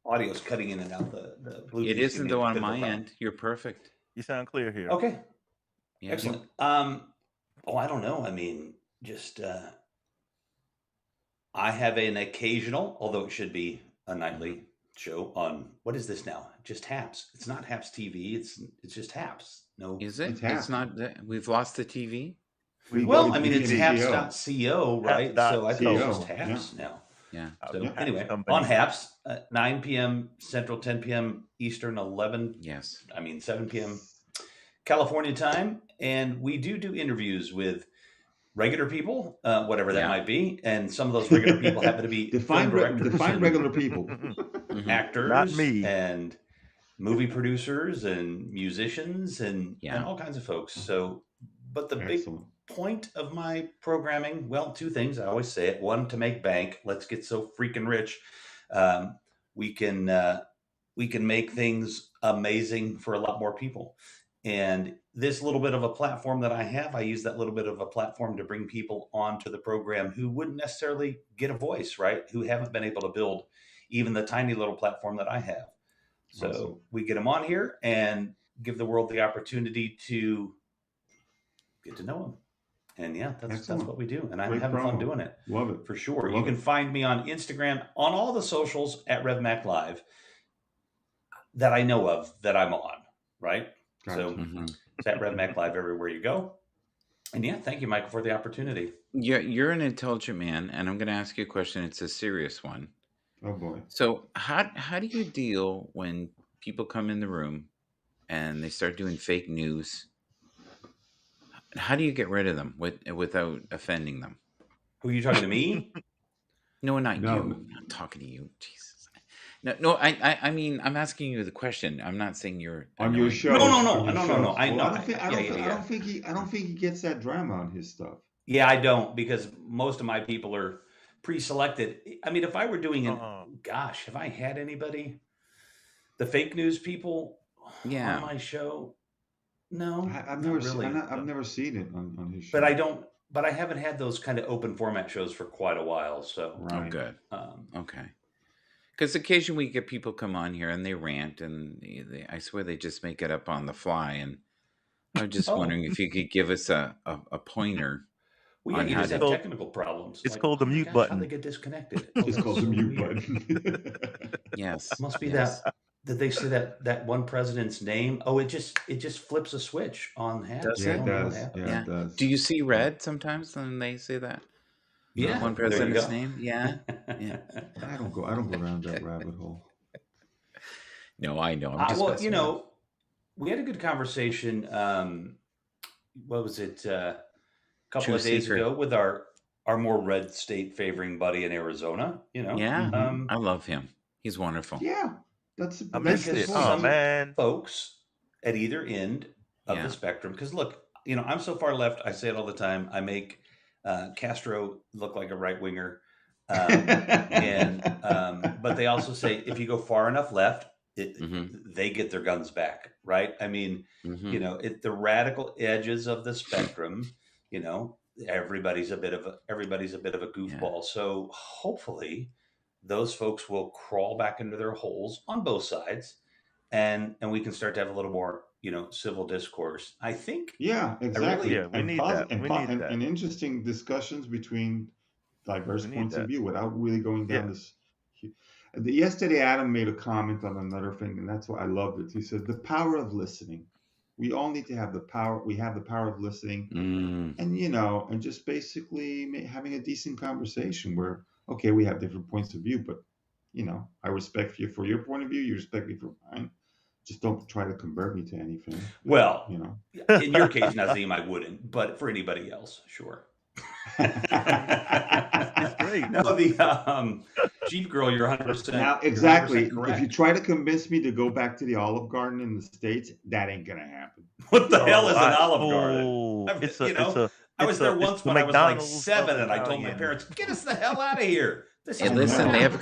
audio's cutting in and out. The Bluetooth. It isn't though on my end. You're perfect. You sound clear here. Okay. Yeah. Excellent. I don't know. I mean, just I have an occasional, although it should be a nightly show on what is this now? Just Haps. It's not Haps TV. It's just Haps. No, Is it? It's Haps. It's not. We've lost the TV. Well, I mean, it's Haps. Haps.co, right? So I think it's just Haps.co, Haps now. Yeah. So Yeah. anyway, Company. on Haps, 9 p.m. Central, 10 p.m. Eastern, 7 p.m. California time. And we do interviews with regular people, whatever that might be. And some of those regular people happen to be define film directors and regular people. actors, Not me. and movie producers and musicians and all kinds of folks. So, but the big point of my programming, well, two things. I always say it. One, to make bank. Let's get so freaking rich. We can make things amazing for a lot more people. And this little bit of a platform that I have, I use that little bit of a platform to bring people onto the program who wouldn't necessarily get a voice, right? Who haven't been able to build even the tiny little platform that I have. So we get them on here and give the world the opportunity to get to know them. And that's what we do. And I'm having fun doing it. Love it. For sure. Love You can it. find me on Instagram, on all the socials at RevMac Live that I know of that I'm on, right? Gotcha. So it's at RevMac Live everywhere you go. And thank you, Michael, for the opportunity. You're an intelligent man, and I'm going to ask you a question. It's a serious one. Oh boy. So how do you deal when people come in the room and they start doing fake news? How do you get rid of them without offending them? Who are you talking to me? No, not you. I'm not talking to you. Jesus. No. I mean, I'm asking you the question. I'm not saying you're on your show. No. I don't think he gets that drama on his stuff. Yeah, I don't, because most of my people are pre-selected. I mean, if I were doing it, gosh, if I had anybody, the fake news people on my show, no, I've never seen it on his show. But I haven't had those kind of open format shows for quite a while. So Oh, good. Okay. Because occasionally we get people come on here and they rant, and I swear they just make it up on the fly. And I'm just wondering if you could give us a pointer. Well, you just have technical problems. It's called the mute button. How they get disconnected? It's called the mute button. Yes. Must be that they say that one president's name. Oh, it just flips a switch on Haps. It does. Yeah, it does. Do you see red sometimes when they say that? Yeah. One president's name. Yeah. I don't go down that rabbit hole. No, I know. I'm just well, we had a good conversation. What was it? A couple of days ago with our more red state favoring buddy in Arizona. Yeah. I love him. He's wonderful. Yeah. That's some folks at either end of the spectrum. Because look, I'm so far left. I say it all the time. I make Castro look like a right winger, but they also say if you go far enough left, they get their guns back, right? I mean, the radical edges of the spectrum. Everybody's a bit of a goofball. So hopefully those folks will crawl back into their holes on both sides, and we can start to have a little more civil discourse. I think. Yeah, exactly. Yeah, we need that. We need that. And interesting discussions between diverse We need points of that. view without really going down Yeah. this. Yesterday, Adam made a comment on another thing, and that's why I loved it. He said, "The power of listening. We all need to have the power. We have the power of listening, and and just basically having a decent conversation where, okay, we have different points of view, but I respect you for your point of view. You respect me for mine. Just don't try to convert me to anything." Well, in your case, Nazim, I wouldn't, but for anybody else, sure. It's great. No, the Jeep Girl, you're 100%. Now, exactly. If you try to convince me to go back to the Olive Garden in the States, that ain't gonna happen. What the hell is an Olive Garden? I was there once when I was like 7, and I told my parents, "Get us the hell out of here." And listen, they have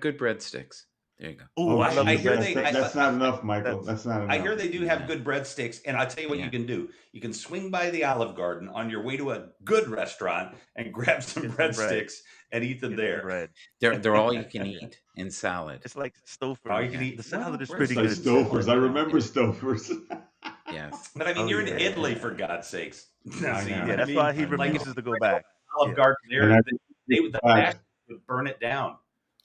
good breadsticks. There you go. Oh, I hear that's not enough, Michael. That's not enough. I hear they do have good breadsticks, and I'll tell you what you can do. You can swing by the Olive Garden on your way to a good restaurant and grab some breadsticks and eat them there. They're all you can eat and salad. It's like Stouffer's. All you can eat. The salad is Well, pretty Like good. Stouffer's. I remember Stouffer's. Yes. But I mean, you're in Italy, for God's sakes. Yeah, that's why he refuses to go back. Olive Garden there, they would burn it down.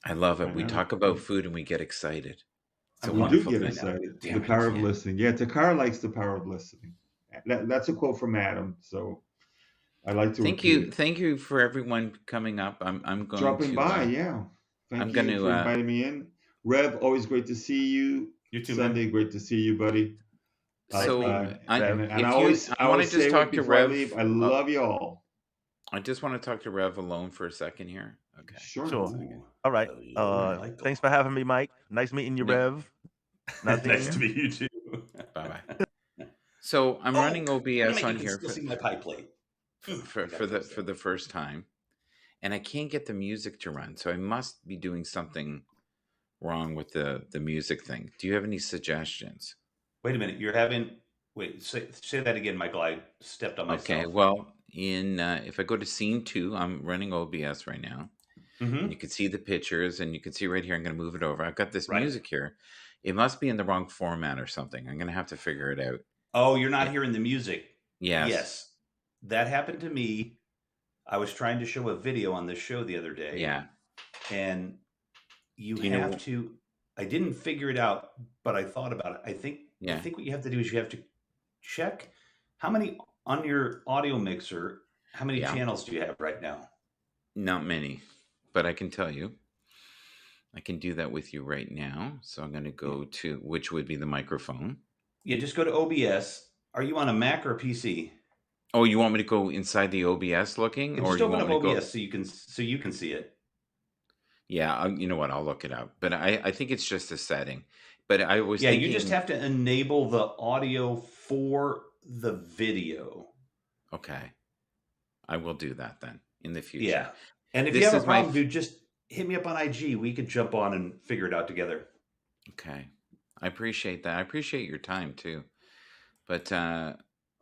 I love it. We talk about food and we get excited. It's a We do wonderful get thing. excited. Damn The it, power of yeah. listening. Yeah, Takara likes the power of listening. That's a quote from Adam. So I like to Thank you. Thank you for everyone coming up. I'm going dropping to by. Yeah, thank I'm you going to for inviting me in. Rev, always great to see you. You too, Sunday, man. great to see you, buddy. So, I I always want to say just talk to before I Rev. leave, I love you all. I just want to talk to Rev alone for a second here. Okay. Sure. All right. Thanks for having me, Mike. Nice meeting you, Rev. Nice to meet you too. Bye bye. So I'm running OBS on you here can still see my pie plate. for the first time, and I can't get the music to run. So I must be doing something wrong with the music thing. Do you have any suggestions? Wait a minute. You're having. Wait. Say that again, Michael. I stepped on myself. Okay. Well, if I go to scene 2, I'm running OBS right now. Mm-hmm. You can see the pictures, and you can see right here. I'm going to move it over. I've got this music here. It must be in the wrong format or something. I'm going to have to figure it out. Oh, you're not hearing the music. Yes. Yes. That happened to me. I was trying to show a video on this show the other day. Yeah. And you know have to. I didn't figure it out, but I thought about it. I think what you have to do is you have to check how many on your audio mixer. How many channels do you have right now? Not many, but I can tell you. I can do that with you right now. So I'm going to go to which would be the microphone. Yeah, just go to OBS. Are you on a Mac or a PC? Oh, you want me to go inside the OBS looking, Yeah, or just you open want up me to OBS go? so you can see it. Yeah, you know what? I'll look it up. But I think it's just a setting. But I was Yeah, thinking, you just have to enable the audio for the video. Okay, I will do that then in the future. Yeah, and if you have a problem, dude, just hit me up on IG. We could jump on and figure it out together. Okay, I appreciate that. I appreciate your time too. But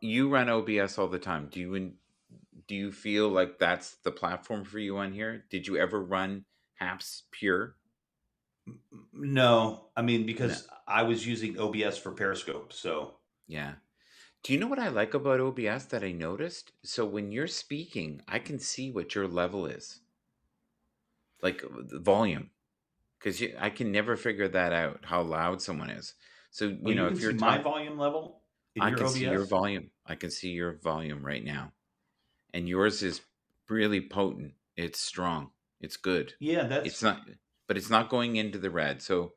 you run OBS all the time. Do you feel like that's the platform for you on here? Did you ever run Haps Pure? No, I mean, because I was using OBS for Periscope, so. Yeah. Do you know what I like about OBS that I noticed? So when you're speaking, I can see what your level is. Like the volume. Because I can never figure that out, how loud someone is. So, you know, if you're my volume level in I your can OBS? see your volume. I can see your volume right now. And yours is really potent. It's strong. It's good. Yeah, it's not, but it's not going into the red. So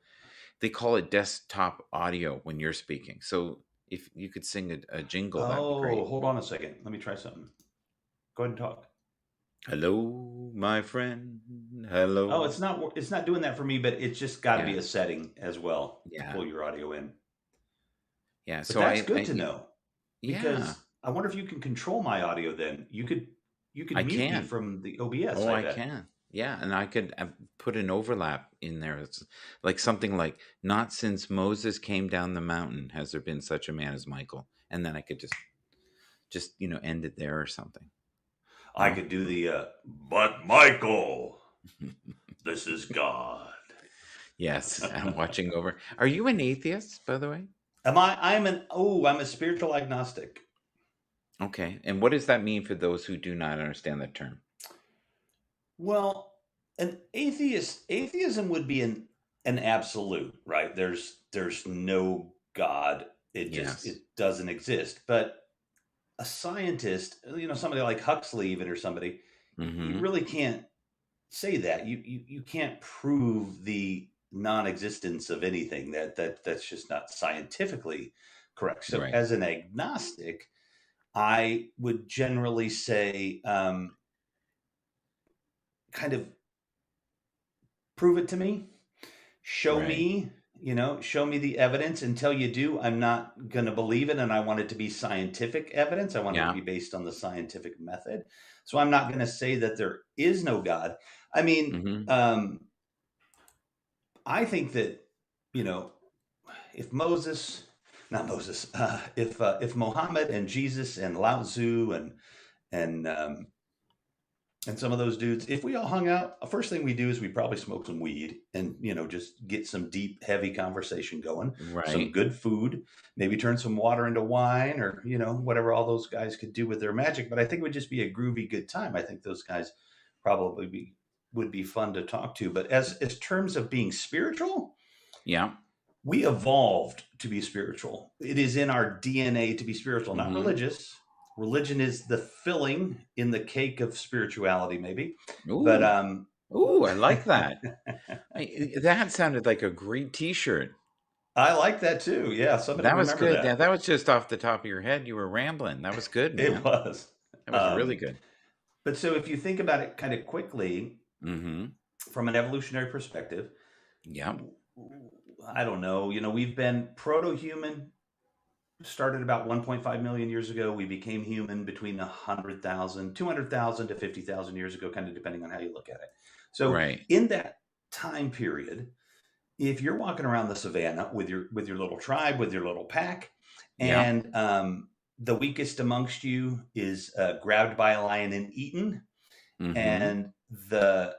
they call it desktop audio when you're speaking. So if you could sing a jingle, that'd be great. Hold on a second. Let me try something. Go ahead and talk. Hello, my friend. Hello. Oh, it's not doing that for me, but it's just got to be a setting as well to pull your audio in. Yeah, but so that's good to know. Yeah. Because I wonder if you can control my audio. Then you could mute me from the OBS. Oh, I can. Yeah, and I could put an overlap in there. It's like something like, "Not since Moses came down the mountain has there been such a man as Michael," and then I could just end it there or something. I could do the but Michael, this is God. Yes, I'm watching over. Are you an atheist, by the way? I'm a spiritual agnostic. Okay. And what does that mean for those who do not understand the term? Well, atheism would be an absolute, right? There's no God. It doesn't exist. But a scientist, somebody like Huxley even, or somebody, you really can't say that. You can't prove the non-existence of anything. That's just not scientifically correct. So as an agnostic, I would generally say, kind of prove it to me, show me the evidence. Until you do, I'm not going to believe it. And I want it to be scientific evidence. I want it to be based on the scientific method. So I'm not going to say that there is no God. I mean, I think that, if Mohammed and Jesus and Lao Tzu and some of those dudes, if we all hung out, the first thing we do is we probably smoke some weed and, just get some deep, heavy conversation going, some good food, maybe turn some water into wine, or, whatever all those guys could do with their magic. But I think it would just be a groovy, good time. I think those guys probably would be fun to talk to. But as terms of being spiritual, we evolved to be spiritual. It is in our DNA to be spiritual, not religious. Religion is the filling in the cake of spirituality, maybe. Ooh. But I like that. That sounded like a great T-shirt. I like that too. Yeah, that was good. That. Yeah, that was just off the top of your head. You were rambling. That was good, man. It was. That was really good. But so if you think about it kind of quickly, from an evolutionary perspective, I don't know. We've been proto-human. Started about 1.5 million years ago. We became human between 100,000, 200,000 to 50,000 years ago, kind of depending on how you look at it. So in that time period, if you're walking around the savannah with your little tribe, with your little pack, and the weakest amongst you is grabbed by a lion and eaten, and the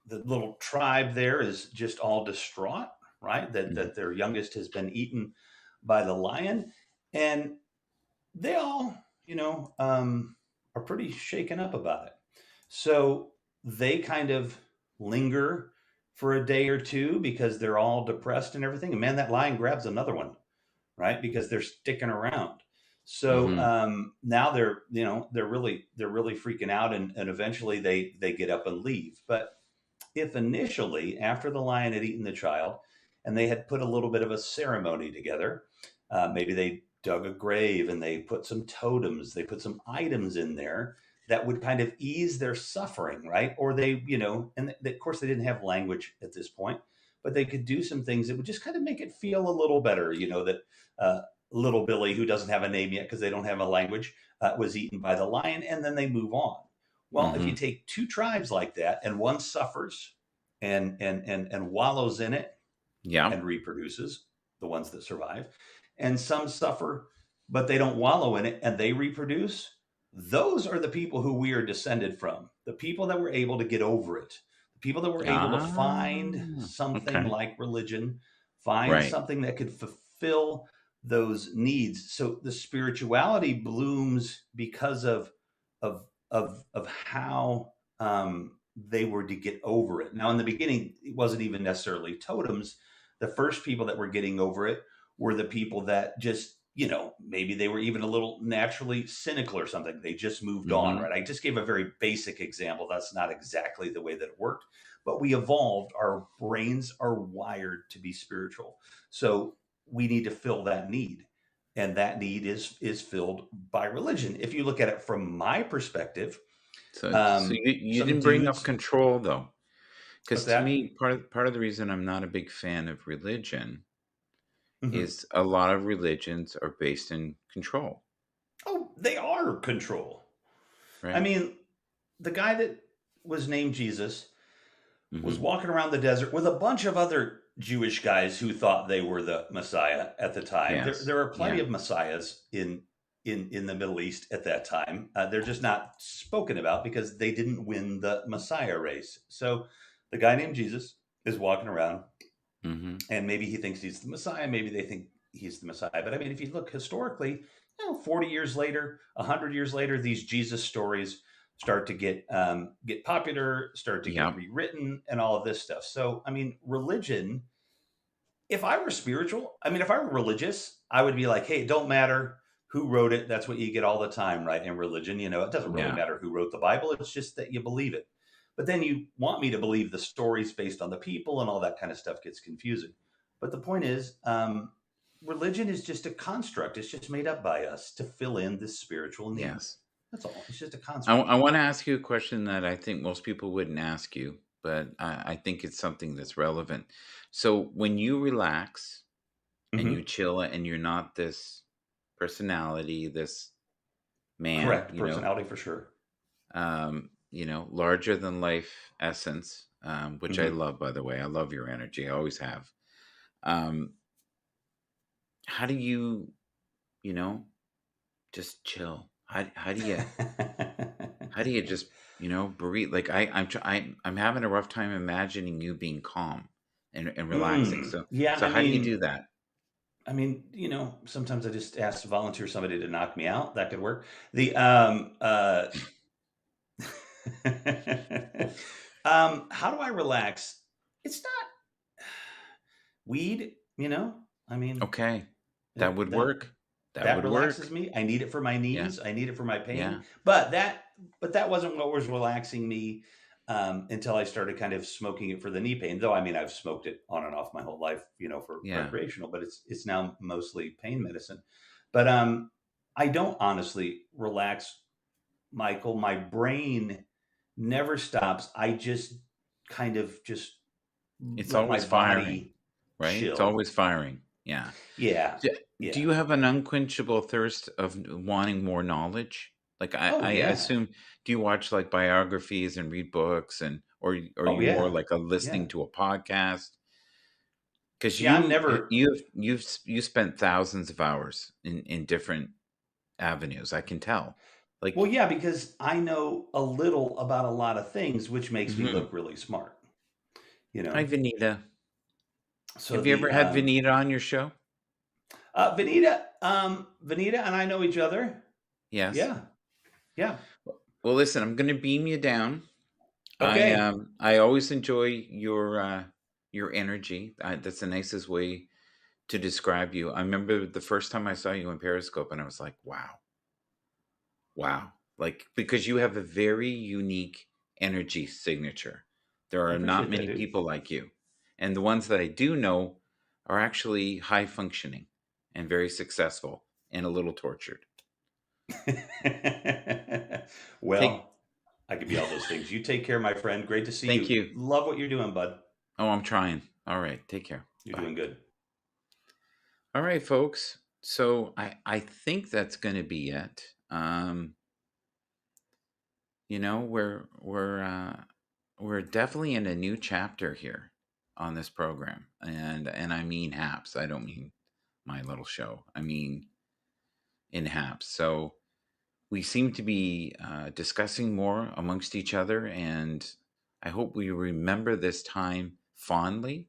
little tribe there is just all distraught, right? That their youngest has been eaten by the lion, and they all, are pretty shaken up about it. So they kind of linger for a day or two because they're all depressed and everything. And man, that lion grabs another one, right? Because they're sticking around. So now they're really freaking out, and eventually they get up and leave. But if initially, after the lion had eaten the child, and they had put a little bit of a ceremony together, maybe they dug a grave and they put some totems, they put some items in there that would kind of ease their suffering, right? Or they, and of course they didn't have language at this point, but they could do some things that would just kind of make it feel a little better, that little Billy, who doesn't have a name yet because they don't have a language, was eaten by the lion, and then they move on. Well, if you take two tribes like that, and one suffers and wallows in it, and reproduces, the ones that survive, and some suffer, but they don't wallow in it and they reproduce, those are the people who we are descended from, the people that were able to get over it, the people that were able to find something like religion, find something that could fulfill those needs. So the spirituality blooms because of how they were to get over it. Now, in the beginning, it wasn't even necessarily totems. The first people that were getting over it were the people that just, maybe they were even a little naturally cynical or something. They just moved on, right? I just gave a very basic example. That's not exactly the way that it worked, but we evolved. Our brains are wired to be spiritual. So we need to fill that need. And that need is filled by religion. If you look at it from my perspective. So you didn't bring up control, though. Because to me, part of the reason I'm not a big fan of religion is a lot of religions are based in control. Oh, they are control. Right? I mean, the guy that was named Jesus was walking around the desert with a bunch of other Jewish guys who thought they were the Messiah at the time. Yes. There are plenty of messiahs in the Middle East at that time. They're just not spoken about because they didn't win the Messiah race. So the guy named Jesus is walking around And maybe he thinks he's the Messiah. Maybe they think he's the Messiah. But I mean, if you look historically, 40 years later, 100 years later, these Jesus stories start to get popular, start to get rewritten, and all of this stuff. So, I mean, religion, if I were spiritual, I mean, if I were religious, I would be like, hey, it don't matter who wrote it. That's what you get all the time, right? In religion, it doesn't really matter who wrote the Bible. It's just that you believe it. But then you want me to believe the stories based on the people, and all that kind of stuff gets confusing. But the point is, religion is just a construct. It's just made up by us to fill in this spiritual need. Yes. That's all. It's just a construct. I want to ask you a question that I think most people wouldn't ask you, but I think it's something that's relevant. So when you relax and you chill and you're not this personality, this man, correct personality for sure. Larger than life essence, which I love, by the way. I love your energy. I always have. How do you, just chill? How do you just, breathe? Like I'm having a rough time imagining you being calm and relaxing. So how do you do that? I mean, sometimes I just ask to volunteer somebody to knock me out. That could work. How do I relax? It's not weed, I mean, okay, that would work. That would relaxes work. me. I need it for my knees. I need it for my pain. Yeah. But that wasn't what was relaxing me until I started kind of smoking it for the knee pain. Though, I mean, I've smoked it on and off my whole life, for recreational, but it's now mostly pain medicine. But I don't honestly relax, Michael. My brain never stops. I just kind of it's let always my firing, body right? chill. It's always firing. Yeah. Yeah. Do you have an unquenchable thirst of wanting more knowledge? Like I assume, do you watch like biographies and read books or are you more like a listening to a podcast? Because you've spent thousands of hours in different avenues. I can tell. Like, well, yeah, because I know a little about a lot of things, which makes me look really smart. Hi, Vanita. So have you ever had Vanita on your show? Vanita and I know each other. Yes. Yeah. Well, listen, I'm going to beam you down. Okay. I always enjoy your energy. That's the nicest way to describe you. I remember the first time I saw you in Periscope, and I was like, wow. Like, because you have a very unique energy signature. There are not many people like you. And the ones that I do know are actually high functioning and very successful and a little tortured. Well, I could be all those things. You take care, my friend. Great to see you. Thank you. Love what you're doing, bud. Oh, I'm trying. All right. Take care. You're doing good. All right, folks. So I think that's going to be it. We're definitely in a new chapter here on this program, and I mean HAPS. I don't mean my little show. I mean in HAPS. So we seem to be discussing more amongst each other, and I hope we remember this time fondly.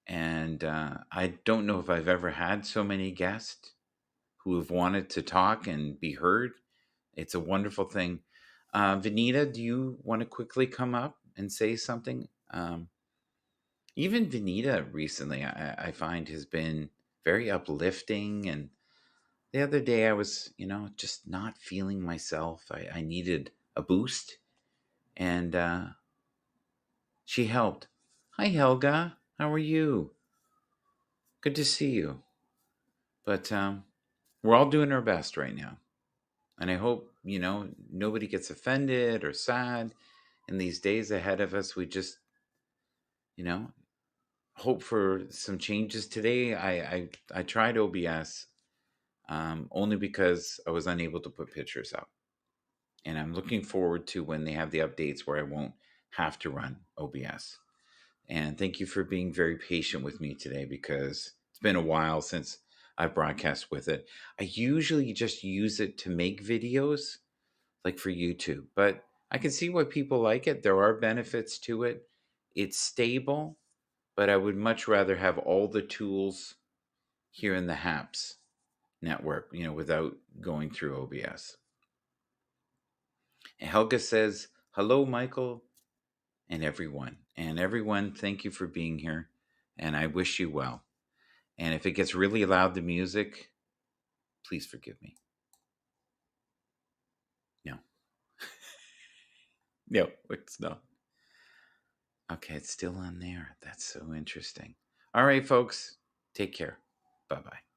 And I don't know if I've ever had so many guests who have wanted to talk and be heard. It's a wonderful thing. Vanita, do you want to quickly come up and say something? Even Vanita recently, I find, has been very uplifting. And the other day I was, just not feeling myself. I needed a boost. And she helped. Hi, Helga. How are you? Good to see you. But we're all doing our best right now. And I hope, nobody gets offended or sad. In these days ahead of us, we just, hope for some changes. Today, I tried OBS only because I was unable to put pictures up. And I'm looking forward to when they have the updates where I won't have to run OBS. And thank you for being very patient with me today, because it's been a while since I broadcast with it. I usually just use it to make videos, like for YouTube, but I can see why people like it. There are benefits to it. It's stable, but I would much rather have all the tools here in the HAPS network, without going through OBS. And Helga says, hello, Michael, and everyone. And everyone, thank you for being here, and I wish you well. And if it gets really loud, the music, please forgive me. No. No, it's not. Okay, it's still on there. That's so interesting. All right, folks, take care. Bye-bye.